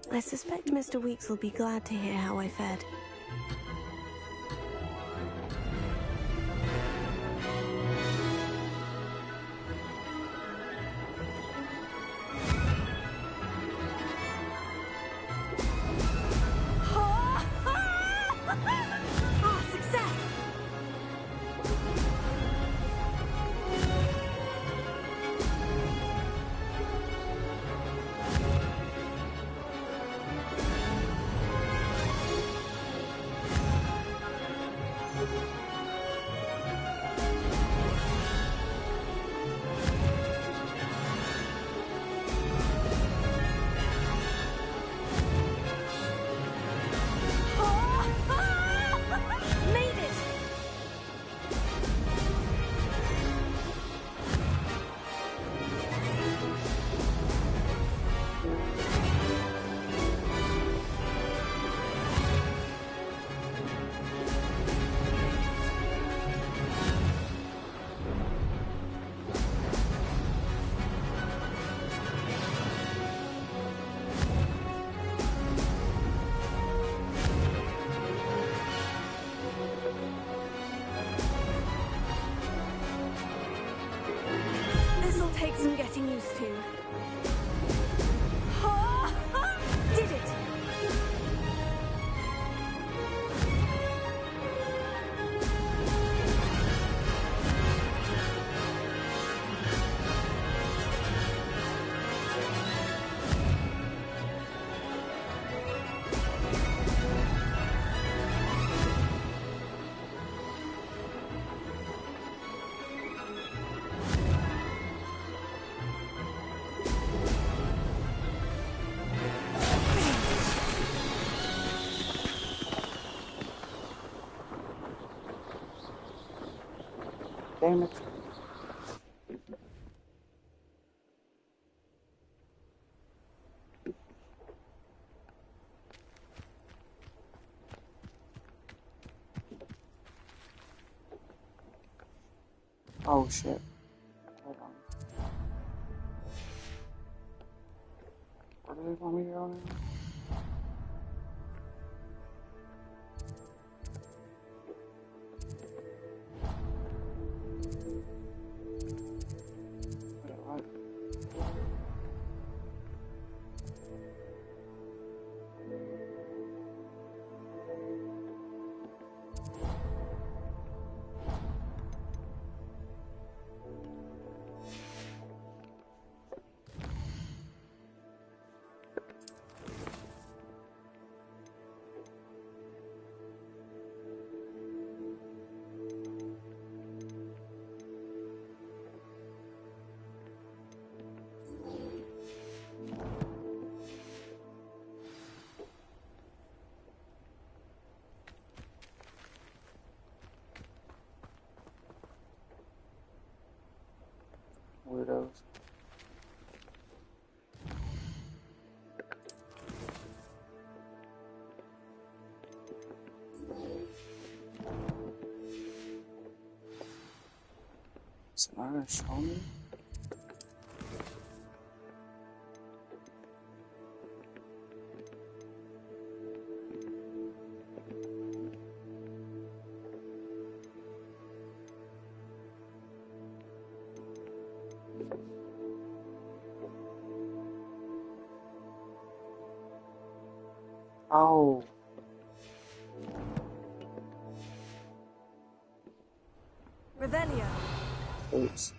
I suspect Mr. Weeks will be glad to hear how I fared. This'll take some getting used to. Did it! Damn it. Oh shit. Hold on. Where do they want me to go now? Weirdos. Is it not gonna show me? Oh. Revelio. Oops.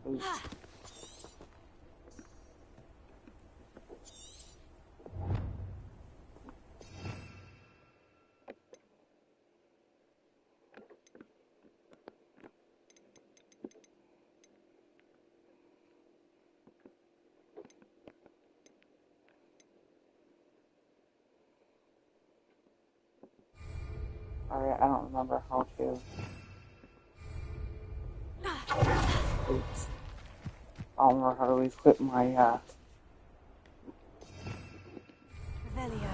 Oops. Alright, I don't remember how to. Oops. I don't remember how to equip my, Revelio.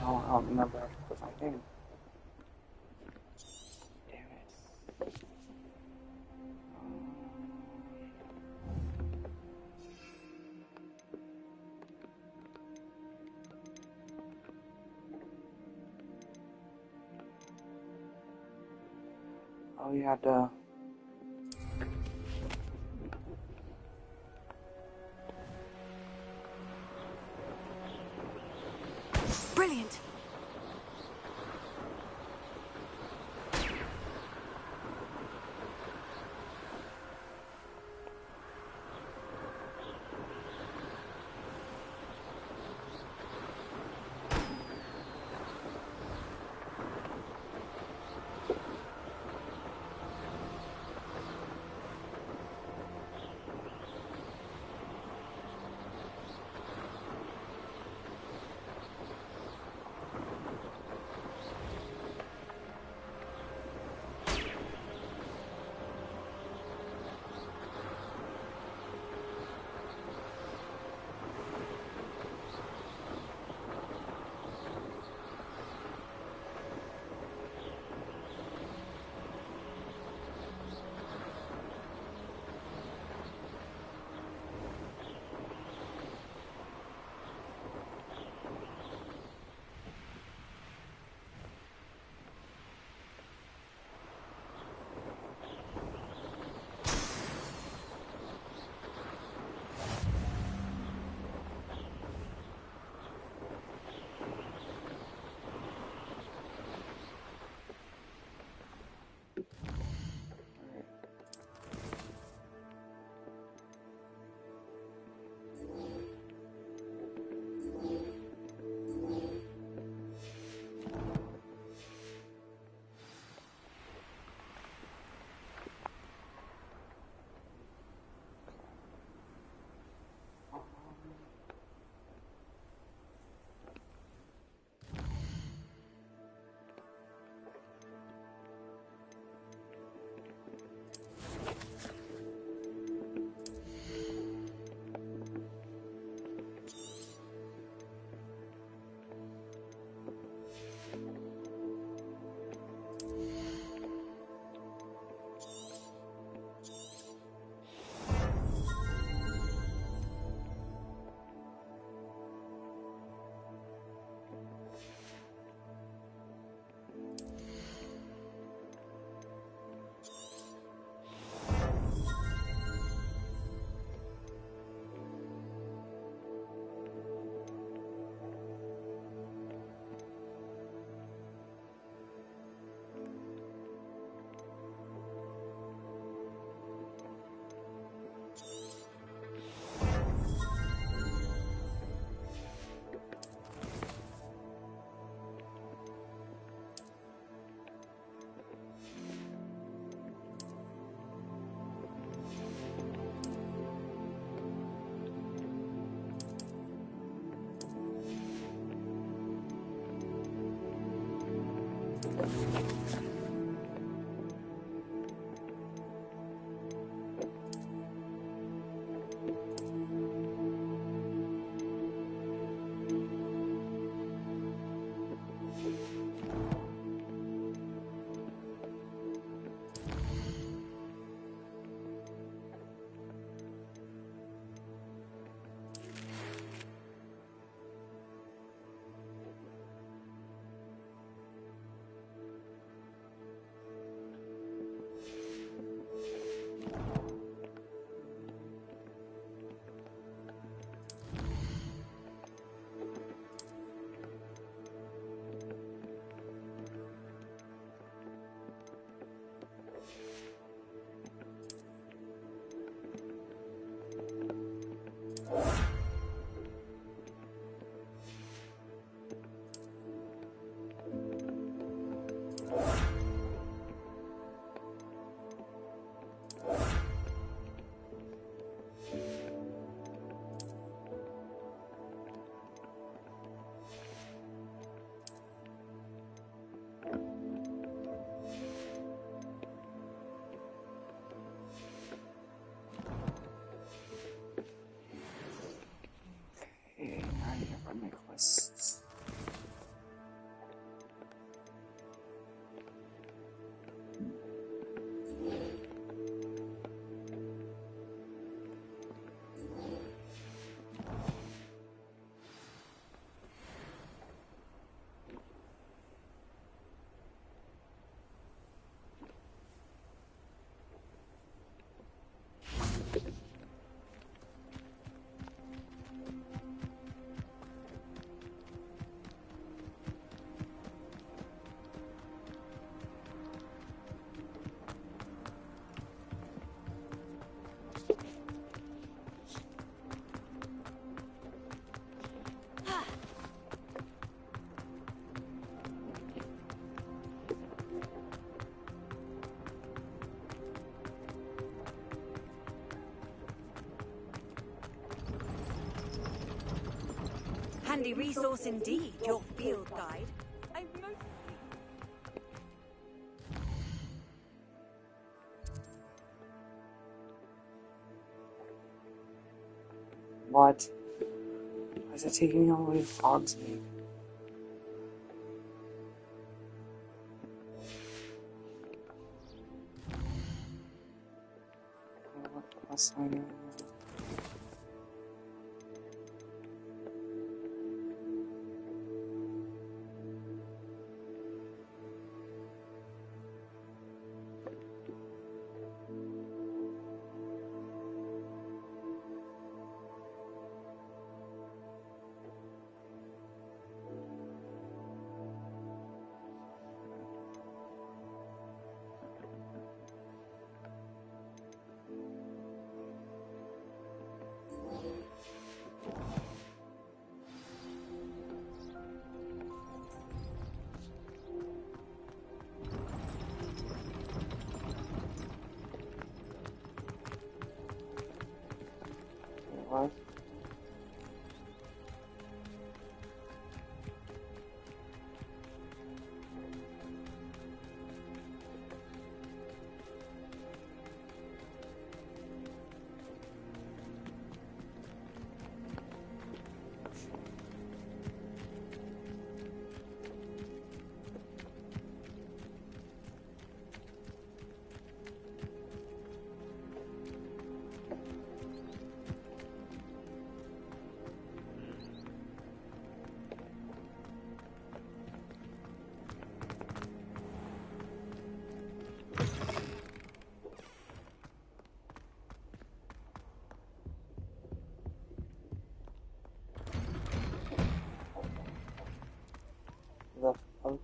I don't remember how to equip my thing. Damn it. Oh, you had to. Brilliant. my quests. Handy resource indeed, your field guide. I most... What? Why is it taking me all the way to Hogsmeade? What quest I know? What? The fuck?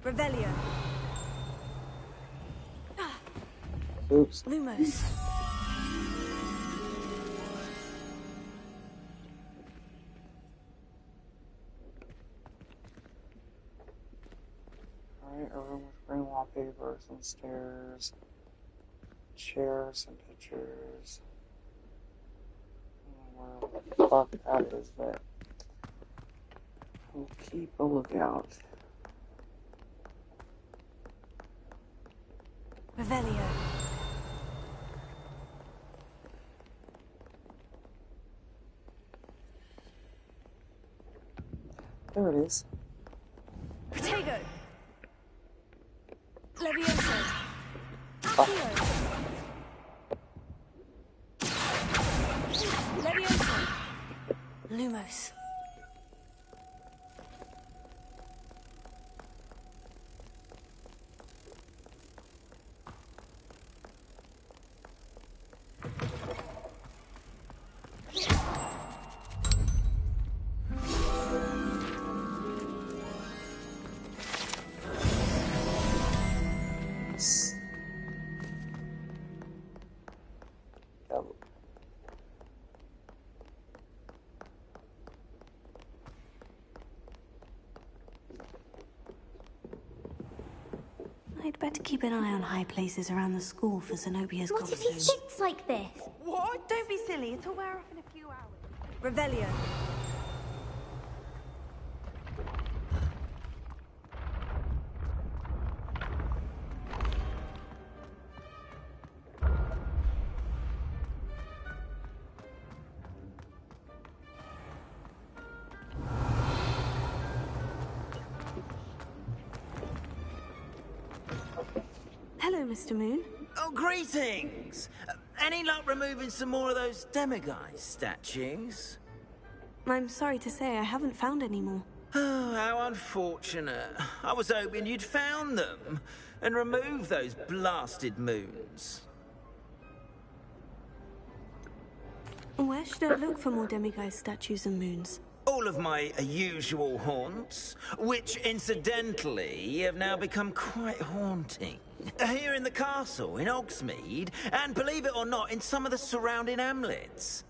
Revelio. Oops. Lumos. Alright, a room with green wallpaper, some stairs, chairs, and pictures. I don't know where the fuck that is, but we'll keep a lookout. Revelio. There it is. Protego. Levioso. Oh. Levioso. Lumos. better keep an eye on high places around the school for Zenobia's What if he goblins. thinks like this? What? Don't be silly. It'll wear off in a few hours. Revelio. Hello, Mr. Moon. Oh, greetings! Any luck removing some more of those demiguise statues? I'm sorry to say I haven't found any more. Oh, how unfortunate. I was hoping you'd found them and removed those blasted moons. Where should I look for more demiguise statues and moons? All of my usual haunts, which incidentally have now become quite haunting. Here in the castle, in Hogsmeade, and believe it or not, in some of the surrounding hamlets.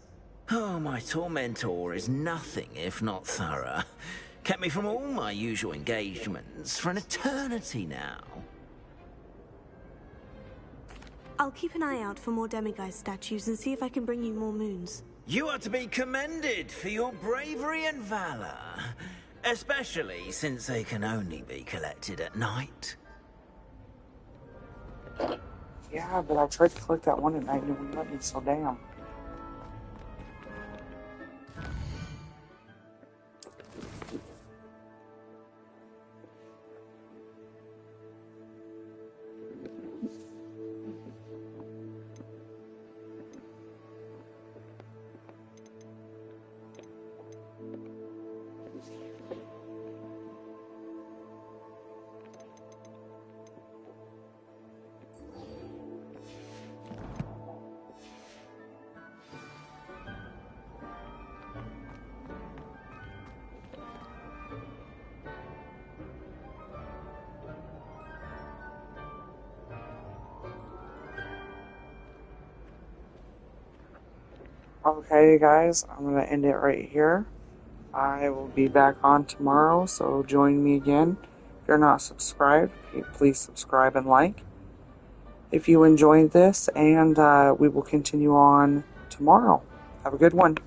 Oh, my tormentor is nothing if not thorough. Kept me from all my usual engagements for an eternity now. I'll keep an eye out for more demiguise statues and see if I can bring you more moons. You are to be commended for your bravery and valor, especially since they can only be collected at night. Yeah, but I tried to collect that one at night and it wouldn't let me, so damn. Okay, guys, I'm going to end it right here. I will be back on tomorrow, so join me again. If you're not subscribed, please subscribe and like. If you enjoyed this, and we will continue on tomorrow. Have a good one.